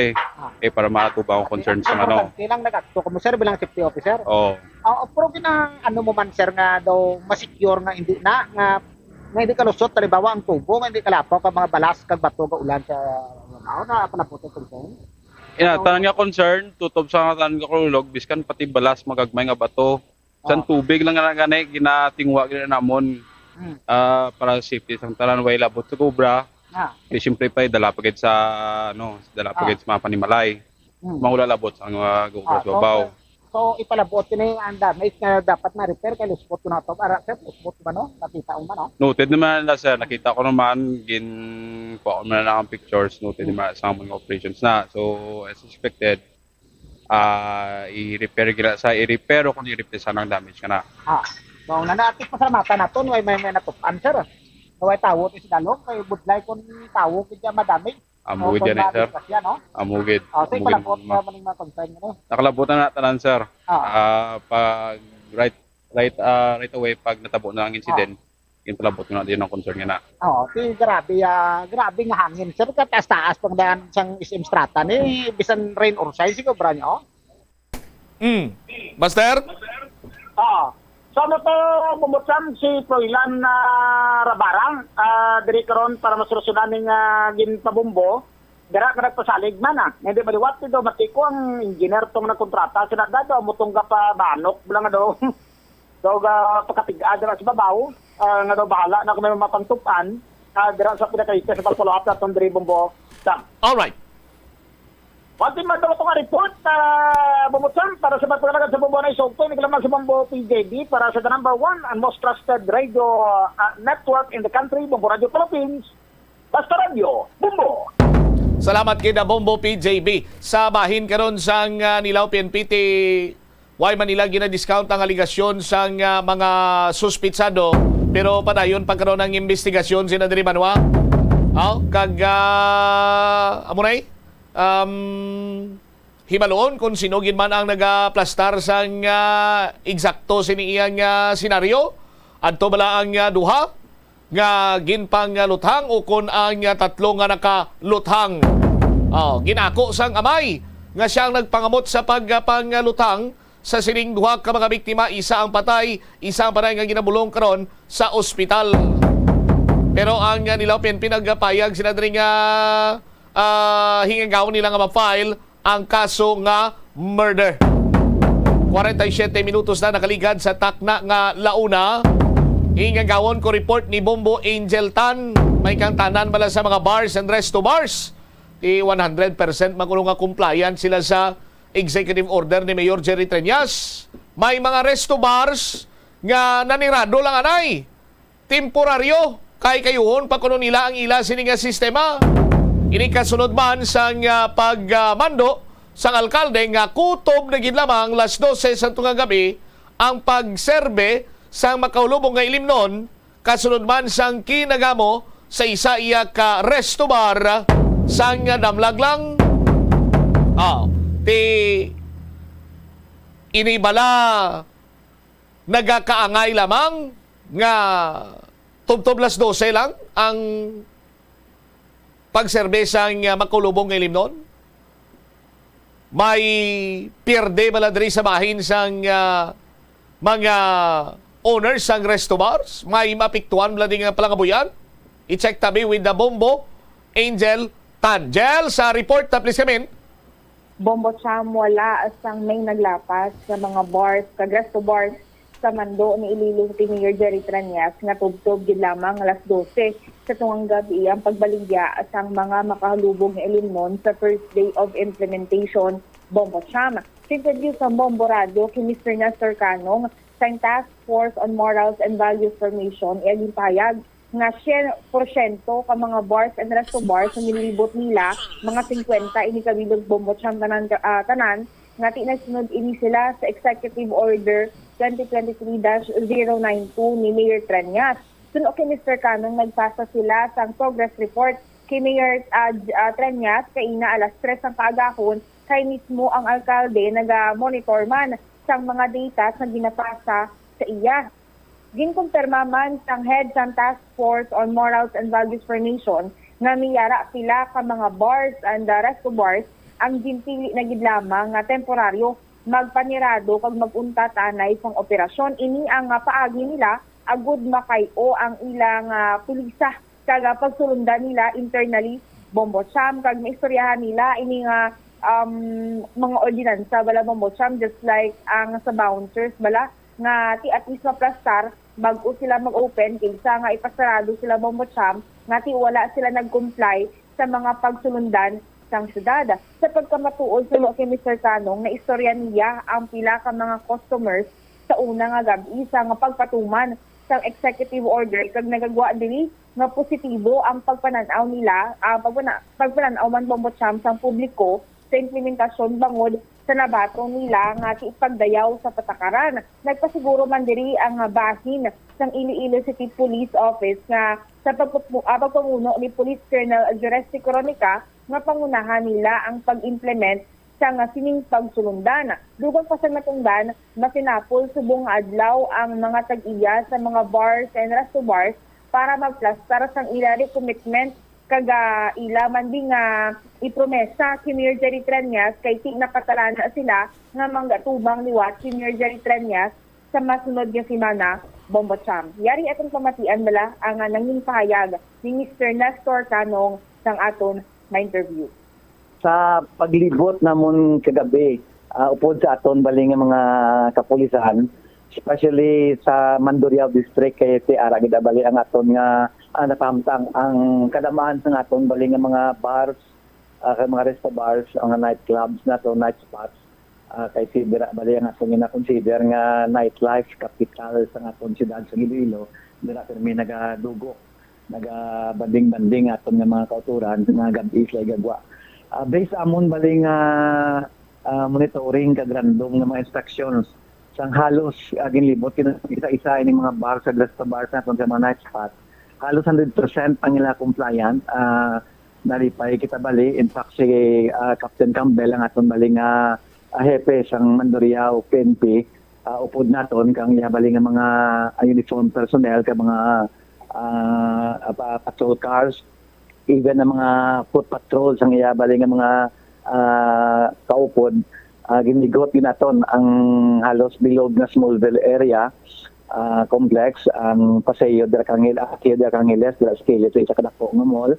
para matubang ang concern sa Kailang nag-acto mo sir bilang safety officer? Oo. Pero kinang mo man sir nga daw ma-secure nga hindi na nga hindi kalusot talibawa ang tubo nga hindi kalapaw ka mga balas kag bato ga ulan sa na panaputo concern. Tanan nga concern tutob sa tanan nga kulog biskan pati balas magagmay nga bato. San tubig lang nga gani ginatingwa gina namon. Para safety sang tanan way labot sa cobra Di siyempre pa dala pagit sa sa mga panimalay. Mahula labot sa mga gugos babaw. So ipalabot kini ang damage nga dapat ma-repair kay lusbot ko na to para sir lusbot ba no nakita mo ba no. Noted naman na sir, nakita ko naman ko naman ang pictures, noted naman sa mga operations na. So as expected, i-repair o kung i-replace ang damage ka na. So nanatik pasalamatan naton way may natupan sir. Way tawo ti dalong kay budlay kon tawo kiti madami. Amugid yan sir. Amugid. So ipalabot na maning mga concern mo. Nakalabutan na tanan sir. Pag right away pag natabo na ang incident, yung palabot na din ang concern nga na. Ti grabe nga hangin sir ka taas pang daan sang SM Strata ni bisan rain or shine siguro bra niya. Master? So ano to bumutsam si Proilan na Rabarang, diri karon para masolusyonan ning ginpabumbo. Dira ka nagpasalig man Hindi maliwat do matiko ang engineer tong nagkontrata sina dado mutungga pa banok blang do. Ga pakatiga dira sa babaw, nga do bahala na kung may mapantupan, dira sa pinakaita sa follow up naton diri bumbo. All right. Wati man daw itong report bumutsam para sa pagpalagad sa Bumbo na Isogto, naglamang sa Bumbo PJB para sa the number 1 and most trusted radio network in the country, Bumbo Radio Philippines. Basta Radio, Bumbo! Salamat kina Bumbo PJB. Sa bahin karon sang Nilaw PNPT, why Manila gina-discount ang aligasyon sang mga suspitsado, pero padayon pagkaroon ng investigasyon sina diri Manwa. Amunay? Hibaloon kung sinugin man ang nagaplastar sang eksakto siniyang senaryo adto bala ang duha nga ginpang luthang o kun ang tatlo nga nakaluthang. Ginako sang amay nga siyang nagpangamot sa pagpangaluthang sa sining duha ka mga biktima, isa ang patay, isa ang patay nga ginabulong karon sa ospital. Pero ang Nilaw PNP nagpayag sila diri nga hingagaw nila nga ma-file ang kaso nga murder. 47 minutos na nakaligad sa takna nga launa. Hingagawon ko report ni Bombo Angel Tan. May kang tanan bala sa mga bars and resto bars. 100% makulong nga compliant sila sa executive order ni Mayor Jerry Treñas. May mga resto bars nga nanirado lang anay. Temporaryo. Kay kayuhon pa kuno nila ang ila sininga sistema. Ini kasunod man sang pagmando sang alkalde nga kutob na gid lamang las 12 sa tungang gabi ang pagserbe sang makaulubong nga ilimnon, kasunod man sang kinagamo sa isa iya ka resto bar sang damlag lang. Inibala nagakaangay lamang nga tubtob las 12 lang ang pagserbesang makulubong ng limnon. May pierde baladri sa bahin sang mga owners sang resto bars. May mapiktuan balading palangabuyan. I-check tabi with the Bombo Angel Tangel sa report na please kamin. Bombo Cham, wala asang may naglapas sa mga bars, kag resto bars sa mando ni ililong ti Mayor Jerry Treñas nga tubtob gid lamang alas 12 sa tungang gabi ang pagbaligya asang mga makahalubong nga ilimnon sa first day of implementation. Bombo Cham, interview sa Bombo Radio kay Mr. Nestor Canong sa Task Force on Morals and Values Formation iaging payag nga 100% ka mga bars and resto bars na nilibot nila mga 50 ini kabilog Bombo Cham tanan nga tinasunod ini sila sa Executive Order 2023-092 ni Mayor Treñas. Suno kay Mr. Canong nagpasa sila sa progress report kay Mayor Treñas kay ina alas 3 ang kaagahon kay mismo ang alkalde naga-monitor man sang mga data na ginapasa sa iya. Ginkumpirma man sang head sang Task Force on Morals and Values Formation nga miyara pila ka mga bars and resto bars ang ginpili na gid lamang nga temporaryo magpanirado kag magunta tanay sang operasyon. Ini ang paagi nila agud makayo ang ilang pulisa kag pagsulundan nila internally. Bombo Cham kag maistoryahan nila ini nga mga ordinansa bala Bombo Cham just like ang sa bouncers bala nga ti at least maplastar bago sila mag-open kaysa nga ipasarado sila Bombocham nga ti wala sila nag-comply sa mga pagsulundan sang syudad. Sa pagkamatuod sa kay Mr. Tanong na istorya niya ang pila ka mga customers sa una nga gabi sa nga pagpatuman sang executive order kag nagagwa dili nga positibo ang pagpananaw nila ang pagpananaw man Bombocham sang publiko sa implementasyon bangod sa nabato nila nga ti ipagdayaw sa patakaran. Nagpasiguro man diri ang bahin sang Iloilo City Police Office nga sa pagpamuno ni Police Colonel Juresti Coronica nga pangunahan nila ang pag-implement sa nga sining pagsulundan. Dugang pa sa natungdan, masinapol subong adlaw ang mga tag-iya sa mga bars and resto bars para magplastar sang ilari commitment kaga ila man di nga ipromesa si Mayor Jerry Trianias kay ti nakatalana sila nga manggatubang liwat si Mayor Jerry Trianias sa masunod nga semana Bombocham. Yari atong pamatian bala ang nanging pahayag ni Mr. Nestor Tanong sang aton ma-interview. Sa paglibot namon kagabi, upod sa aton baling nga mga kapulisan, especially sa Mandurriao District kay ti ara gid bali ang aton nga napahamtang ang kadamahan sa aton baling nga mga bars, mga resto bars, ang night clubs nato, night spots. Kay si dira bali ang aton nga consider nga nightlife capital sa aton siyudad sa Iloilo, dira permi nagadugok, nagabanding-banding aton nga mga kauturan nga gabi sila gagwa. Based amon baling monitoring kag random nga mga instructions sang halos ginlibot isa-isa ini mga bars sa resto bars naton sa mga night spot, halos 100% ang ila compliant. Nalipay kita bali, in fact si Captain Campbell ang aton baling hepe sang Mandurriao PNP, upod naton kang ihabali nga mga uniform personnel ka mga patrol cars, even na mga foot patrols ang ihabali nga mga kaupod. Ginigot naton ang halos bilog na Smallville area complex, ang Paseo de Arcangel, de Esquilio, sa isa kadako nga mall,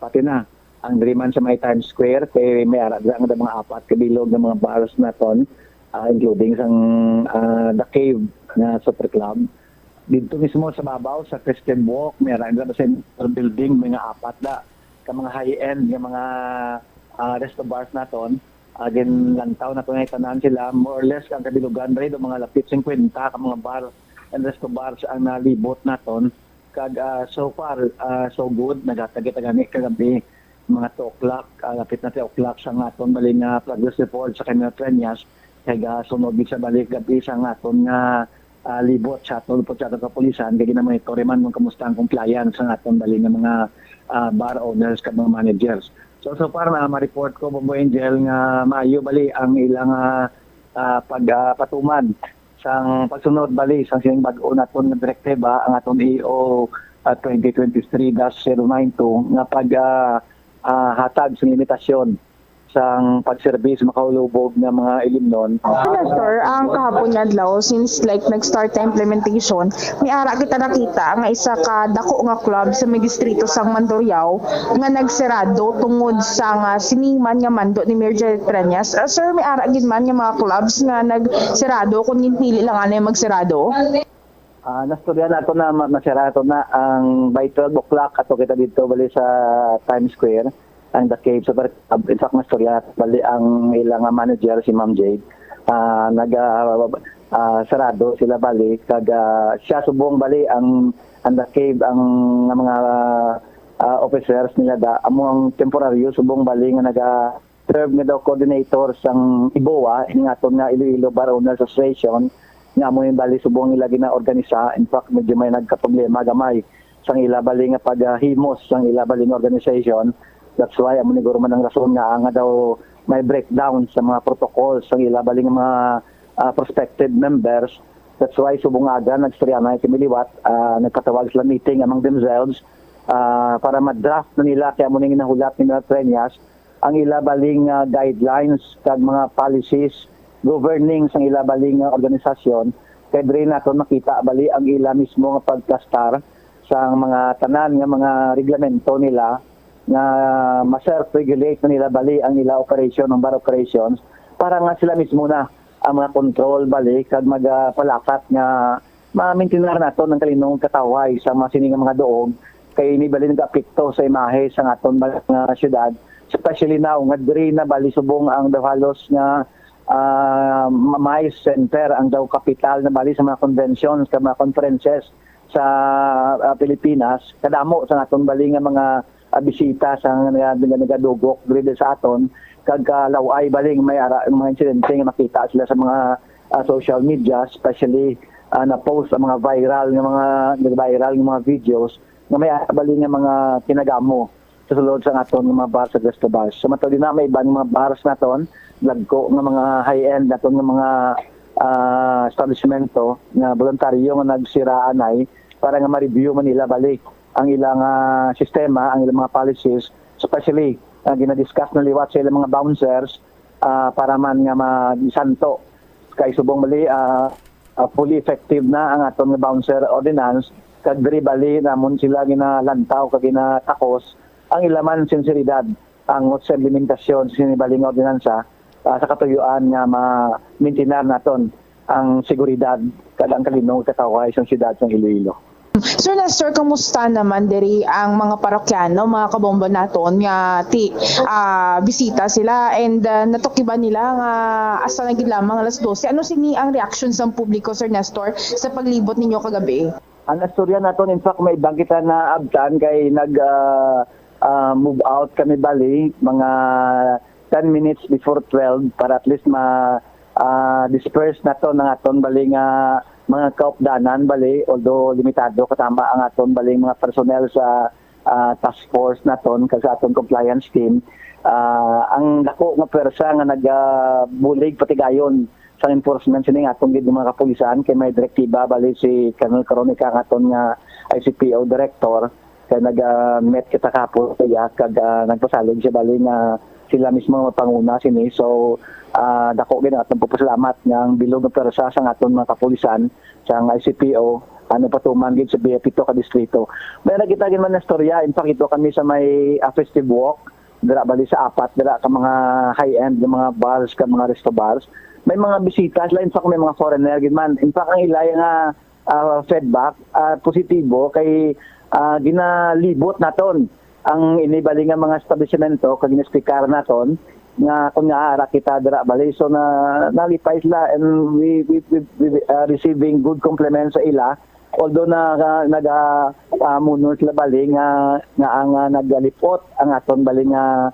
pati na ang driman sa may Times Square kay may ara ang mga apat kabilog ng mga bars naton, including sang The Cave na Super Club. Dito mismo sa babaw sa Christian Walk may ara sa building mga apat na ka mga high-end nga mga resto bars naton. Again, lantaw na tunay tanan sila, more or less ang kabilugan rin, mga lapit 50 ka mga bar and resto bars ang nalibot naton. Kag so far, so good, nagatagit-agani kagabi, mga 2 o'clock, lapit na 3 o'clock sa aton baling progress report sa kanila Trianias, kaya sunod sa balik gabi sa aton nga libot sa aton po sa kapulisan, kaya ginamonitor man kung kamusta ang compliance sa aton baling mga bar owners kag mga managers. So far na ma-report ko Bombo Angel nga maayo bali ang ilang pagpatuman sang pagsunod bali sang sining bag-o naton nga direktiba ang aton EO 2023-092 nga hatag sa limitasyon sang pagserbis makaulubog ng mga ilimnon. Sir, ang kahapon nga adlaw since like nag-start na implementation, may ara kita nakita nga isa ka dako nga club sa may distrito sang Mandurriao nga nagsirado tungod sa nga siniman nga mando ni Mayor Jerry Trianias. Sir, may ara gid man nga mga clubs nga nagsirado kung hindi lang ana magsirado? Nastorya nato na masirado na ang by 12 o'clock ato kita dito bali sa Times Square ang The Cave Super Club. In fact, nastorya bali ang ilang manager si Ma'am Jade, sarado sila bali kag siya subong bali ang The Cave ang mga officers nila da among temporaryo subong bali nga serve nga daw coordinator sang IBOA nga aton nga Iloilo Bar Owners Association nga mo bali subong ila gina-organisa. In fact, medyo may nagka-problema gamay sang ila bali nga paghimos sang ila bali nga organization. That's why amo niguro man ang rason nga daw may breakdown sa mga protocols sang ila bali nga mga prospective members. That's why subong aga nagstorya na kimiliwat, nagkatawag sila meeting among themselves para ma-draft na nila kaya mo ning nahulat ni Trianias ang ila baling guidelines kag mga policies governing sang ila baling organisasyon. Kay diri naton makita bali ang ila mismo nga pagkastar sang mga tanan nga mga reglamento nila nga ma-self-regulate na nila bali ang ila operation ng bar operations para nga sila mismo na ang mga control balik kag magpalakat nga ma-maintinar nato ng kalinong kataway sa mga siningang mga doog kay ini bali nag-apekto sa imahe sa aton nga syudad, especially now nga diri na bali subong ang halos nga MICE center ang daw kapital na bali sa mga conventions kag mga conferences sa Pilipinas. Kadamo sa aton bali nga mga bisita sa nagadugok diri sa aton kag laway baling may mga insidente nga makita sila sa mga social media, especially na post ang mga viral nga mga videos nga may baling nga mga kinagamo sa sulod sa aton nga mga bars sa resto bars. So matod na may ibang mga bars naton lagko nga mga high-end naton nga mga establishmento nga voluntaryo nga nagsiraan ay para nga ma-review man nila balik ang ilang sistema, ang ilang mga policies, especially ginadiscuss na liwat sa ilang mga bouncers para man nga magisanto kay subong bali fully effective na ang aton nga bouncer ordinance kag diri bali namon sila ginalantaw kag ginatakos ang ilaman sinseridad ang sa implementasyon sinibaling ordinansa sa katuyuan nga ma-maintinar naton ang seguridad kada ang kalinong kataway sa siyudad ng Iloilo. Sir Nestor, kamusta naman diri ang mga parokyano, mga kabombo naton nga bisita sila and natukiba nila nga asa na gid lamang alas 12. Ano sini ang reaction sa publiko, Sir Nestor, sa paglibot ninyo kagabi? Ang istorya naton in fact may ibang kita na abtan kay move out kami bali mga 10 minutes before 12 para at least disperse nato ng aton bali nga mga kaupdanan bali, although limitado katama ang aton bali mga personnel sa task force naton kag sa aton compliance team. Ang dako nga persa nga nagabulig patigayon sa enforcement sining atong gid mga kapulisan kay may direktiba bali si Colonel Caronica nga aton nga ICPO director kay nag-met kita kapon kaya kag nagpasalig siya bali nga sila mismo mapanguna sini. So dako gid atong papasalamat nga ang bilog nga persa sa aton mga kapulisan sa ICPO patuman gid sa BF7 ka distrito. May nakita gid man na storya, in fact ito kami sa may festive walk dira bali sa apat dira ka mga high-end nga mga bars ka mga resto bars. May mga bisita sila, in fact may mga foreigner gid man. In fact ang ilay nga feedback positibo kay ginalibot naton ang inibali nga mga establishmento kag ginespikar naton nga kung nga ara kita dira bali so na nalipay sila and we receiving good compliments sa ila although munor sila bali nga ang nagalipot ang aton bali nga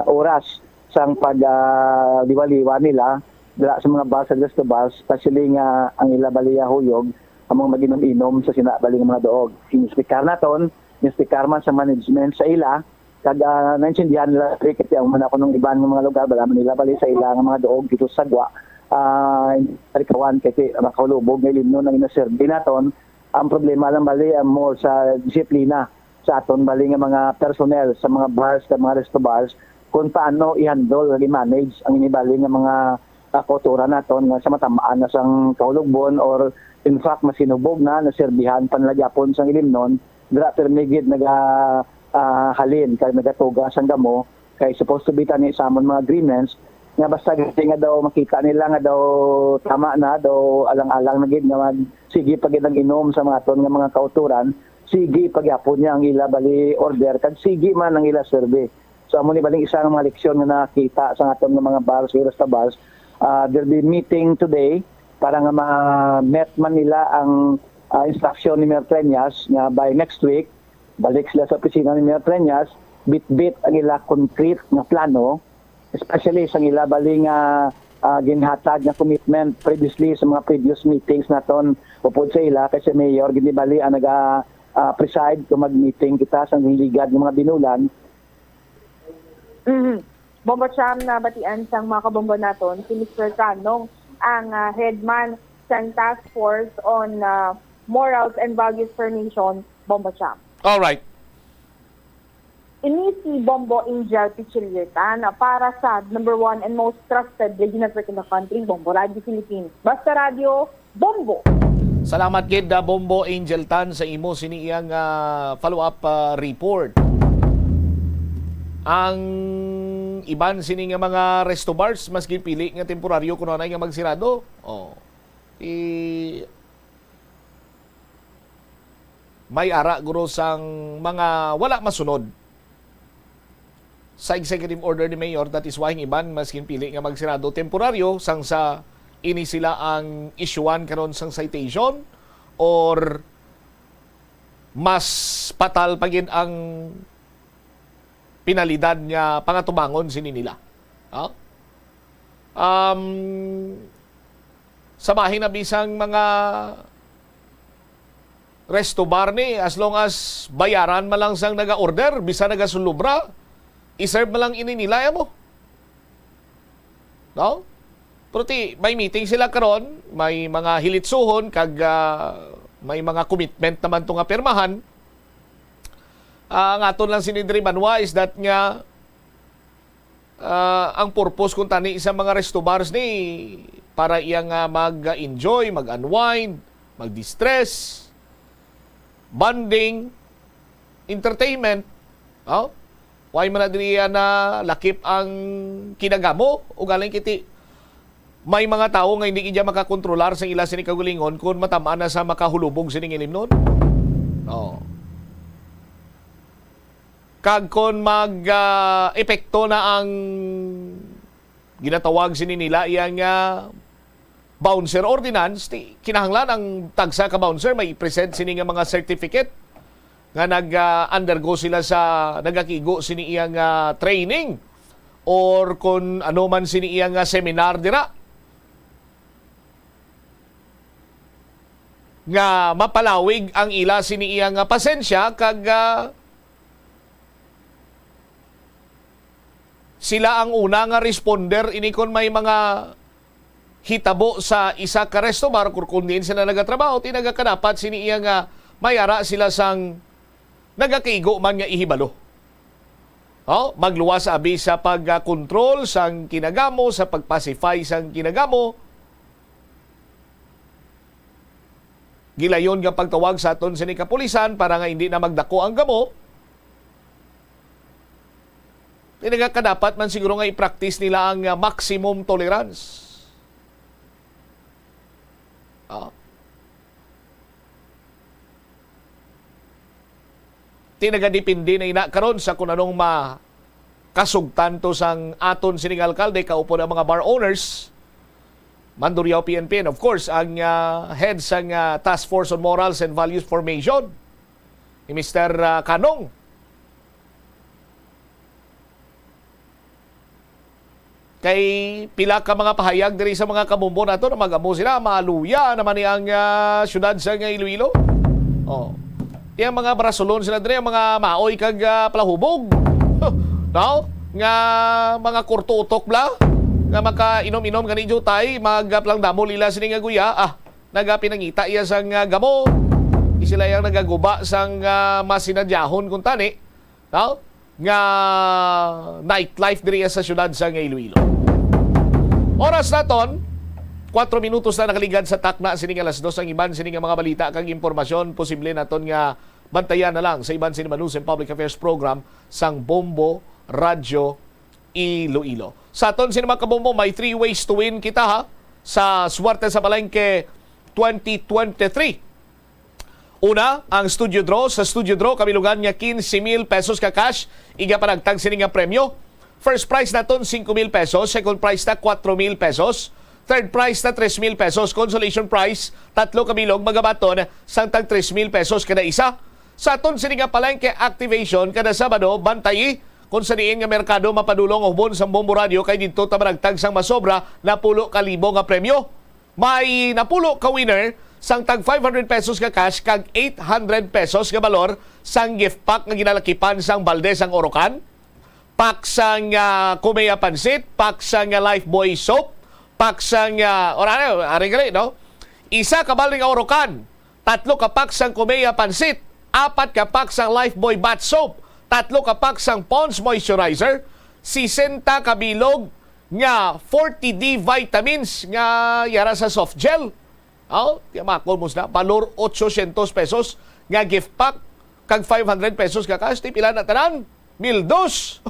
oras sang pag-liwa-liwa nila dira sa mga bars sa resto bars, especially nga ang ila bali huyog among maginom-inom sa sinabali nga mga doog. Inispikar naton, inispikar man sa management sa ila kag naintindihan nila cricket ang man ako ng iban ng mga lugar bala man nila bali sa ila nga mga doog dito sa Sagwa kawan kay makalubog nga limno nang inaserbi naton. Ang problema lang bali more sa disiplina sa aton bali nga mga personnel sa mga bars sa mga resto bars kung paano i-handle i-manage ang inibali nga mga kultura naton nga sa matamaan na sang kaulugbon or in fact masinubog na naserbihan panlagyapon sang ilimnon dira permigid halin kay nagatuga sang gamo kay supposed to be tani sa amon mga agreements nga basta nga daw makita nila nga daw tama na daw alang-alang na gid nga sige pag inom sa mga ton nga mga kauturan sige pagyapon niya ang ila bali order kag sige man ang ila survey. So amo ni baling isa nga mga leksyon nga nakita sa aton nga mga bars sa bars. There'll be meeting today para nga ma-met man nila ang instruction ni Mayor Treñas nga by next week balik sila sa opisina ni Mayor Treñas, bit-bit ang ila concrete nga plano, especially sa ila bali nga ginhatag nga commitment previously sa mga previous meetings naton upod sa ila kasi Mayor gini bali ang preside kung mag-meeting kita sa hiligad ng mga binulan. Bombo Cham na batian sang mga kabombo naton si Mr. Canong ang headman sa task force on morals and values for nation, Bombo Cham. All right. Ini si Bombo Angel Pichilierta na para sa number 1 and most trusted radio network in the country, Bombo Radio Philippines. Basta Radio, Bombo! Salamat gid Bombo Angel Tan sa imo siniyang follow-up report. Ang iban sini nga mga resto bars mas gipili nga temporaryo kuno na nga magsirado. May ara guro sang mga wala masunod sa executive order ni Mayor. That is why iban mas ginpili nga magsirado temporaryo sang sa ini sila ang isyuan karon sang citation or mas patal pagin ang pinalidad nga pangatubangon sini nila. Sa bahin na bisang mga resto bar ni, as long as bayaran malang sang naga-order, bisa naga-sulubra, iserve malang ini nila mo. No? Pero may meeting sila karon, may mga hilitsuhon, kag may mga commitment naman itong apirmahan. Ang aton lang sinidribanwa is that nga ang purpose kung tani isang mga resto bars ni para iyang mag-enjoy, mag-unwind, mag-distress, bonding, entertainment. Why man na diriya na lakip ang kinagamo o galing kiti may mga tao nga hindi kanya makakontrolar sa ila sini kagalingon kung matamaan na sa makahulubog sining ilimnon. Kag kon mag-epekto na ang ginatawag sini nila iyang bouncer ordinance, kinahanglan ang tagsa ka bouncer may present sini nga mga certificate nga nag-undergo sila sa nagakigo sini iyang training or kung ano man sini iyang seminar dira nga mapalawig ang ila sini iyang pasensya kag sila ang una nga responder ini kon may mga hitabo sa isa ka resto bar kung din sila nagatrabaho tinagakadapat sini iya nga mayara sila sang nagakaigo man nga ihibalo. Magluwas abi sa pagkontrol sang kinagamo, sa pagpacify sang kinagamo. Gilayon nga pagtawag sa aton sini kapulisan para nga hindi na magdako ang gamo. Tinagakadapat man siguro nga i-practice nila ang maximum tolerance. Tinagadipindi na ina karon sa kung anong makasugtan to sang aton sining alkalde kaupo ng mga bar owners, Mandurriao PNP, and of course ang head sang Task Force on Morals and Values Formation ni Mr. Kanong. Kay pila ka mga pahayag diri sa mga kamumbo nato na magamo sila maluya naman ni ang syudad sa Iloilo. Yang mga brasolon sila diri, mga maoy kag palahubog. No? Nga mga kurtutok bla nga makainom-inom gani jutay magaplang damo lila sini nga guya nagapinangita iya sang gamo. Sila yang nagaguba sang masinadyahon kun tani. No? Nga nightlife diri sa syudad sa Iloilo. Oras naton 4 minutos na nakaligad sa takna sining alas 2 ang iban sining mga balita kag impormasyon posible naton nga bantayan na lang sa iban sining News and Public Affairs program sang Bombo Radyo Iloilo. Sa aton sining mga kabombo may 3 ways to win kita sa Swerte sa Palengke 2023. Una, ang Studio Draw. Sa Studio Draw, kabilugan nga 15,000 pesos ka cash. Iga pa nagtag sining nga premyo. First prize naton 5,000 pesos. Second prize na 4,000 pesos. Third prize na 3,000 pesos. Consolation prize, 3 kabilog magabaton sang tag 3,000 pesos kada isa. Sa aton sining nga Palengke activation kada Sabado, bantayi kung sa diin nga merkado mapadulong ubon sa Bombo Radio kay dito ta managtag sang masobra na 10,000 nga premyo. May napulo ka winner sang tag 500 pesos ka cash kag 800 pesos ka balor sang gift pack nga ginalakipan sang Valdez ang Orocan, pack sang Kumeya Pansit, pack sang Lifebuoy soap, pack sang no? Isa ka baling Orocan, 3 ka pack sang Kumeya Pansit, 4 ka pack sang Lifebuoy bath soap, 3 ka pack sang Pond's moisturizer, 60 ka bilog nga 40D vitamins nga yara sa soft gel. Makol mo na, valor 800 pesos nga gift pack kag 500 pesos ka cash. Pila na tanan? 1,200.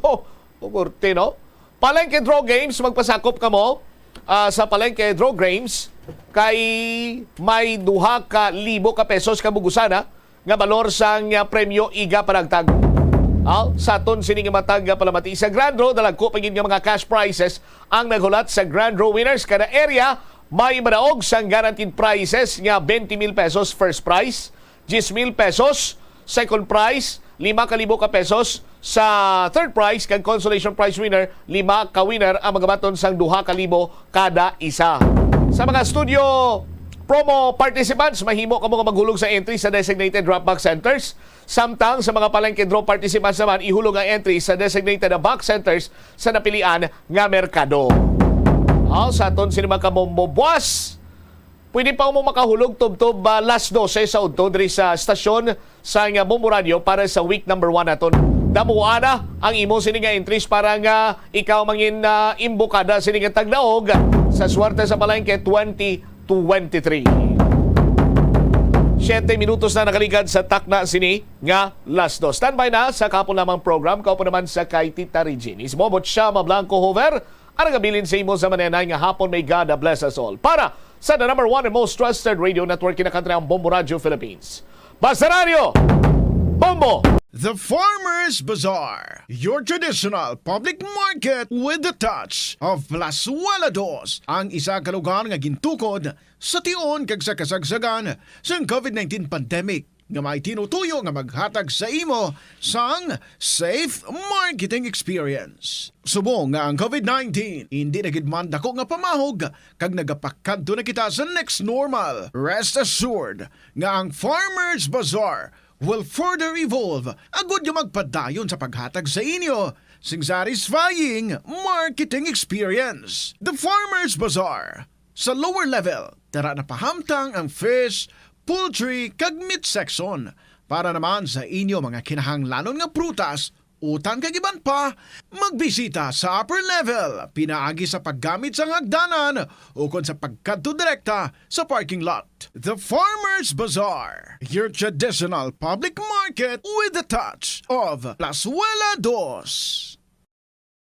Kurte, no? Palengke Draw Games, magpasakop ka mo sa Palengke Draw Games kay may 2,000 ka pesos kabugusana nga balor sang premyo iga panagtag. Sa aton sining matag palamati sa Grand Draw, dalagko pagin nga mga cash prizes ang naghulat sa Grand Draw winners. Kada area may madaog sang guaranteed prizes nga 20,000 pesos first prize, 10,000 pesos second prize, 5,000 ka pesos sa third prize, kag consolation prize winner 5 ka winner ang magabaton sang 2,000 kada isa. Sa mga studio promo participants, mahimo ka mga maghulog sa entry sa designated drop-box centers. Samtang sa mga palengke draw participants naman, ihulog ang entry sa designated box centers sa napilian nga merkado. Sa aton sinima ka mo buwas, pwede pa mo makahulog tub-tub last 12 sa udto diri sa stasyon sa nga Bombo Radio para sa week number 1 naton. Damuana ang imo sini nga entries para nga ikaw mangin imbokada sini nga tagdaog sa swerte sa palengke 2023. 7 minutos na nakaligad sa takna sini nga last 2. Standby na sa kapon lamang program. Kaupo naman sa kay Tita Regine. Ismobot siya Mablanco Hover. Ang gabilin sa imo sa manenay nga hapon may God bless us all. Para sa the number 1 and most trusted radio network kinakanta ng Bombo Radio Philippines. Basta Radio! Bombo! The Farmers Bazaar, your traditional public market with the touch of Plazuela Dos, ang isa ka lugar nga gintukod sa tion kag sa kasagsagan sa COVID-19 pandemic nga may tinutuyo nga maghatag sa imo sang safe marketing experience. Subong nga ang COVID-19 hindi na gid man dako nga pamahog kag nagapakadto na kita sa next normal. Rest assured nga ang Farmers Bazaar will further evolve agud yung magpadayon sa paghatag sa inyo sing satisfying marketing experience. The Farmers Bazaar. Sa lower level, tara na pahamtang ang fish, poultry, kag meat section para naman sa inyo mga kinahanglanon nga prutas, utang kag iban pa, magbisita sa upper level, pinaagi sa paggamit sa hagdanan o kon sa pagkadto direkta sa parking lot. The Farmers Bazaar, your traditional public market with a touch of Plazuela Dos.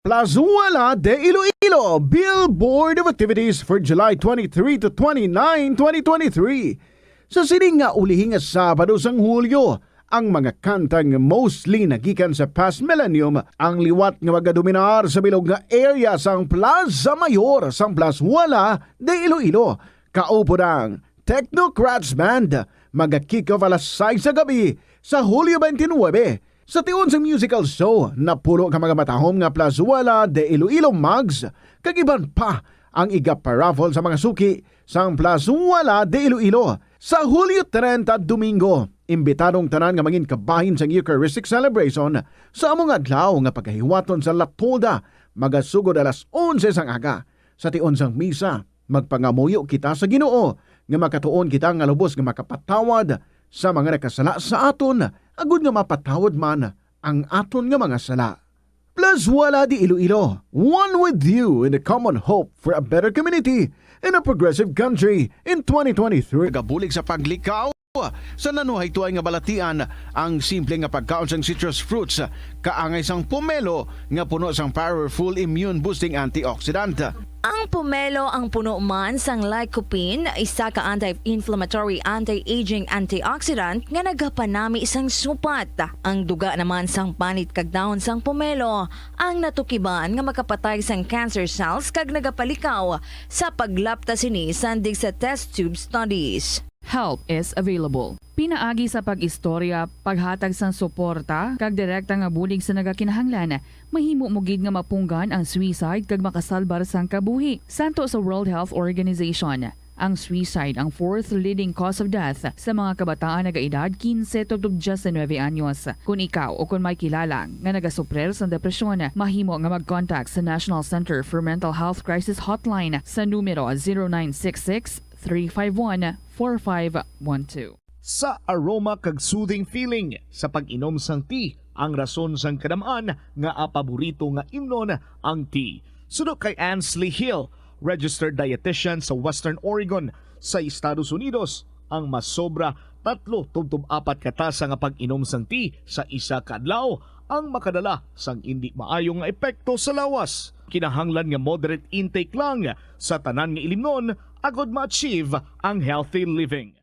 Plazuela de Iloilo Billboard of Activities for July 23 to 29, 2023. Sa sining nga ulihing nga Sabado sang Hulyo, ang mga kantang mostly nagikan sa past millennium ang liwat nga magadominar sa bilog nga area sang Plaza Mayor sang Plazuela de Iloilo. Kaupo ng Technocrats Band, mag-kick off alas 6 sa gabi sa Hulyo 29. Sa tion sa musical show, napulo ka mga matahom nga Plazuela de Iloilo Mugs, kagiban pa ang igaparaffle sa mga suki sang Plazuela de Iloilo. Sa Hulyo 30 Domingo, imbitadong tanan nga mangin kabahin sang Eucharistic celebration sa among adlaw nga pagkahiwaton sa Latolda, magasugod alas 11 sang aga. Sa tion sang misa, magpangamuyo kita sa Ginoo nga makatuon kita nga lubos nga makapatawad sa mga nakasala sa aton, agud nga mapatawad man ang aton nga mga sala. Plazuela de Iloilo, one with you in the common hope for a better community in a progressive country in 2023. Gabulig sa paglikaw sa nanuhay tuay nga balatian ang simple nga pagkaon sang citrus fruits, kaangay sang pomelo nga puno sang powerful immune boosting antioxidant. Ang pomelo ang puno man sang lycopene, isa ka anti-inflammatory, anti-aging antioxidant nga nagapanami isang supat. Ang duga naman sang panit kag dahon sang pomelo ang natukiban nga makapatay sang cancer cells kag nagapalikaw sa paglapta sini sandig sa test tube studies. Help is available. Pinaagi sa pag-istorya, paghatag sang suporta, kag direkta nga bulig sa nagakinahanglan, mahimo mo gid nga mapunggan ang suicide kag makasalbar sang kabuhi. Santo sa World Health Organization, ang suicide ang fourth leading cause of death sa mga kabataan nagaedad 15 to 19 anyos. Kung ikaw o kung may kilala nga nagasuprer sa depresyon, mahimo nga mag-contact sa National Center for Mental Health Crisis Hotline sa numero 0966-351-4512. Sa aroma kag soothing feeling sa pag-inom sang tea, ang rason sang kadamaan nga paborito nga imnon ang tea. Sunod kay Ansley Hill, registered dietitian sa Western Oregon sa Estados Unidos, ang masobra 3-4 katasa nga pag-inom sang tea sa isa ka adlaw ang makadala sang hindi maayong nga epekto sa lawas. Kinahanglan nga moderate intake lang sa tanan nga ilimnon agod ma-achieve ang healthy living.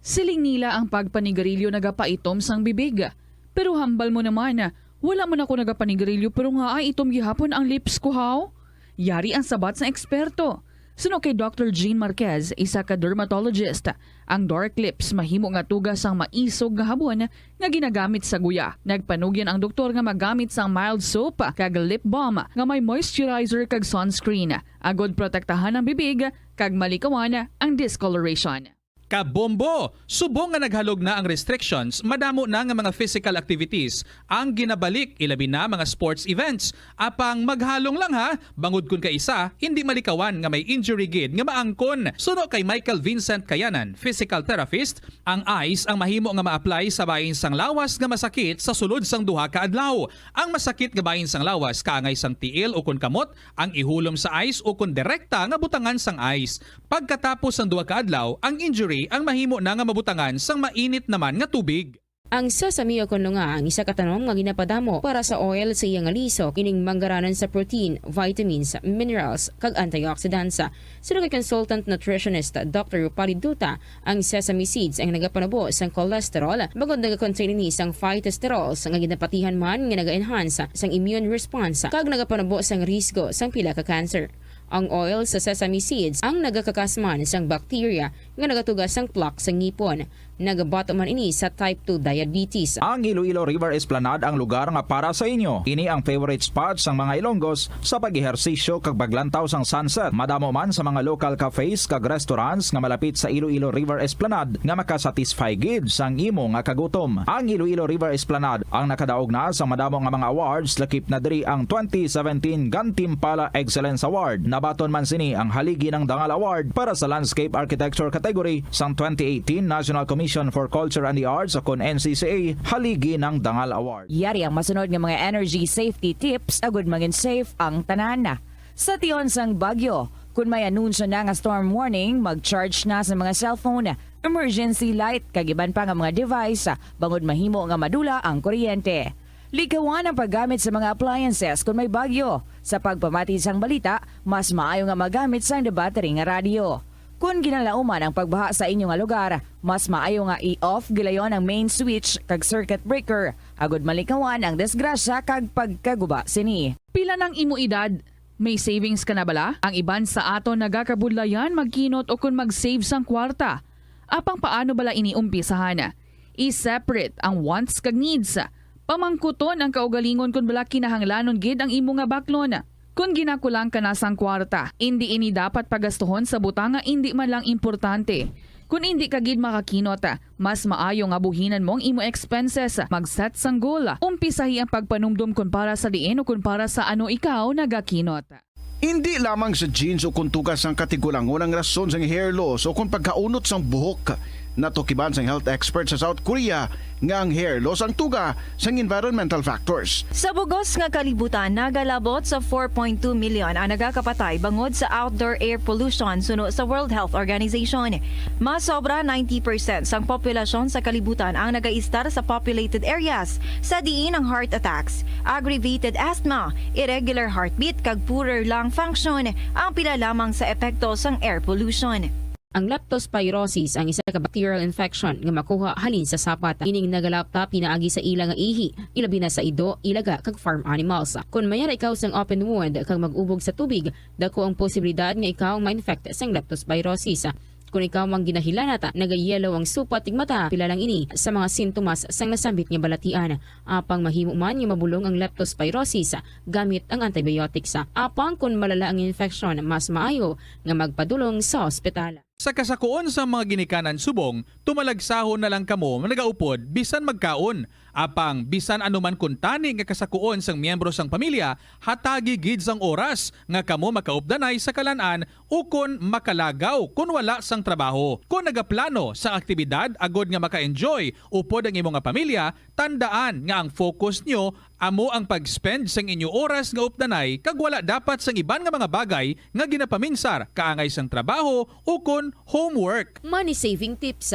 Siling nila ang pagpanigarilyo nagapaitom sang bibig. Pero hambal mo naman, wala man ako nagapanigarilyo pero nga ay itom gihapon ang lips ko haw. Yari ang sabat sa eksperto. Suno kay Dr. Jean Marquez, isa ka dermatologist, ang dark lips mahimo nga tugas sang maisog nga habon nga ginagamit sa guya. Nagpanugyan ang doktor nga magamit sang mild soap kag lip balm nga may moisturizer kag sunscreen. Agod protektahan ang bibig kag malikawan ang discoloration. Kabombo! Subong nga naghalog na ang restrictions, madamo na nga mga physical activities ang ginabalik, ilabi na mga sports events. Apang maghalong lang ha, bangod kun ka isa, hindi malikawan nga may injury gid nga maangkon. Suno kay Michael Vincent Kayanan, physical therapist, ang ice ang mahimo nga ma-apply sa bahin sang lawas nga masakit sa sulod sang duha ka adlaw. Ang masakit nga bahin sang lawas kaangay sang tiil o kun kamot, ang ihulom sa ice o kun direkta nga butangan sang ice. Pagkatapos sang duha ka adlaw, ang injury ang mahimo na nga mabutangan sang mainit naman nga tubig. Ang sesame kono nga ang isa ka tanom nga ginapadamo para sa oil sa iyang liso kining manggaranan sa protein, vitamins, minerals kag antioxidants. Sino kay consultant nutritionist Dr. Rupali Duta, ang sesame seeds ang nagapanabo sang cholesterol bagod nagakontain ni sang phytosterols nga ginapatihan man nga naga-enhance sang immune response kag nagapanabo sang risgo sang pila ka cancer. Ang oil sa sesame seeds ang nagakakasman sang bacteria nga nagatugas sang plaque sa ngipon. Nagabato man ini sa type 2 diabetes. Ang Iloilo River Esplanade ang lugar nga para sa inyo. Ini ang favorite spot sang mga Ilonggos sa pag-ehersisyo kag paglantaw sang sunset. Madamo man sa mga local cafes kag restaurants nga malapit sa Iloilo River Esplanade nga makasatisfy gid sang imo nga kagutom. Ang Iloilo River Esplanade ang nakadaog na sa madamo nga mga awards, lakip na diri ang 2017 Gantimpala Excellence Award. Nabaton man sini ang haligi ng Dangal Award para sa Landscape Architecture category sang 2018 National Commission for Culture and the Arts o kon NCCA haligi ng Dangal Award. Yari ang masunod nga mga energy safety tips agud maging safe ang tanan. Sa tion sang bagyo, kung may anunsyo na nga storm warning, mag-charge na sa mga cellphone, emergency light, kag iban pa nga mga device, bangod mahimo nga madula ang kuryente. Likawan ang paggamit sa mga appliances kung may bagyo. Sa pagpamati sang balita, mas maayo nga magamit sang battery nga radio. Kung ginalauman ang pagbaha sa inyong nga lugar, mas maayo nga i-off gilayon ang main switch kag circuit breaker. Agud malikawan ang disgrasya kag pagkaguba sini. Pila ng imo edad? May savings ka na bala? Ang iban sa aton nagakabudlayan magkinot o kung mag-save sang kwarta. Apang paano bala iniumpisahan? I-separate ang wants kag needs. Pamangkuton ang kaugalingon kung bala kinahanglanon gid ang imo nga baklon. Kung ginakulang ka na sang kwarta, hindi ini dapat pagastuhon sa butang nga hindi man lang importante. Kung hindi ka gid makakinot, mas maayo nga buhinan mo ang imo expenses. Mag-set sang goal. Umpisahi ang pagpanumdum kung para sa diin o kung para sa ano ikaw nagakinot. Hindi lamang sa jeans o kung tugas ang katigulangon ang rason sang hair loss o kung pagkaunot sang buhok. Natukiban sang health expert sa South Korea nga ang hair loss ang tuga sang environmental factors. Sa bugos nga kalibutan, nagalabot sa 4.2 million ang nagakapatay bangod sa outdoor air pollution suno sa World Health Organization. Mas sobra 90% sang populasyon sa kalibutan ang nagaistar sa populated areas, sa diin ang heart attacks, aggravated asthma, irregular heartbeat kag poorer lung function ang pila lamang sa epekto sang air pollution. Ang leptospirosis ang isa ka bacterial infection nga makuha halin sa sapat. Ining nagalapta pinaagi sa ila nga ihi, ilabi na sa ido, ilaga kag farm animals. Kung mayara ikaw sang open wound kag mag-ubog sa tubig, dako ang posibilidad nga ikaw ma-infect sang leptospirosis. Kung ikaw mang ginahilanata, nagayelo ang supat tig mata, pila lang ini sa mga sintomas sang nasambit nga balatian. Apang mahimo man nga mabulong ang leptospirosis gamit ang antibiotics. Apang kung malala ang infection, mas maayo nga magpadulong sa ospital. Sa kasakuon sa mga ginikanan subong, tumalagsahon na lang kamo nagaupod bisan magkaon. Apang bisan anuman kun tani nga kasakuon sang miyembro sang pamilya, hatagi gid sang oras nga kamo makaupdanay sa kalan-an o kun makalagaw kun wala sang trabaho. Kung nagaplano sa aktibidad agod nga maka-enjoy upod ang imong nga pamilya, tandaan nga ang focus nyo amo ang pag-spend sang inyo oras nga updanay kag wala dapat sang iban nga mga bagay nga ginapaminsar kaangay sang trabaho o kun homework. Money saving tips.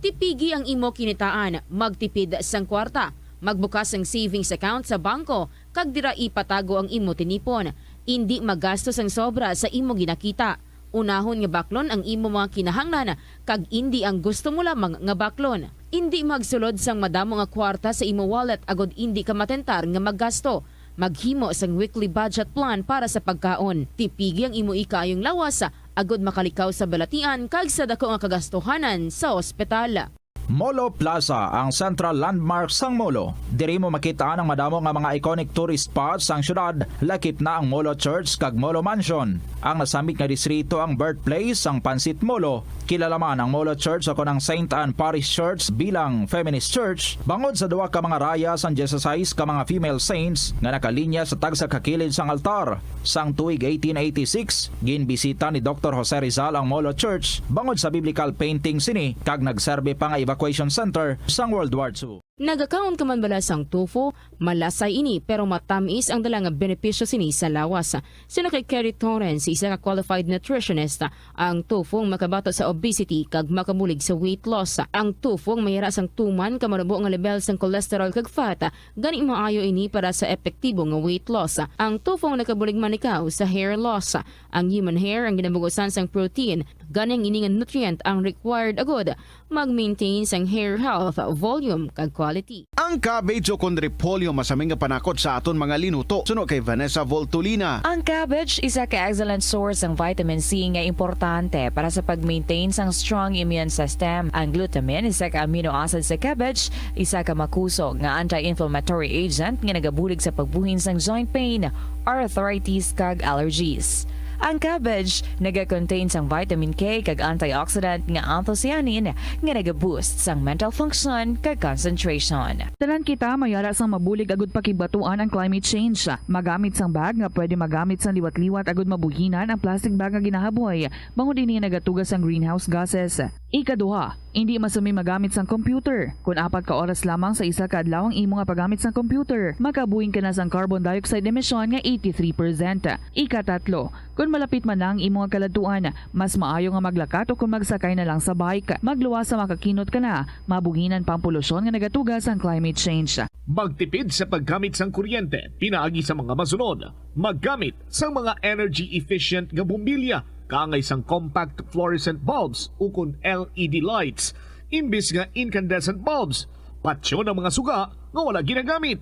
Tipigi ang imo kinitaan, magtipid sang kwarta. Magbukas ang savings account sa bangko kag dira ipatago ang imo tinipon. Indi magastos ang sobra sa imo ginakita. Unahon nga baklon ang imo mga kinahanglan kag indi ang gusto mo lamang nga baklon. Indi magsulod sang madamo nga kwarta sa imo wallet agod indi ka matentar nga maggasto. Maghimo sang weekly budget plan para sa pagkaon. Tipigi ang imo ikayong lawas agod makalikaw sa balatian kag sa dako nga kagastuhanan sa ospital. Molo Plaza ang central landmark sang Molo. Diri mo makita ang madamo nga mga iconic tourist spots sang syudad, lakip na ang Molo Church kag Molo Mansion. Ang nasamit nga distrito ang birthplace sang Pansit Molo. Kilala man ang Molo Church ako ng St. Anne Parish Church bilang feminist church, bangod sa duwa ka mga raya sang 16 ka mga female saints nga nakalinya sa tagsa kakilid sang altar. Sang tuig 1886, ginbisita ni Dr. Jose Rizal ang Molo Church bangod sa biblical painting sini kag nagserbe pa nga evacuation center sang World War II. Nagakaon ka man bala sang tofu, malasay ini pero matamis ang dala nga benepisyo sini sa lawas. Sino kay Kerry Torrens, isa ka qualified nutritionist, ang tofu ang makabato sa obesity kag makabulig sa weight loss. Ang tofu ang mayara sang tuman ka manubo nga level sang cholesterol kag fat, gani maayo ini para sa epektibo nga weight loss. Ang tofu ang nakabulig man ikaw sa hair loss. Ang human hair ang ginabugusan sang protein, gani ang ini nga nutrient ang required agod mag-maintain sang hair health, volume kag quality. Ang cabbage o kon repolyo masaming nga panakot sa aton mga linuto. Suno kay Vanessa Voltolina. Ang cabbage isa ka excellent source ng vitamin C nga importante para sa pag-maintain sang strong immune system. Ang glutamine isa ka amino acid sa cabbage, isa ka makusog nga anti-inflammatory agent nga nagabulig sa pagbuhin sang joint pain, arthritis kag allergies. Ang cabbage naga-contain sang vitamin K kag antioxidant nga anthocyanin nga naga-boost sang mental function kag concentration. Tanan kita mayara sang mabulig agud pakibatuan ang climate change. Magamit sang bag nga pwede magamit sang liwat-liwat agud mabuhinan ang plastic bag nga ginahaboy. Bangod ini nagatugas sang greenhouse gases. Ikaduha, hindi masumi magamit sang computer. Kung 4 ka oras lamang sa isa ka adlaw ang imo nga paggamit sang computer, makabuhing ka na sang carbon dioxide emission nga 83%. Ikatatlo, kung malapit man lang imo nga kaladuan, mas maayo nga maglakat o kung magsakay na lang sa bike. Magluwas sa makakinot ka na, mabuhinan pang polusyon nga nagatugas ang climate change. Magtipid sa paggamit sang kuryente, pinaagi sa mga masunod. Maggamit sa mga energy efficient nga bumbilya, kaangay sang compact fluorescent bulbs ukon LED lights, imbis nga incandescent bulbs. Patsyo ng mga suga nga wala ginagamit.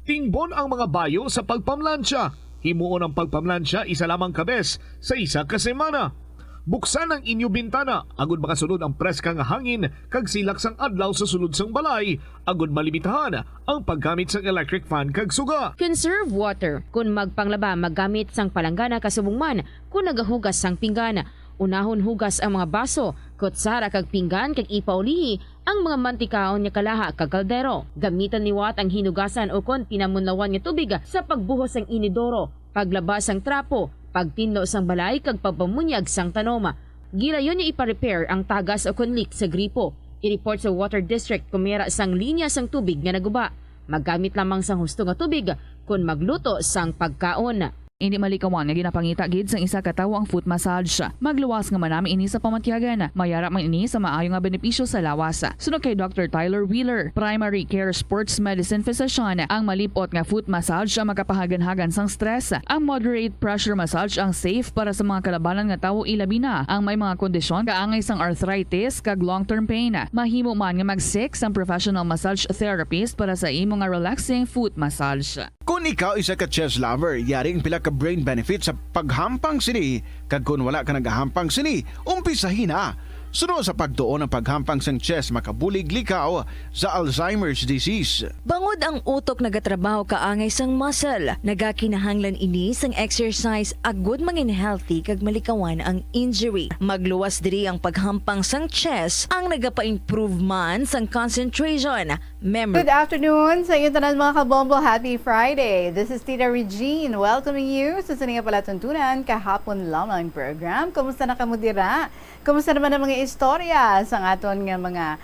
Tingbon ang mga bayo sa pagpamlansya. Himuon ang pagpamlansya isa lamang kabes sa isa ka semana. Buksan ang inyo bintana agud makasunod ang preska nga hangin kag silak sang adlaw sa sulod sang balay agud malimitahan ang paggamit sang electric fan kag suga. Conserve water. Kung magpanglaba, maggamit sang palanggana kasubong man kung nagahugas sang pinggan. Unahon hugas ang mga baso, kutsara kag pinggan kag ipaulihi ang mga mantikaon nga kalaha kag kaldero. Gamitan niwat ang hinugasan o kon pinamunlawan nga tubig sa pagbuhos sang inidoro, paglabas sang trapo, pagtinlo sang balay kag pagpamunyag sang tanoma. Gilayon niya ipa-repair ang tagas o kon leak sa gripo. I-report sa water district kung mayara sang linya sang tubig nga naguba. Maggamit lamang sang husto nga tubig kung magluto sang pagkaon. Hindi malikawan nga ginapangita gid sang isa ka tawo ang foot massage. Magluwas nga manami ini sa pamatyagan. Mayara man ini sa maayo nga benepisyo sa lawas. Sunod kay Dr. Tyler Wheeler, primary care sports medicine physician. Ang malipot nga foot massage ang makapahagan-hagan sang stress. Ang moderate pressure massage ang safe para sa mga kalabanan nga tawo ilabi na ang may mga kondisyon kaangay sang arthritis kag long-term pain. Mahimo man nga mag-seek sang professional massage therapist para sa imo nga relaxing foot massage. Kung ikaw isa ka chess lover, yaring pila ka brain benefit sa paghampang sini. Kag kung wala ka nagahampang sini, umpisahin na. Sunod sa pagtuon ng paghampang sang chess makabulig likaw sa Alzheimer's disease. Bangod ang utok nagatrabaho kaangay sang muscle, nagakinahanglan ini sang exercise agud mangin healthy kag malikawan ang injury. Magluwas diri ang paghampang sang chess ang nagapa-improve man sang concentration, memory. Good afternoon sa inyo tanan mga kabombo. Happy Friday. This is Tita Regine welcoming you sa Sininga Palatuntunan kahapon lamang program. Kumusta na kamudira? Kumusta naman ang mga istorya sa aton nga mga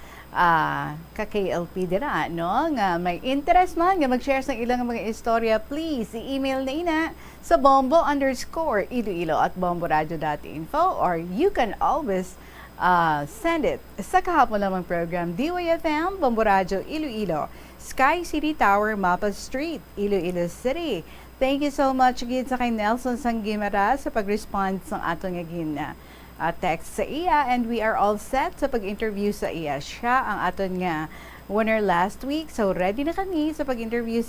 ka-KLP dira, no? Nga may interest man nga mag-share sa ilang mga istorya, please i-email na ina sa bombo_iloilo@bomboradio.info or you can always Send it sa kahapon lamang program. DYFM, Bombo Radio, Iloilo. Sky City Tower, Mapa Street, Iloilo City. Thank you so much again sa kay Nelson Sanggimara sa pag-respond sa atong agin text sa iya, and we are all set sa pag-interview sa iya. Siya ang aton nga winner last week, so ready na kami sa pag-interview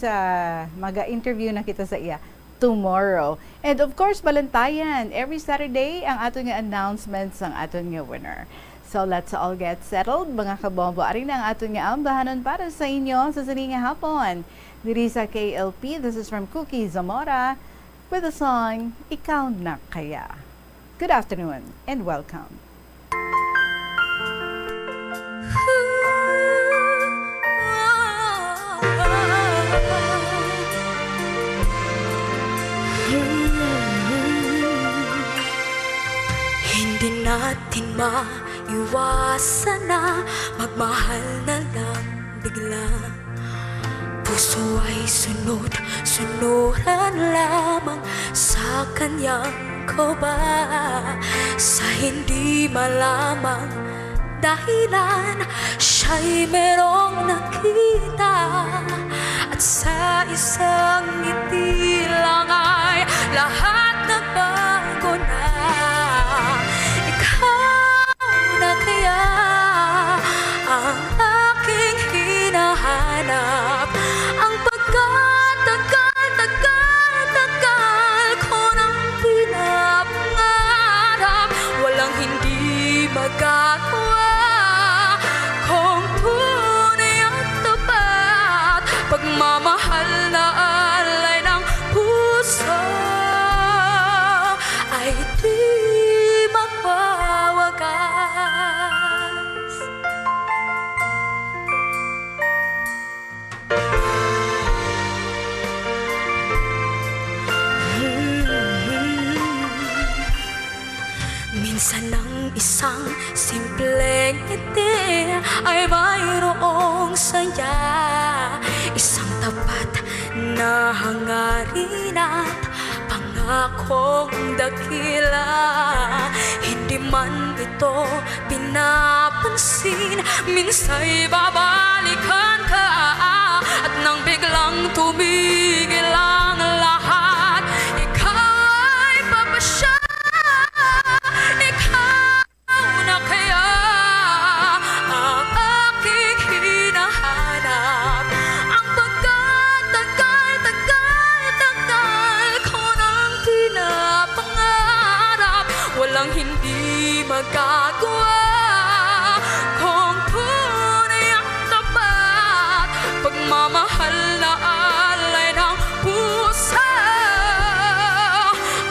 mag-interview na kita sa iya tomorrow. And of course, balantayan every Saturday ang aton nga announcements ang aton nga winner. So let's all get settled, mga kabombo. Ari na ang aton nga ambahanon para sa inyo sa sining hapon. Diri sa KLP, this is from Cookie Zamora with the song Ikaw Na Kaya. Good afternoon and welcome. Hindi natin maiwasan na magmahal na lang bigla. Puso ay sunod-sunuran lamang sa kanyang ba sa hindi malamang dahilan siya'y merong nakita at sa isang ngiti lang ay lahat nagbago na. Ikaw na kaya ang aking hinahanap, ang pagkatagal ko nang pinapangarap, walang hindi magagawa kung tunay at tapat, pagmamahal na alay ng puso ay di magwawagas. Minsan ang isang simpleng ngiti ay mayroong saya, isang tapat na hangarin at pangakong dakila. Hindi man ito pinapansin, minsa'y babalikan ka at nang biglang tumigil ang lahat, ikaw ay papasya. Walang hindi magagawa kung tunay ang tapat, pagmamahal na alay ng puso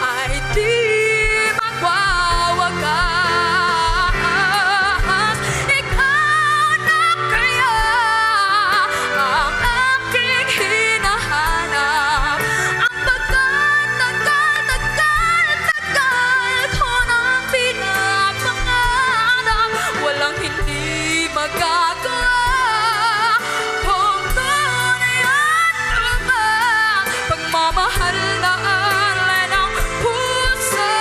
ay di magwawagas. Ikaw na kaya ang aking hinahanap, ang pagkatagal ko nang pinapangarap, walang hindi magagawa kung tunay at tapat, pagmamahal na alay ng puso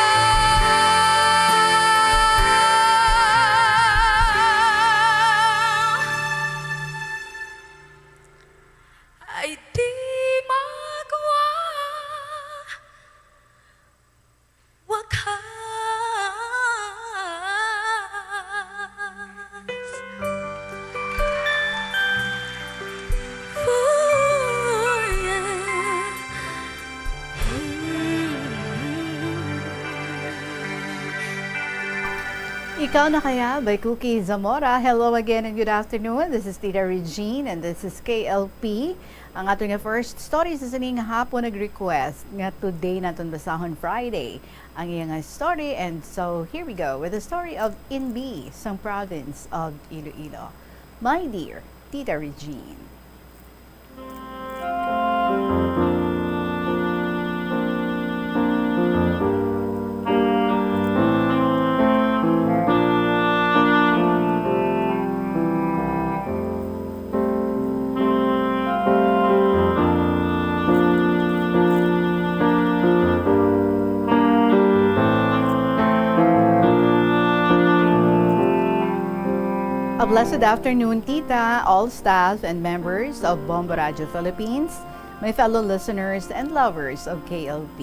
ay di magwawagas. Ikaw na kaya by Cookie Zamora. Hello again and good afternoon. This is Tita Regine and this is KLP. Ang ato nga first story sa sining hapon nag-request nga today naton basahon Friday ang iyang story, and so here we go with the story of Inbi, sa province of Iloilo. My dear Tita Regine. A blessed afternoon, Tita, all staff and members of Bombo Radio Philippines, my fellow listeners and lovers of KLP.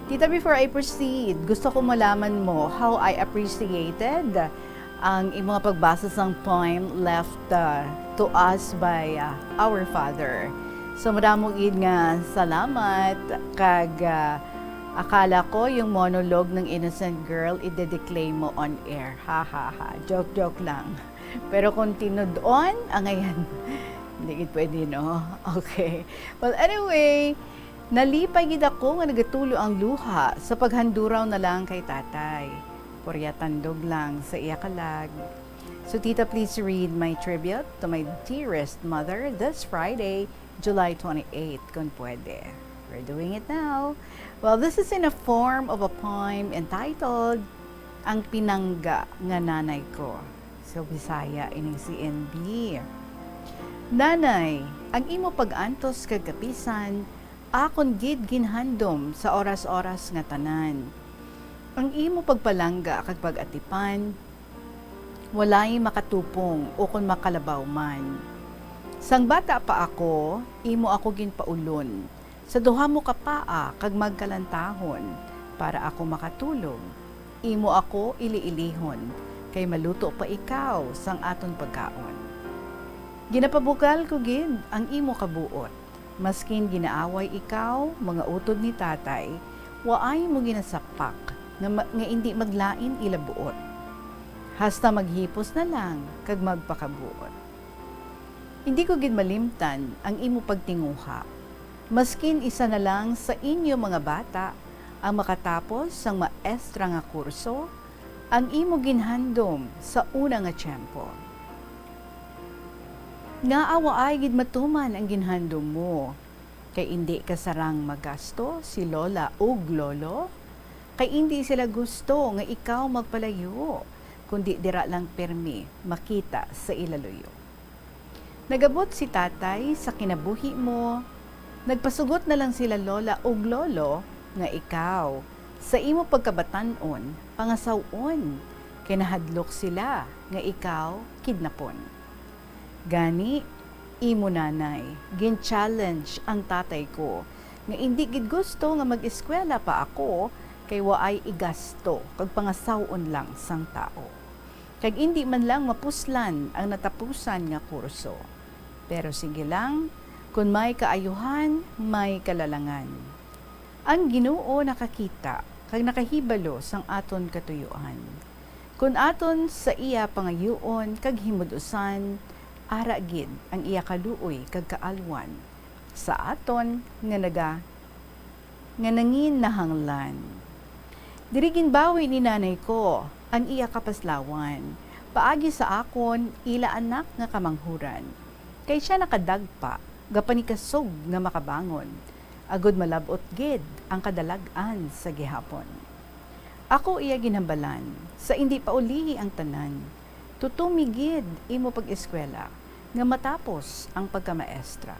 Tita, before I proceed, gusto ko malaman mo how I appreciated ang mga pagbasa ng poem left to us by our Father. So, madamong nga salamat kag akala ko yung monologue ng innocent girl, i-declaim mo on air. Ha ha ha. Joke lang. Pero kung tinudon, ngayon, hindi pwede, no? Okay. Well, anyway, nalipay gid ako nga nagatulo ang luha sa paghanduraw na lang kay tatay. Porya tandog lang sa iya kalag. So, Tita, please read my tribute to my dearest mother this Friday, July 28, kung pwede. We're doing it now. Well, this is in a form of a poem entitled Ang Pinangga nga Nanay Ko. So, Bisaya ining si NB. Nanay, ang imo pag-antos kagapisan, akon gid ginhandom sa oras-oras nga tanan. Ang imo pagpalangga kag pag-atipan, walay makatupong o kung makalabaw man. Sang bata pa ako, imo ako ginpaulon. Sa duha mo kapaa kag magkalantahon para ako makatulog. Imo ako ili-ilihon kay maluto pa ikaw sang aton pagkaon. Ginapabugal ko gid ang imo kabuot. Maskin ginaaway ikaw mga utod ni tatay, waay mo ginasapak nga hindi maglain ilabuot. Hasta maghipos na lang kag magpakabuot. Hindi ko gid malimtan ang imo pagtinguha. Maskin isa na lang sa inyo mga bata ang makatapos sang maestra nga kurso, ang imo ginhandom sa una nga tiyempo. Nga awaay gid matuman ang ginhandom mo, kay hindi kasarang magasto si lola ug lolo, kay hindi sila gusto nga ikaw magpalayo, kundi dira lang permi makita sa ilaluyo. Nagabot si tatay sa kinabuhi mo, nagpasugot na lang sila lola ug lolo nga ikaw sa imo pagkabatanon, pangasawon, kay nahadlok sila nga ikaw kidnapon. Gani, imo nanay, gin-challenge ang tatay ko nga hindi gid gusto nga mag-eskwela pa ako kay waay igasto kag pangasawon lang sang tao. Kag hindi man lang mapuslan ang natapusan nga kurso. Pero sige lang, kung may kaayuhan, may kalalangan. Ang Ginoo nakakita kag nakahibalo sang aton katuyuan. Kun aton sa iya pangayoon kag himudusan, ara gid ang iya kaluoy kag kaalwan sa aton nga nangin nahanglan. Diri ginbawi ni nanay ko ang iya kapaslawan. Paagi sa akon ila anak nga kamanghuran. Kay siya nakadagpa gapanikasog nga makabangon. Agud malabot gid ang kadalag-an sa gihapon. Ako iya ginhambalan, sa hindi pa ulihi ang tanan, tutumigid imo pag-eskwela, nga matapos ang pagkamaestra.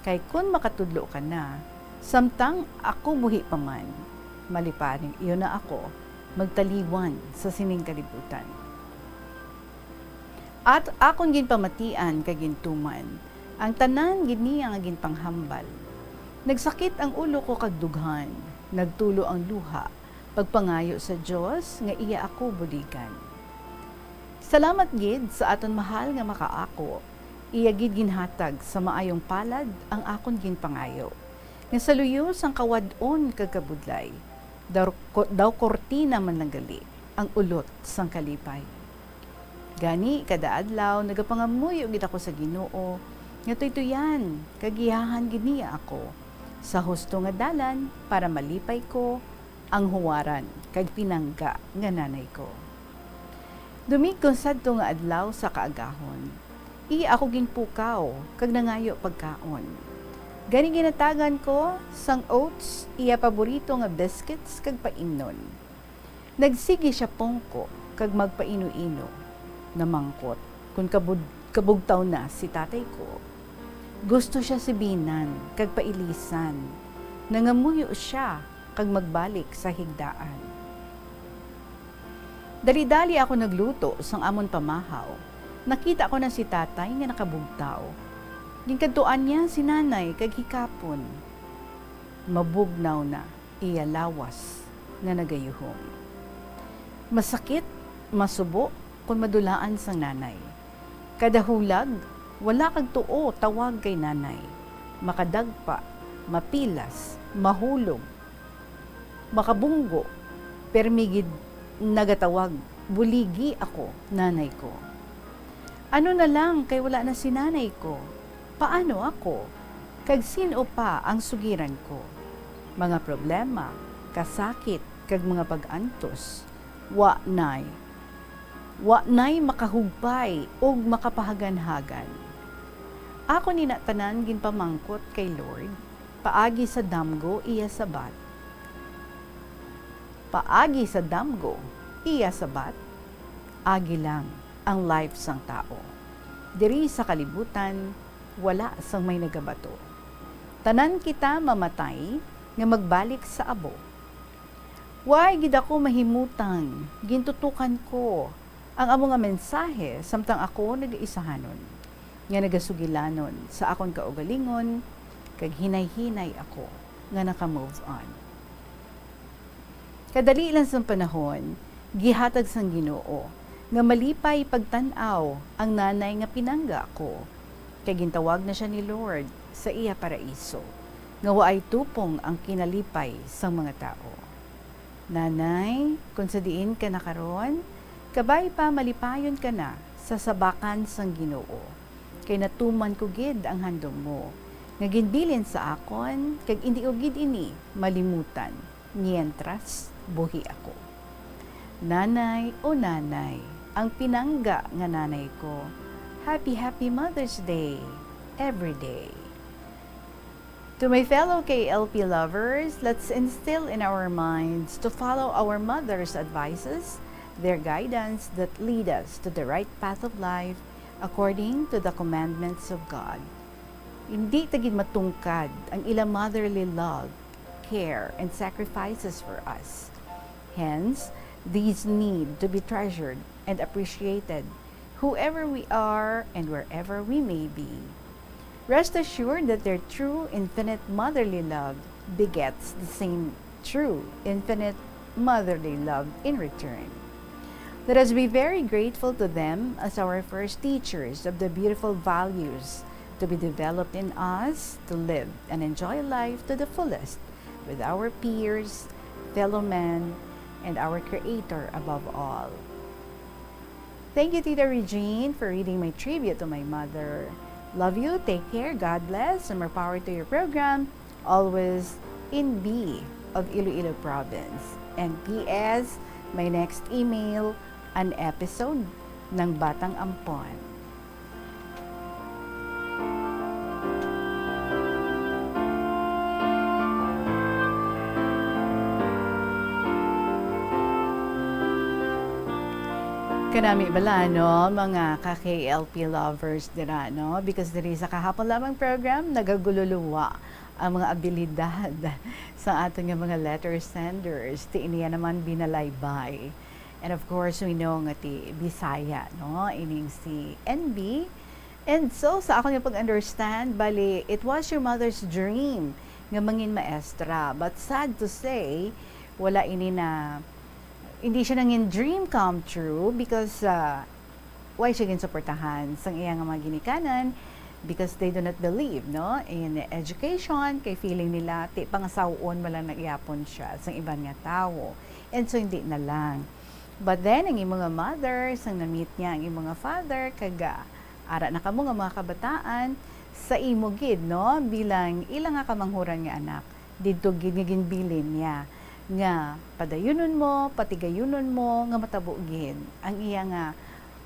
Kay kun makatudlo ka na, samtang ako buhi pa man, malipaning iyo na ako, magtaliwan sa sining kalibutan. At akon ginpamatian kagintuman, ang tanan gid niya nga ginpanghambal. Nagsakit ang ulo ko kag dughan, nagtulo ang luha, pagpangayo sa Dios nga iya ako buligan. Salamat gid sa aton mahal nga makaako, iya gid ginhatag sa maayong palad ang akon ginpangayo. Nga sa luyos ang kawadon kag kabudlay, daw kortina man lang gali, ang ulot sang kalipay. Gani kada adlaw nagapangamuyo gid ako sa Ginoo, nga tuytuyan kagiyahan gid niya ako sa husto nga dalan para malipay ko ang huwaran kag pinangga nga nanay ko. Dumig kung sadto nga adlaw sa kaagahon, iya ako ginpukaw kag nangayo pagkaon. Gani ginatagan ko sang oats, iya paborito nga biscuits kag paimnon. Nagsigi siya pongko kag magpaino-ino na mangkot kung kabugtaw na si tatay ko. Gusto siya sibinan kag pailisan. Nangamuyo siya kag magbalik sa higdaan. Dali-dali ako nagluto sang amon pamahaw. Nakita ko na si tatay nga nakabugtaw. Gingkadtuan niya si nanay kag hikapon. Mabugnaw na iya lawas nga nagayuhom. Masakit, masubo kung madulaan sang nanay. Kada hulag, wala kag tuo tawag kay nanay. Makadagpa, mapilas, mahulog, makabunggo, permigid nagatawag, buligi ako, nanay ko. Ano na lang kay wala na si nanay ko? Paano ako? Kag sino pa ang sugiran ko? Mga problema, kasakit, kag mga pag-antos. Wa nay makahugpay o makapahagan-hagan. Ako ni tanan ginpamangkot kay Lord, paagi sa damgo iya sabat. Paagi sa damgo iya sabat, agi lang ang life sang tao. Diri sa kalibutan, wala sang may nagabato. Tanan kita mamatay nga magbalik sa abo. Why gid ako mahimutang, gintutukan ko ang amo nga mensahe samtang ako nag-iisahanon, nga nagasugilanon sa akon kaugalingon, kag hinay-hinay ako nga naka-move on. Kadali lang sa panahon, gihatag sang Ginoo, nga malipay pagtan-aw ang nanay nga pinangga ko, kay gintawag na siya ni Lord sa iya paraiso, nga waay tupong ang kinalipay sang mga tao. Nanay, kung sa diin ka nakaron, kabay pa malipayon ka na sa sabakan sang Ginoo. Kay natuman ko gid ang handom mo, nga ginbilin sa akon, kag indi ugid ini malimutan, mientras buhi ako. Nanay o nanay, ang pinangga nga nanay ko, happy Mother's Day every day. To my fellow KLP lovers, let's instill in our minds to follow our mother's advices, their guidance that lead us to the right path of life according to the commandments of God. Hindi tagid matungkad ang ilang motherly love, care, and sacrifices for us. Hence, these need to be treasured and appreciated, whoever we are and wherever we may be. Rest assured that their true, infinite motherly love begets the same true, infinite motherly love in return. Let us be very grateful to them as our first teachers of the beautiful values to be developed in us to live and enjoy life to the fullest with our peers, fellow men, and our Creator above all. Thank you, Tita Regine, for reading my tribute to my mother. Love you, take care, God bless, and more power to your program. Always in B of Iloilo Province. And P.S., my next email, an episode ng Batang Ampon. Kanami bala, no, mga ka-KLP lovers dira, no? Because diri sa kahapon lamang program, nagagululuwa ang mga abilidad sa ating mga letter senders. Ti iniya naman binalaybay. And of course, we know nga ti Bisaya, no? Ining si NB. And so, sa ako yung pag-understand, bali, it was your mother's dream nga mangin maestra. But sad to say, wala ini na hindi siya nangin dream come true because why siya ginsuportahan sang iyang mga ginikanan because they do not believe, no, in education, kay feeling nila ti pangasawon malang nagyapon siya sang ibang nga tao, and so hindi na lang. But then ang imong mga mother sang na-meet niya ang imong mga father kaga ara na kamo nga mga kabataan sa imo gid, no, bilang ilang nga kamanghuran nga anak didto gid nga ginbilin niya nga padayunon mo, patigayunon mo, nga matabugin ang iya nga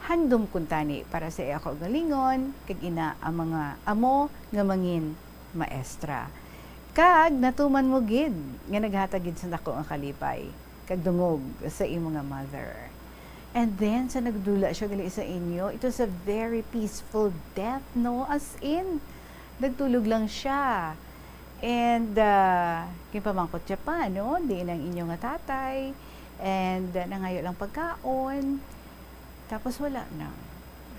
handom kuntani para sa iya kaugalingon, kag ina ang mga amo nga mangin maestra. Kag natuman mo gid nga naghatag gid sa dako ang kalipay, kag dungog sa imo nga mother. And then sa nagdula siya gali sa inyo, it was a very peaceful death, no, as in nagtulog lang siya. And kimpamangkot siya pa, no? Di nang inyong nga tatay. And nangayo lang pagkaon. Tapos wala na.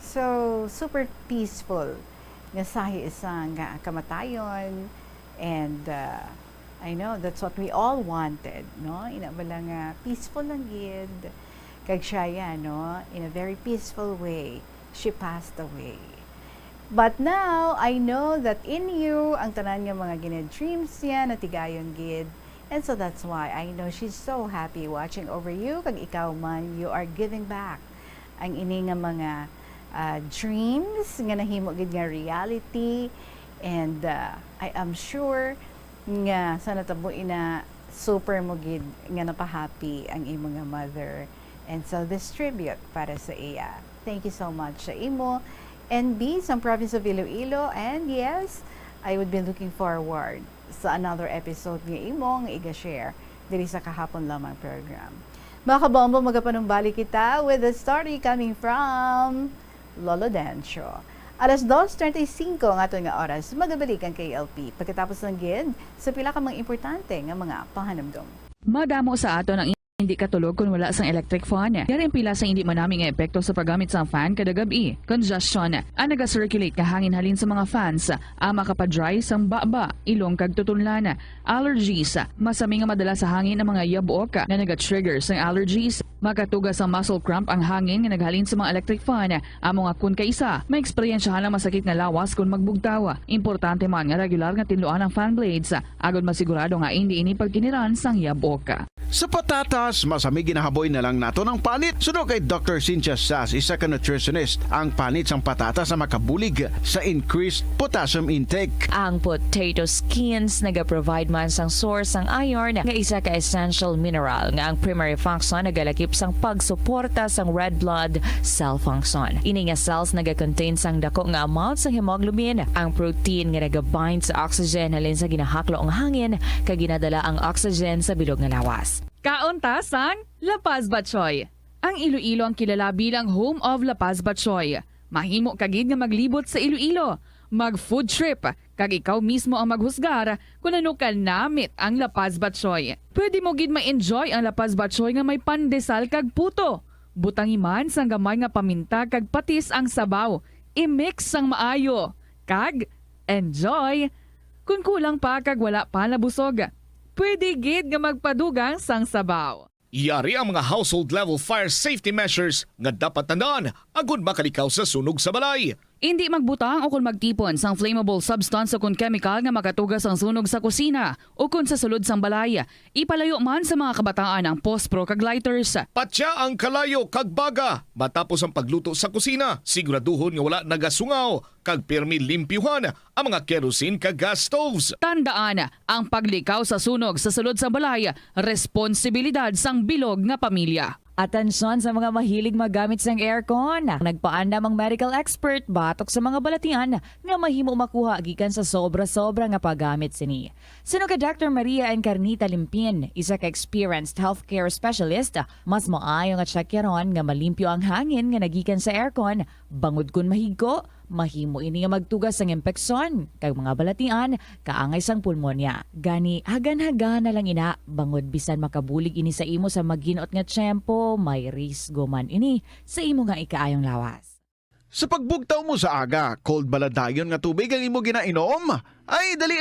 So, super peaceful. Nga sahi isang kamatayon. And I know that's what we all wanted, no? Inabala nga peaceful lang gid. Kag siya yan, no? In a very peaceful way, she passed away. But now, I know that in you, ang tanan nga mga ginadreams niya, natigayon gid. And so that's why I know she's so happy watching over you. Kag ikaw man, you are giving back ang ini nga mga dreams nga nahimo gid nga reality. And I am sure nga sa natabo ina super mo gid nga napahappy ang imo nga mother. And so this tribute para sa iya. Thank you so much sa imo. NB sa province of Iloilo. And yes, I would be looking forward sa another episode nga imo nga iga-share diri sa Kahapon Lamang program. Mga kabombo, magapanumbalik kita with a story coming from Lolo Dancho. Alas 2:35 ang ato nga oras, magabalik ang KLP. Pagkatapos ng gid, sa pila ka mga importante nga mga pahanamdom. Madamo sa ato ng hindi katulog kung wala sang electric fan. Yari ang pila sa hindi manaming epekto sa paggamit sa fan kada gabi. Congestion, ang naga-circulate ka hangin halin sa mga fans, ama kapadry sang baba, ilong kag tutunlan. Allergies, masami nga madala sa hangin ang mga yabuok na naga-trigger sang allergies. Makatugas ang muscle cramp ang hangin nga naghalin sa mga electric fan. Amo nga kun kaisa, may eksperyensyahan ang masakit nga lawas kung magbugtaw. Importante man nga regular nga tinluan ang fan blades, agad masigurado nga hindi ini pagkiniran sang yabuok. Sa patatas, masami ginahaboy na lang nato ng panit. Suno kay Dr. Cynthia Sass, isa ka nutritionist. Ang panit sang patatas na makabulig sa increased potassium intake. Ang potato skins nag-provide man sang source sang iron nga isa ka essential mineral nga ang primary function nagalakip sang pagsuporta sang red blood cell function. Ini nga cells naga-contain sang dako nga amount sang hemoglobin, ang protein nga naga-bind sa oxygen halin sa ginahaklo ang hangin kag ginadala ang oxygen sa bilog nga lawas. Kaunta sang La Paz Batchoy. Ang Iloilo ang kilala bilang home of La Paz Batchoy. Mahimo kagid nga maglibot sa Iloilo, mag-food trip, kag ikaw mismo ang maghusgar kung ano ka namit ang La Paz Batchoy. Pwede mo gid ma-enjoy ang La Paz Batchoy nga may pandesal kag puto. Butang iman sang gamay nga paminta kag patis ang sabaw. I-mix sang maayo. Kag enjoy. Kung kulang pa kag wala pa nabusog, pwede gid nga magpadugang sang sabaw. Yari ang mga household level fire safety measures nga dapat tandaan agud makalikaw sa sunog sa balay. Hindi magbutang o kung magtipon sang flammable substance o kung chemical nga makatugas ang sunog sa kusina o kung sa sulod sang balay. Ipalayo man sa mga kabataan ang pospro kag lighters. Patya ang kalayo kag baga matapos ang pagluto sa kusina. Siguraduhon nga wala nagasungaw kag pirmi limpyuhan ang mga kerosene kag gas stoves. Tandaan, ang paglikaw sa sunog sa sulod sa balay, responsibilidad sang bilog nga pamilya. Atensyon sa mga mahilig magamit sang aircon. Nagpaandam ang medical expert batok sa mga balatian nga mahimo makuha gikan sa sobra-sobra nga paggamit sini. Sino ka Dr. Maria Encarnita Limpin, isa ka experienced healthcare specialist, mas maayo nga tsakyaron nga malimpyo ang hangin nga nagikan sa aircon, bangod kun mahigko, mahimo ini nga magtugas sang impeksyon kag mga balatian kaangay sang pulmonya. Gani hagan-hagan na lang ina bangod bisan makabulig ini sa imo sa magginot nga tiyempo, may risgo man ini sa imo nga ikaayong lawas. Sa pagbugtaw mo sa aga, cold baladayon nga tubig ang imo ginainom? Ay, dali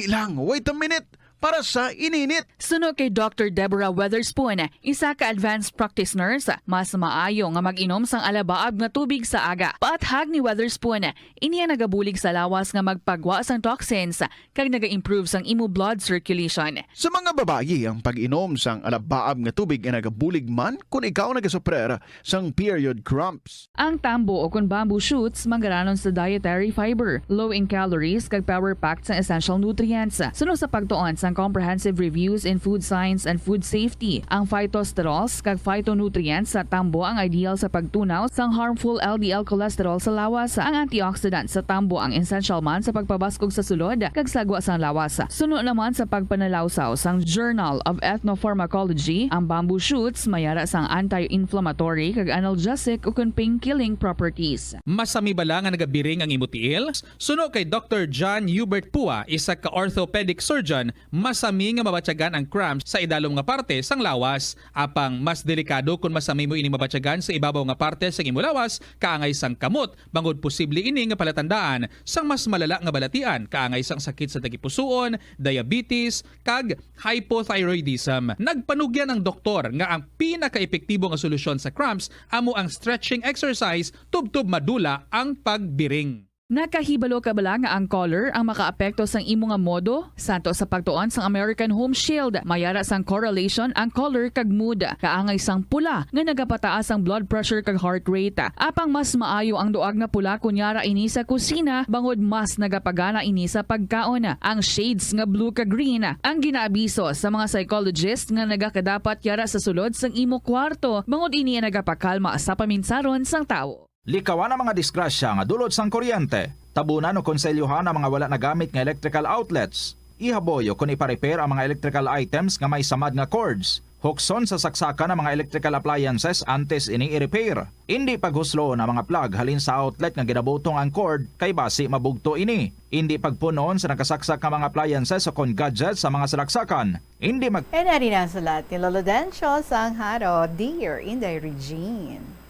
lang, wait a minute. Para sa ininit. Suno kay Dr. Deborah Weatherspoon, isa ka advanced practice nurse, mas maayo nga mag-inom sang alabaab nga tubig sa aga. Paathag ni Weatherspoon, iniya nagabulig sa lawas nga magpagwa sang toxins kag naga-improve sang imo blood circulation. Sa mga babayi, ang pag-inom sang alabaab nga tubig ay nagabulig man kung ikaw nagasuprer sang period cramps. Ang tambo o kung bamboo shoots manggaranon sa dietary fiber, low in calories kag power-packed sa essential nutrients. Suno sa pagtuon sang comprehensive reviews in food science and food safety. Ang phytosterols kag phytonutrients sa tambo ang ideal sa pagtunaw sang harmful LDL cholesterol sa lawas. Ang antioxidants sa tambo ang essential man sa pagpabaskog sa sulod kag sagwa sang lawas. Suno naman sa pagpanalawsaw sang Journal of Ethnopharmacology, ang bamboo shoots mayara sang anti-inflammatory kag analgesic ug pain-killing properties. Masami bala nga nagabiring ang imo tiil? Suno kay Dr. John Hubert Pua, isa ka orthopedic surgeon, masami nga mabatyagan ang cramps sa idalom nga parte sang lawas. Apang mas delikado kung masami mo ini mabatyagan sa ibabaw nga parte sang imo lawas kaangay sang kamot, bangod posible ini nga palatandaan sang mas malala nga balatian kaangay sang sakit sa tagipusoon, diabetes, kag hypothyroidism. Nagpanugyan ang doktor nga ang pinaka-epektibo nga solusyon sa cramps amo ang stretching exercise tubtub madula ang pagbiring. Nakahibalo ka bala nga ang color ang makaapekto sang imo nga modo? Santo sa pagtuon sang American Home Shield, mayara sang correlation ang color kag mood. Kaangay sang pula nga nagapataas ang blood pressure kag heart rate. Apang mas maayo ang duag nga pula kunyara ini sa kusina, bangod mas nagapagana ini sa pagkaon. Ang shades nga blue kag green ang ginaabiso sa mga psychologist nga nagakadapat yara sa sulod sang imo kwarto, bangod ini ang nagapakalma sa paminsaron sang tawo. Likawan ang mga disgrasya nga dulot sang kuryente. Tabunan o konselyuhan ang mga wala nagamit nga electrical outlets. Ihaboyo kung iparepair ang mga electrical items nga may samad nga cords. Hukson sa saksakan ng mga electrical appliances antes ini i-repair. Hindi paghuslo na mga plug halin sa outlet nga ginabutong ang cord kay basi mabugto ini. Hindi pagpunon sa nakasaksak nga mga appliances o kon gadgets sa mga salaksakan. Hindi mag... E na rin ang salat ni Lolo Dencio sang haro, Dear Inday Regine.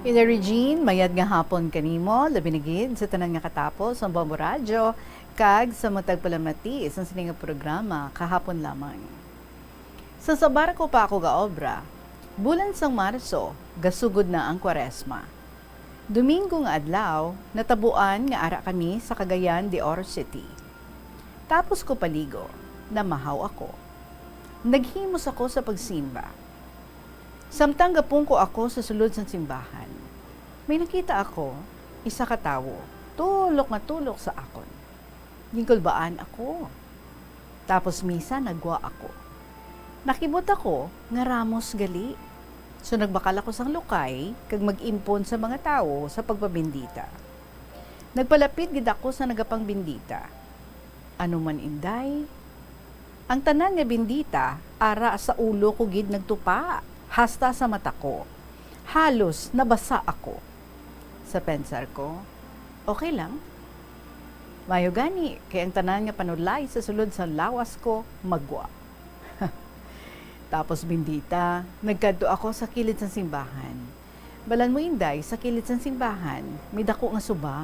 Ida Regine, mayad nga hapon kanimo, labinigid sa tanan nga katapos ang Bombo Radyo, kag sa matag palamati sa sining nga programa kahapon lamang. Sa sabar ko pa ako ga obra, bulan sang Marso, gasugod na ang Kwaresma. Domingo nga adlaw, natabuan nga ara kami sa Cagayan de Oro City. Tapos ko paligo, namahaw ako. Naghimos ako sa pagsimba. Samtang gapong ko ako sa sulod ng simbahan, may nakita ako, isa ka tawo, tulok na tulok sa akon. Gingkulbaan ako. Tapos misa nagwa ako. Nakibot ako nga ramos gali. So nagbakal ako sang lukay, kag mag-impon sa mga tao sa pagpabindita. Nagpalapit gid ako sa nagapang bindita. Ano man inday? Ang tanan nga bindita, ara sa ulo ko gid nagtupa. Hasta sa mata ko. Halos nabasa ako. Sa pensar ko, okay lang. Mayo gani, kaya ang tanan nga panulay sa sulod sa lawas ko, magwa. Tapos bindita, nagkadto ako sa kilid ng simbahan. Balan mo inday, sa kilid ng simbahan, may dako nga suba.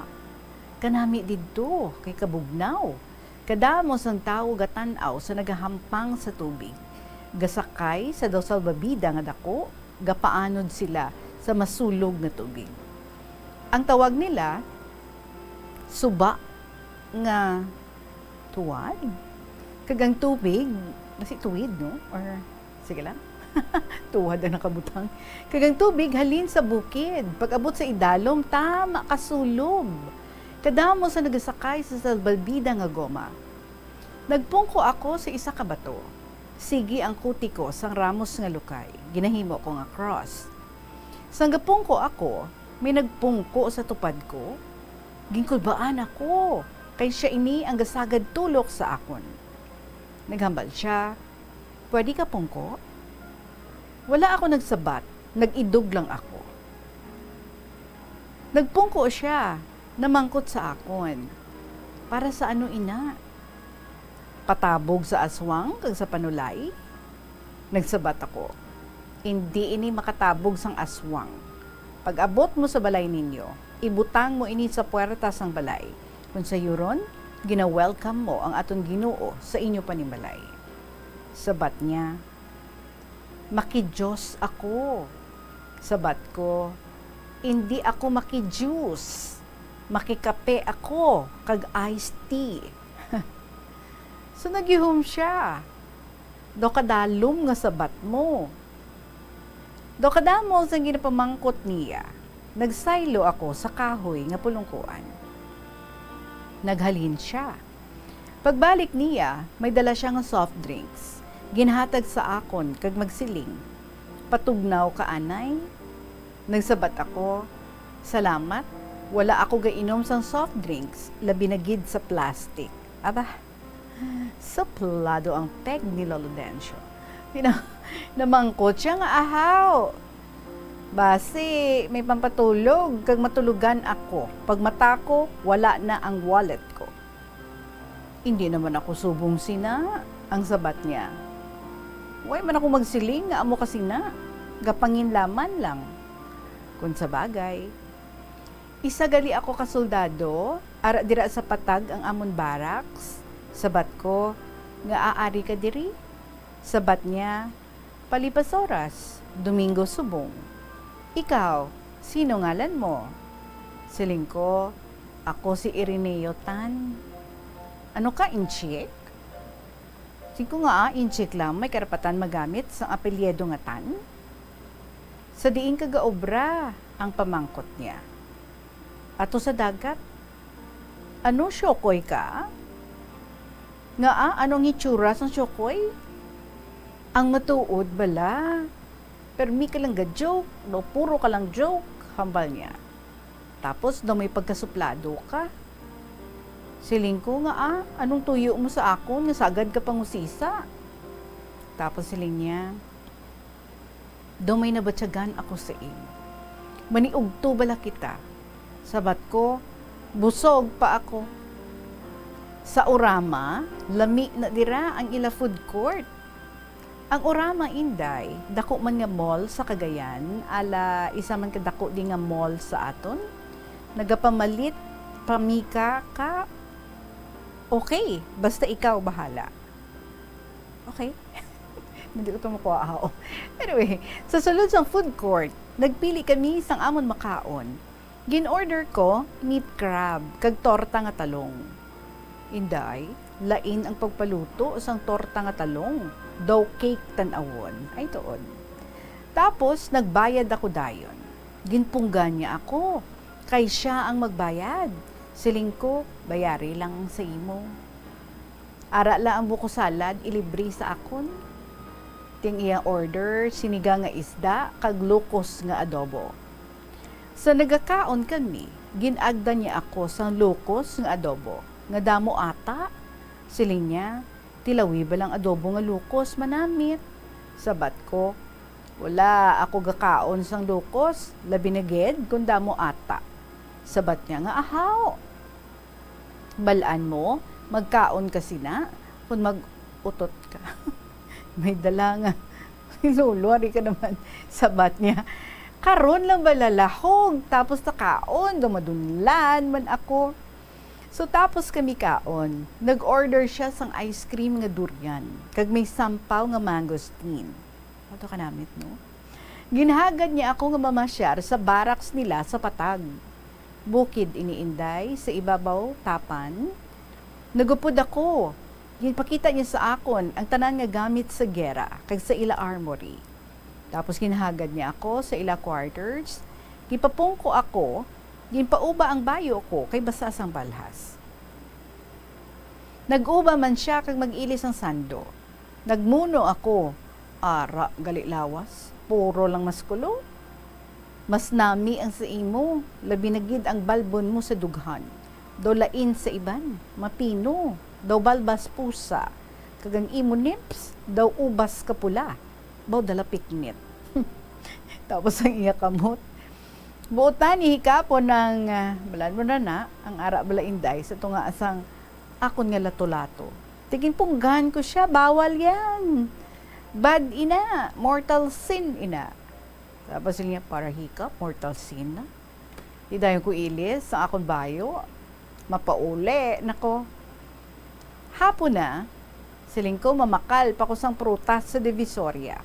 Kanami didto, kay kabugnaw. Kadamos ang tao gatanaw sa nagahampang sa tubig. Gasakay sa daw salbabida nga dako, gapaanod sila sa masulog na tubig. Ang tawag nila, suba nga tuwad. Kagang tubig, nasi tuwid, no? Or, sige lang, tuwad ang nakabutang. Kagang tubig, halin sa bukid. Pag-abot sa idalom, tama, kasulog. Kadamo sa nagasakay sa salbabida nga goma. Nagpungko ako sa isa ka bato. Sige ang kuti ko sang ramos nga lukay. Ginahimo ko nga cross. Sang gapungko ako, may nagpungko sa tupad ko. Gingkulbaan ako. Kay siya ini ang gasagad tulok sa akon. Naghambal siya. Pwede ka pungko? Wala ako nagsabat. Nag-idog lang ako. Nagpungko siya. Namangkot sa akon. Para sa ano ina? Patabog sa aswang kag sa panulay? Nagsabat ako. Hindi ini makatabog sang aswang. Pag abot mo sa balay ninyo, ibutang mo ini sa puwerta sang balay. Kung sa yuron, gina-welcome mo ang aton Ginoo sa inyo panimalay. Sabat niya, makidiyos ako. Sabat ko, hindi ako makidiyos. Makikape ako kag iced tea. So nagihom siya. Do kadalom nga sabat mo. Do kadamo sa ginapamangkot niya. Nagsaylo ako sa kahoy nga pulungkuan. Naghalin siya. Pagbalik niya, may dala siya nga soft drinks. Ginhatag sa akon kag magsiling. Patugnaw ka, anay. Nagsabat ako, salamat, wala ako gainom sang soft drinks, labi na gid sa plastic. Aba, suplado ang peg ni Lolo Dencio. Namangkot siya nga ahaw. Basi, may pampatulog, kag matulugan ako. Pag mata ko, wala na ang wallet ko. Hindi naman ako subong sina, ang sabat niya. Huwag man ako magsiling, nga amo kasi na. Gapangin laman lang. Kung sa bagay. Isa gali ako kasoldado, ara dira sa patag ang amon barracks. Sabat ko, nga aari ka diri. Sabat niya, palipas oras, Domingo subong. Ikaw, sino ngalan mo? Siling ko, ako si Ireneo Tan. Ano ka, inchik? Siling ko nga, inchik lang, may karapatan magamit sa apelyedo nga Tan. Sa diin kagaobra ang pamangkot niya. Ato sa dagat, ano, syokoy ka? Nga anong itsura sa syokoy? Ang matuod bala. Permi ka lang ga-joke, no, puro ka lang joke, hambal niya. Tapos, daw may pagkasuplado ka. Siling ko nga anong tuyo mo sa akon, nga sagad ka pang usisa. Tapos siling niya, daw may nabatyagan ako sa imo. Maniugto bala kita. Sabat ko, busog pa ako. Sa Orama, lami na dira ang ila food court. Ang Orama, Inday, dako man nga mall sa Cagayan, ala isa man kadako di nga mall sa aton. Nagapamalit, pamika ka, okay, basta ikaw bahala. Okay? Hindi ko ito makuha ako. Anyway, sa sulod sa food court, nagpili kami sang amon makaon. Gin-order ko, meat crab, kag torta nga talong. Inday, lain ang pagpaluto sang torta nga talong. Daw cake tanawon. Ay, toon. Tapos, nagbayad ako dayon. Ginpunggan niya ako. Kay siya ang magbayad. Siling ko, bayari lang sa imo. Ara la ang buko salad, ilibre sa akon. Ting iyang order, siniga nga isda, kag lukos nga adobo. Sa nagakaon kami, ginagda niya ako sa lukos nga adobo. Nga damo ata. Siling niya, tilawi ba lang adobo nga lukos manamit? Sabat ko, wala ako gakaon sang lukos, labi na ged kung damo ata. Sabat niya nga ahaw. Balaan mo, magkaon ka sina, kung mag-utot ka. May dala nga. Luluwari ka naman. Sabat niya, karon lang ba lalahog, tapos nakaon, dumadunlan man ako. So tapos kami kaon, nag-order siya sang ice cream nga durian, kag may sampaw nga mangosteen. Ito ka namit, no? Ginhagad niya ako nga mamasyar sa barracks nila sa Patag. Bukid iniinday, sa ibabaw, tapan. Nagupod ako. Ginpakita niya sa akon ang tanan nga gamit sa gera, kag sa ila armory. Tapos ginhagad niya ako sa ila quarters. Gipapungko ako, ginpauba ang bayo ko kay basa sang balhas. Nag-uba man siya kag mag-ilis ang sando. Nagmuno ako, ara gali lawas, puro lang maskulo. Mas nami ang sa imo, labi na gid ang balbon mo sa dughan. Dolain sa iban, mapino, daw balbas pusa. Kagang imo nips, daw ubas kapula. Baw dala piknit. Tapos ang iya kamot. Buotan ihikapon ng balan mo na ang ara bala inday sa tunga asang akon nga lato-lato. Tigin punggan ko siya, bawal yan. Bad ina, mortal sin ina. Tapos niya para hikap, mortal sin na. Di dayon ko ilis sa akon bayo. Mapauli, nako. Hapon na, siling ko mamakal pa ko sang prutas sa Divisoria.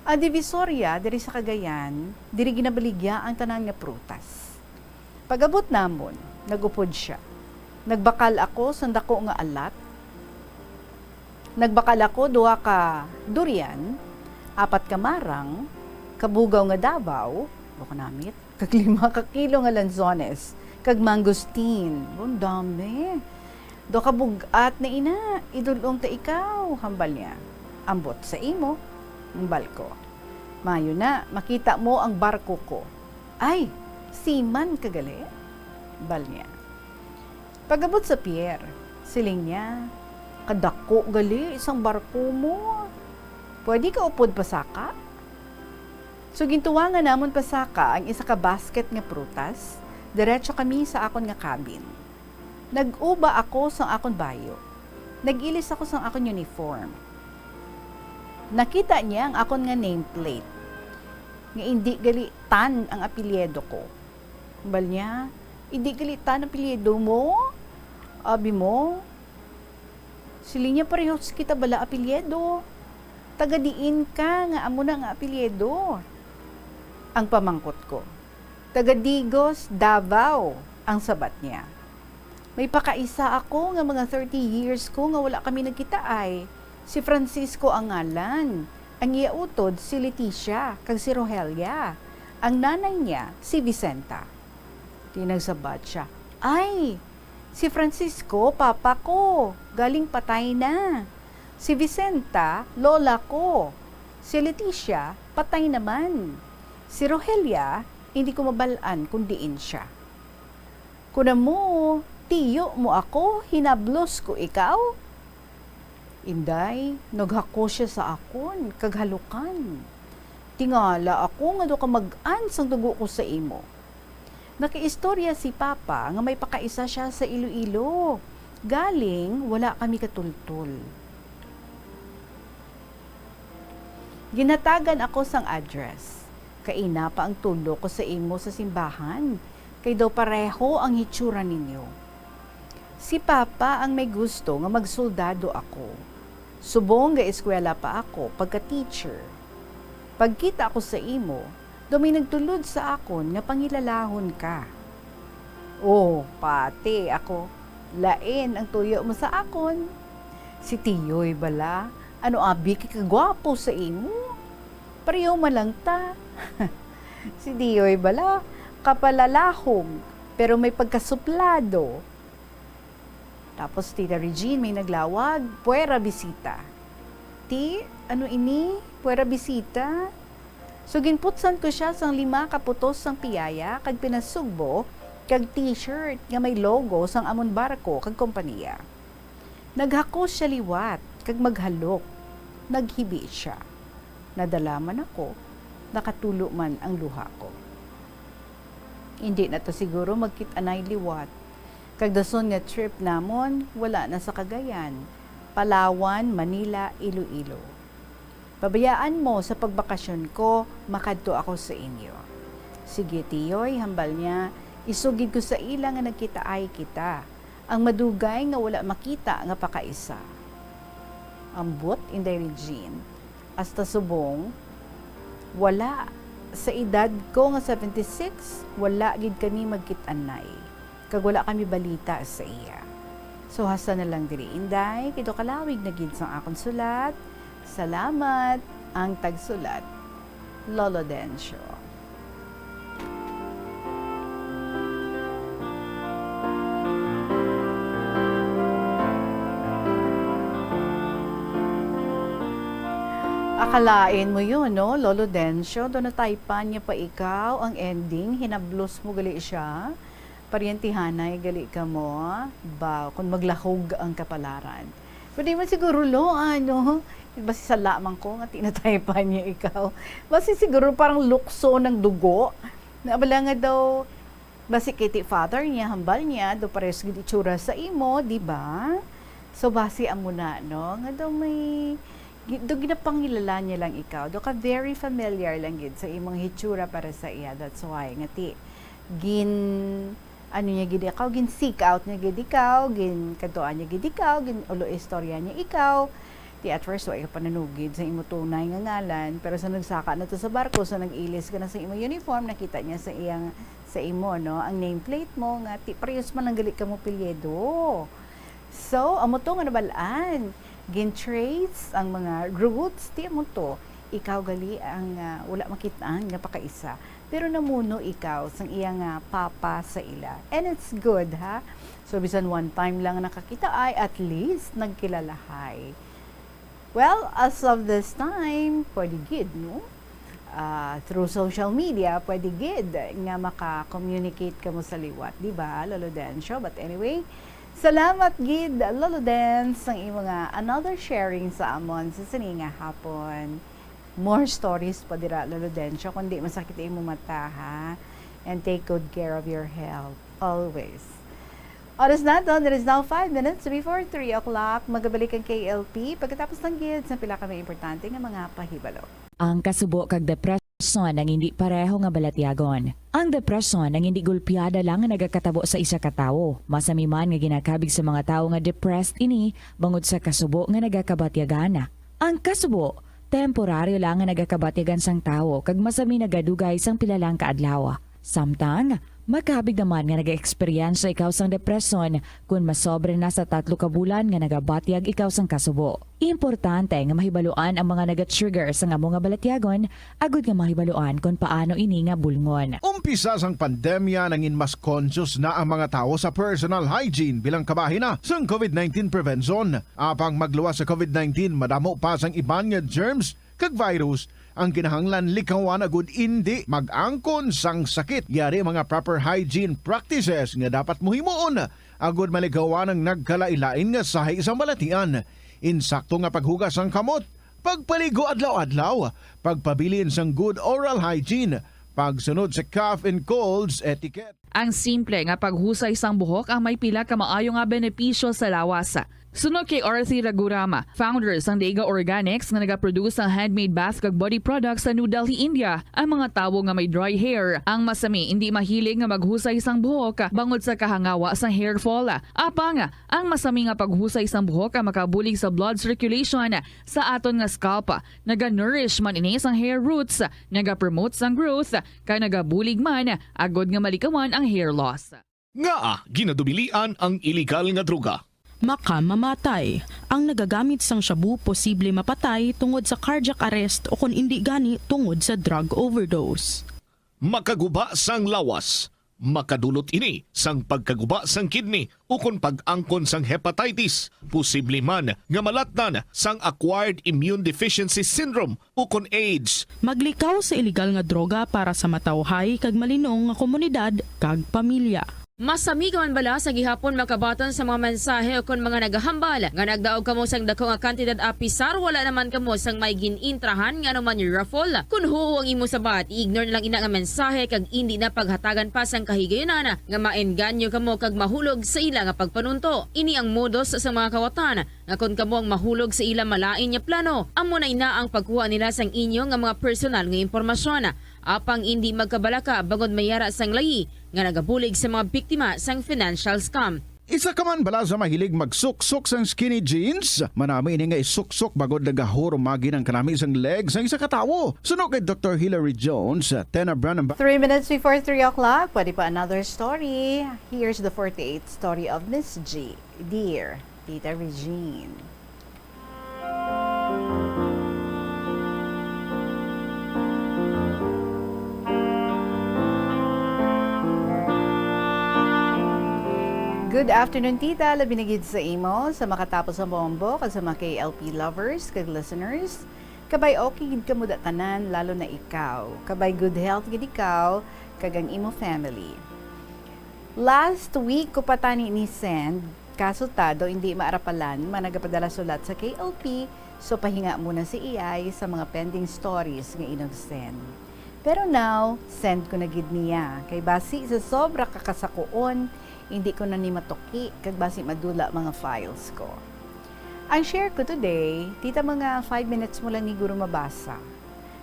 A Divisoria, diri sa Cagayan, diri ginabaligya ang tanan nga prutas. Pagabot namon, nagupod siya. Nagbakal ako sa dako nga alat. Nagbakal ako 2 ka durian, 4 ka marang, kabugaw nga Davao, baka namit, kag 5 ka kilo nga lanzones, kag mangosteen. Ang dami. 2 ka bugat na ina, idulong ta ikaw, hambal niya. Ambot sa imo, hambal ko. Mayo na, makita mo ang barko ko. Ay, seaman kagali. Bal niya. Pagabot sa pier, siling niya, kadako gali isang barko mo. Pwede ka upod pasaka? So gintuwangan namon pasaka ang isa ka basket nga prutas, diretso kami sa akon nga cabin. Nag-uba ako sa akon bayo. Nag-ilis ako sa akon uniform. Nakita niya ang akon nga nameplate. Nga hindi galitan ang apelyido ko. Bal niya, hindi galitan ang apelyido mo? Abi mo? Sili niya parehos kita bala apelyido. Tagadiin ka nga amo na nga apelyido. Ang pamangkot ko. Tagadigos, Davao ang sabat niya. May pakaisa ako nga mga 30 years ko nga wala kami nagkita ay. Si Francisco ang ngalan. Ang iya utod si Leticia kag si Rogelia. Ang nanay niya si Vicenta. Tinagsabat siya. Ay, si Francisco papa ko. Galing patay na. Si Vicenta, lola ko. Si Leticia, patay naman. Si Rogelia, hindi ko mabalaan kung diin siya. Kuna mo, tiyo mo ako, hinablos ko ikaw. Inday, naghako siya sa akon, kaghalukan. Tingala ako nga do ka mag-an sang dugo ko sa imo. Nakiistorya si Papa nga may pakaisa siya sa Iloilo. Galing, wala kami katultol. Ginatagan ako sang address. Kaina pa ang tulo ko sa imo sa simbahan. Kay daw pareho ang hitsura ninyo. Si Papa ang may gusto nga magsoldado ako. Subong nga eskwela pa ako pagka-teacher. Pagkita ako sa imo, daw may nagtulod sa akon nga pangilalahon ka. Oh, pati ako. Lain ang tuyo mo sa akon. Si Tiyoy bala, ano abi kagwapo sa imo? Pareho man lang ta. Si Tiyoy bala, kapalalahong, pero may pagkasuplado. Tapos Tita Regine may naglawag, puwera bisita. Ti, ano ini? Puwera bisita? So ginputsan ko siya sang 5 kaputos sang piyaya, kag pinasugbo, kag t-shirt nga may logo sang amon barko kag kompanya. Naghako siya liwat, kag maghalok. Naghibi siya. Nadalaman ako, nakatulo man ang luha ko. Hindi na to siguro magkit-anay liwat. Kagdason nga trip namon, wala na sa Cagayan. Palawan, Manila, Iloilo. Pabayaan mo sa pagbakasyon ko, makadto ako sa inyo. Sige tiyoy, hambal niya, isugid ko sa ila nga nagkita ay kita. Ang madugay nga wala makita nga pakaisa. Ambot, Inday Regine, hasta subong, wala sa edad ko nga 76, wala gid kami magkit-anay. Kag wala kami balita sa iya. So hasa na lang diri Inday, kito kalawig na gid sang akon sulat. Salamat ang tagsulat. Lolo Dencio. Akalain mo yun, no? Lolo Dencio, doon nataypan niya pa ikaw ang ending, hinablos mo gali siya. Paryentihanay, gali ka mo, ba, kung maglahog ang kapalaran. Pwede mo siguro lo, ano, basi sa lamang ko, nga tinataypan niya ikaw. Basi siguro parang lukso ng dugo. Naabala nga daw, basi kiti father niya, hambal niya, do pares gid itsura sa imo, di ba? So basi amo na, no? Nga daw may do ginapangilala niya lang ikaw. Do ka very familiar lang gid sa imong hitsura para sa iya. That's why nga ti ano niya gid ikaw, gin seek out niya gid ikaw, gin katuan niya gid ikaw, gin ulo istorya niya ikaw. Ti at first way ka pananugid sa imo tunay nga ngalan, pero sa nagsaka na to sa barko, sa nag-ilis ka na sa imo uniform, nakita niya sa iyang sa imo, no, ang nameplate mo nga ti parehas man lang gali ka mo pilyedo. So, amo to nga nabalaan, gin trace ang mga roots ti amo to. Ikaw gali ang wala makitaan nga pakaisa. Pero namuno ikaw sang iyang papa sa ila. And it's good, ha? So, bisan one time lang nakakita ay at least nagkilalahay. Well, as of this time, pwede gid, no? through social media, pwede gid nga maka-communicate ka mo sa liwat, di ba, Lolo Dencio? But anyway, salamat gid, Lolo Dens, ang imo nga another sharing sa amon sa sininga hapon. More stories pa dira, Lolo Dencio, kundi masakit imo mata, ha? And take good care of your health, always. Oras na to, there is now 5 minutes before 3 o'clock. Magabalik ang KLP pagkatapos ng gids na pila kami importante nga mga pahibalo. Ang kasubo kag depresyon ang hindi pareho nga balatyagon. Ang depresyon ang hindi gulpiyada lang nga nagakatabo sa isa ka tawo. Masami man nga ginakabig sa mga tawo nga depressed ini bangod sa kasubo nga nagakabatyagan. Ang kasubo temporaryo lang nga nagakabatyagan sang tawo kag masami nagadugay sang pilalang kaadlaw. Samtang makabig naman nga nag-experience ikaw sang depresyon kung masobre na sa 3 ka bulan nga nagabatyag ikaw sang kasubo. Importante nga mahibaluan ang mga naga-trigger sa nga mga balatyagon, agud nga mahibaluan kung paano ini nga bulngon. Umpisa sang pandemya nangin mas conscious na ang mga tao sa personal hygiene bilang kabahina sang COVID-19 prevention. Apang magluwas sa COVID-19, madamo pa sang iban nga germs kag virus ang kinahanglan likawan agud indi mag-angkon sang sakit. Yari mga proper hygiene practices nga dapat muhimuon agud malikawan ang nagkalailain nga sahi sa balatian. Insakto nga paghugas sang kamot, pagpaligo adlaw-adlaw, pagpabilin sang good oral hygiene, pagsunod sa cough and colds etiquette. Ang simple nga paghusay sang buhok ang may pila ka maayo nga benepisyo sa lawas. Sunod kay Arthi Ragurama, founder sang Daiga Organics nga nagaproduce ng handmade bath kag body products sa New Delhi, India. Ang mga tawo nga may dry hair, ang masami hindi mahilig nga maghusay sang buhok bangod sa kahangawa sang hair fall. Apang ang masami nga paghusay sang buhok ang makabulig sa blood circulation sa aton nga scalp. Naga-nourish man ini sang hair roots, naga-promote sang growth, kay nagabulig man agod nga malikawan ang hair loss. Nga ginadubilian ang illegal nga droga. Makamamatay. Ang nagagamit sang shabu posible mapatay tungod sa cardiac arrest o kung hindi gani tungod sa drug overdose. Makaguba sang lawas. Makadulot ini sang pagkaguba sang kidney o kung pag-angkon sang hepatitis. Posible man nga malatnan sang acquired immune deficiency syndrome o kung AIDS. Maglikaw sa illegal nga droga para sa matawhay kag malinong nga komunidad kag pamilya. Masami ka man bala sa gihapon makabaton sa mga mensahe o kung mga nagahambal nga nagdaog kamo sang dako nga kantidad apisar wala naman kamo sang may ginintrahan nga naman yung raffle. Kung huo ang imo sabat, ignore na lang ina nga mensahe kag hindi na paghatagan pa sang kahigayonan nga maenganyo kamo kag mahulog sa ila nga pagpanunto. Ini ang modus sa mga kawatan nga kung kamo ang mahulog sa ila malain nga plano, amo na ina ang pagkuha nila sang inyo nga mga personal nga impormasyon. Apang hindi magkabalaka bangod mayara sang layi nga nagabulig sa mga biktima sang financial scam. Isa ka man bala sa mahilig magsuksok sang skinny jeans? Manami ini nga isuksok bagod nagahurumagin ang kanami sang legs ang isa katawo. Suno kay Dr. Hilary Jones, Tena Branham. 3 minutes before 3 o'clock, pwede pa another story. Here's the 48th story of Miss G. Dear Tita Regine. Good afternoon, Tita. Labi na gid sa imo sa makatapos ang bombo kag sa mga KLP lovers kag listeners. Kabay okay gid kamo tanan, lalo na ikaw. Kabay good health gid ikaw kag ang imo family. Last week ko patani ni send kaso tado hindi maarapalan managapadala sulat sa KLP, so pahinga muna si EI sa mga pending stories nga inog-send. Pero now, send ko na gid niya kay basi sa sobra kakasakuon, hindi ko na ni matuki kag basi madula mga files ko. Ang share ko today, tita mga 5 minutes mo lang ni guro mabasa.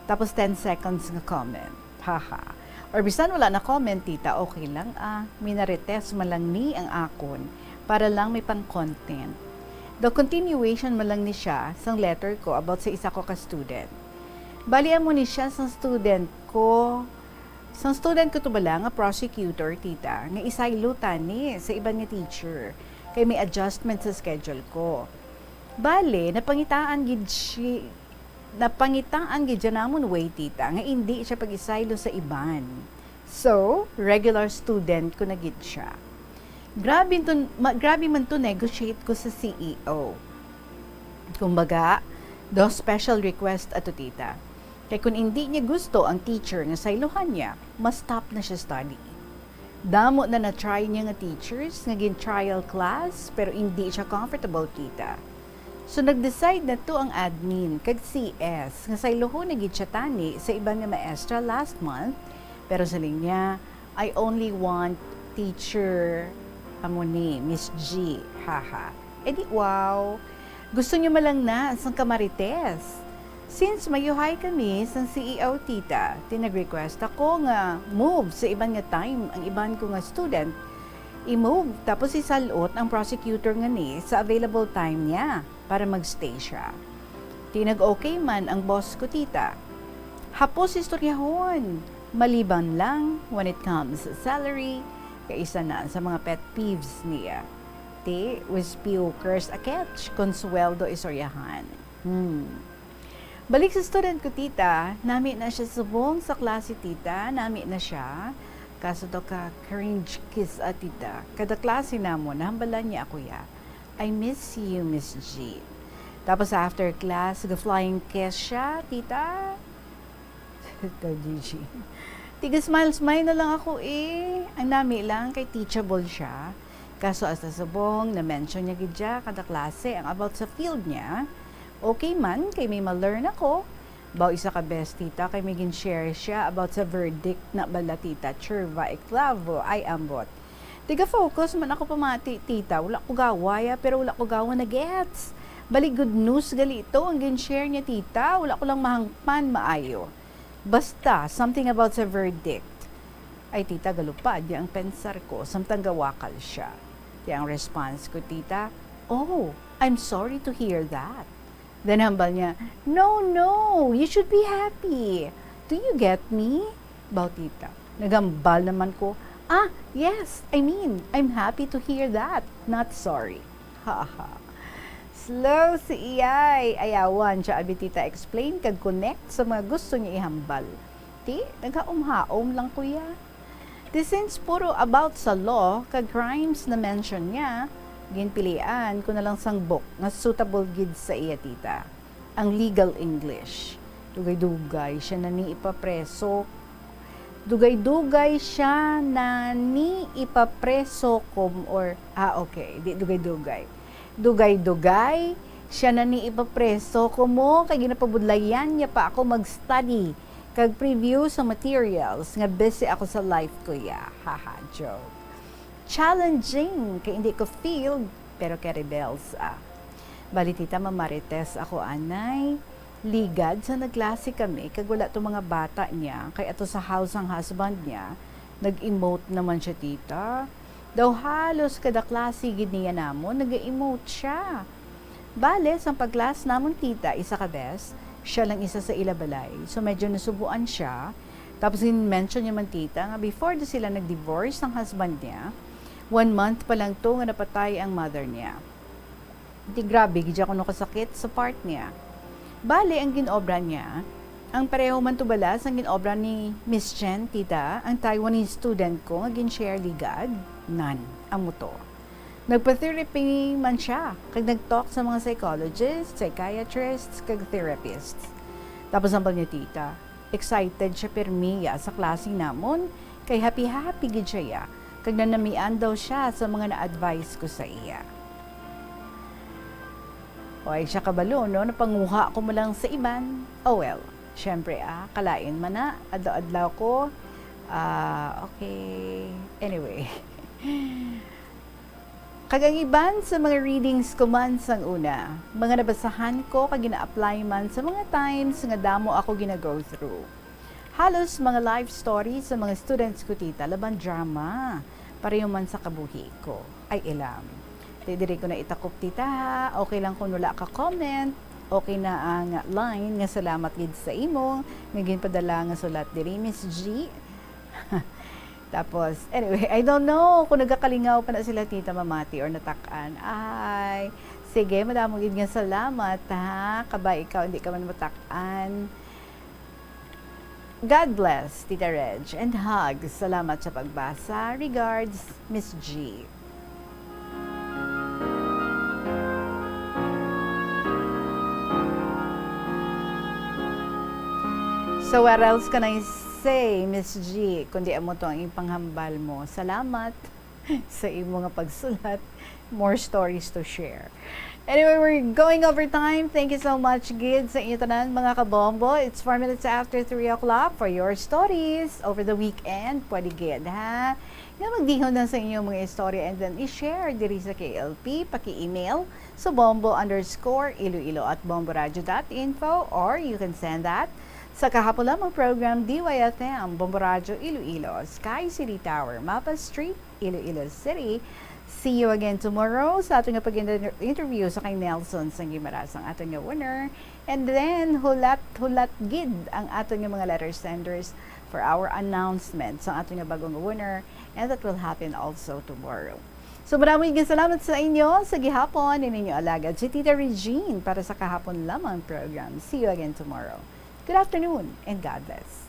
Tapos 10 seconds nga comment. Haha. Or bisan wala na comment, tita, okay lang minarites man lang ni ang akon para lang may pang-content. The continuation man lang ni siya sang letter ko about sa isa ko ka-student. Balian mo ni siya sang student ko. Sang student ko to bala nga prosecutor, tita, nga isaylutan ni sa iban nga teacher. Kay may adjustment sa schedule ko. Bale, napangitaan gid siya namon way, tita, nga hindi siya pag-isaylo sa iban. So, regular student ko na gid siya. Grabe man to negotiate ko sa CEO. Kumbaga, do special request ato, tita. Kaya kung hindi niya gusto ang teacher nga saylohan niya, mas-stop na siya study. Damo na na-try niya nga teachers, nga gin-trial class, pero hindi siya comfortable, tita. So nag-decide na to ang admin, kag CS, nga saylohon na gid siya tani sa ibang nga maestra last month, pero sa linya, I only want teacher amoni, Miss G, haha. E di wow, gusto niyo malang na sang kamarites. Since mayuhay kami sa CEO, tita, tinag-request ako nga move sa ibang nga time ang iban ko nga student, i-move tapos isalot ang prosecutor nga ni sa available time niya para magstay siya. Tinag-okay man ang boss ko, tita. Hapos istoryahon, maliban lang when it comes sa salary, kaisa na sa mga pet peeves niya. Ti, was curse a catch, consueldo isoryahan. Balik sa student ko, tita, nami na siya subong sa klase, tita, nami na siya. Kaso to ka cringe kiss at tita. Kada klase na mo, nahambalan niya ako ya. I miss you, Miss G. Tapos after class, flying kiss siya, tita. Ito, Gigi. Tiga smile na lang ako eh. Ang nami lang, kay teachable siya. Kaso as subong, na-mention niya gidya kada klase ang about sa field niya. Okay man, kay may ma-learn ako. Baw isa ka best, tita, kay may gin-share siya about sa verdict na bala, tita, churva, eklavo, ay ambot. Tiga focus man ako pamati, tita, wala ko gawaya, pero wala ko gawa na gets. Balik good news gali ito, ang gin-share niya, tita, wala ko lang mahangpan maayo. Basta, something about sa verdict. Ay, tita, galupad, ang pensar ko, samtang gawakal siya. Di ang response ko, tita, oh, I'm sorry to hear that. Then hambal niya, no, you should be happy. Do you get me? Baw, tita. Nagambal naman ko, yes, I'm happy to hear that. Not sorry. Haha. Slow si iyay. Ayawan siya, abi tita, explain kag connect sa mga gusto niya ihambal. Ti, naghaumhaom lang kuya. Since puro about sa law, kag crimes na mention niya, ginpilian ko na lang sang book nga suitable gid sa iya, tita. Ang legal English. Dugay-dugay siya na ni ipapreso. Dugay-dugay siya na ni ipapreso di dugay-dugay. Dugay-dugay siya na ni ipapreso ko mo kay ginapabudlayan niya pa ako mag-study kag preview sa materials nga busy ako sa life ko ya. Haha, joke. Challenging, kaya hindi ko feel, pero kay rebels Bali, tita, mamarites ako, anay. Ligad sa naglasi kami, kag wala to mga bata niya, kaya ato sa house ang husband niya, nag-emote naman siya, tita. Daw halos kada klase gid niya namon, nag-emote siya. Bale, sa pagklas namon, tita, isa ka best, siya lang isa sa ilabalay. So medyo nasubuan siya. Tapos in-mention niya man, tita, nga before na sila nag-divorce ng husband niya, 1 month pa lang to nga napatay ang mother niya. Di grabe, gidya ko no kasakit sa part niya. Bale, ang ginobra niya, ang pareho man to balas, ang ginobra ni Miss Chen, tita, ang Taiwanese student ko, nga gin-share ligad, none, ang muto. Nagpa-therapy man siya, kag nag-talk sa mga psychologists, psychiatrists, kag therapists. Tapos ang niya, tita, excited siya permiya sa klase namon, kay happy-happy gid siya, kag nanamian daw siya sa mga na-advise ko sa iya. O ay siya kabalo, no? Napanguha ko mo lang sa iban. Oh well, syempre kalain man na, adlaw-adlaw ko. Okay, anyway. Kagang iban sa mga readings ko man sang una, mga nabasahan ko kag gina-apply man sa mga times nga damo ako gina-go through. Halos mga life stories sa mga students ko, tita, laban drama. Pareho man sa kabuhi ko. Ay ilam. Didiri ko na itakop, tita, ha. Okay lang kung wala ka comment. Okay na ang line nga salamat gid sa imo. Nga ginpadala nga sulat diri, Miss G. Tapos, anyway, I don't know kung nagkakalingaw pa na sila, tita, mamati or natakan. Ay, sige, madamo gid nga salamat, ha. Kabay ikaw, hindi ka man matakan. God bless, Tita Reg, and hugs. Salamat sa pagbasa. Regards, Miss G. So what else can I say, Miss G, kundi amo to ang ipanghambal mo. Salamat sa imo nga pagsulat. More stories to share. Anyway, we're going over time. Thank you so much, Gid, sa inyo tanan, mga kabombo. It's 4 minutes after 3 o'clock for your stories over the weekend. Pwede, Gid, ha? Nga magdihon na sa inyo mga istorya and then i-share diri sa KLP, paki-email sa bombo_iloilo@bomboradio.info or you can send that sa kahapon lamang program DYFM, Bombo Radio Iloilo, Sky City Tower, Mapa Street, Iloilo City. See you again tomorrow sa ating pag-interview sa kay Nelson Sangimaras, ang ating winner. And then, hulat gid ang ating mga letter senders for our announcement sa ating bagong winner. And that will happen also tomorrow. So maraming salamat sa inyo sa gihapon. Ininyo alagad si Tita Regine para sa kahapon lamang program. See you again tomorrow. Good afternoon and God bless.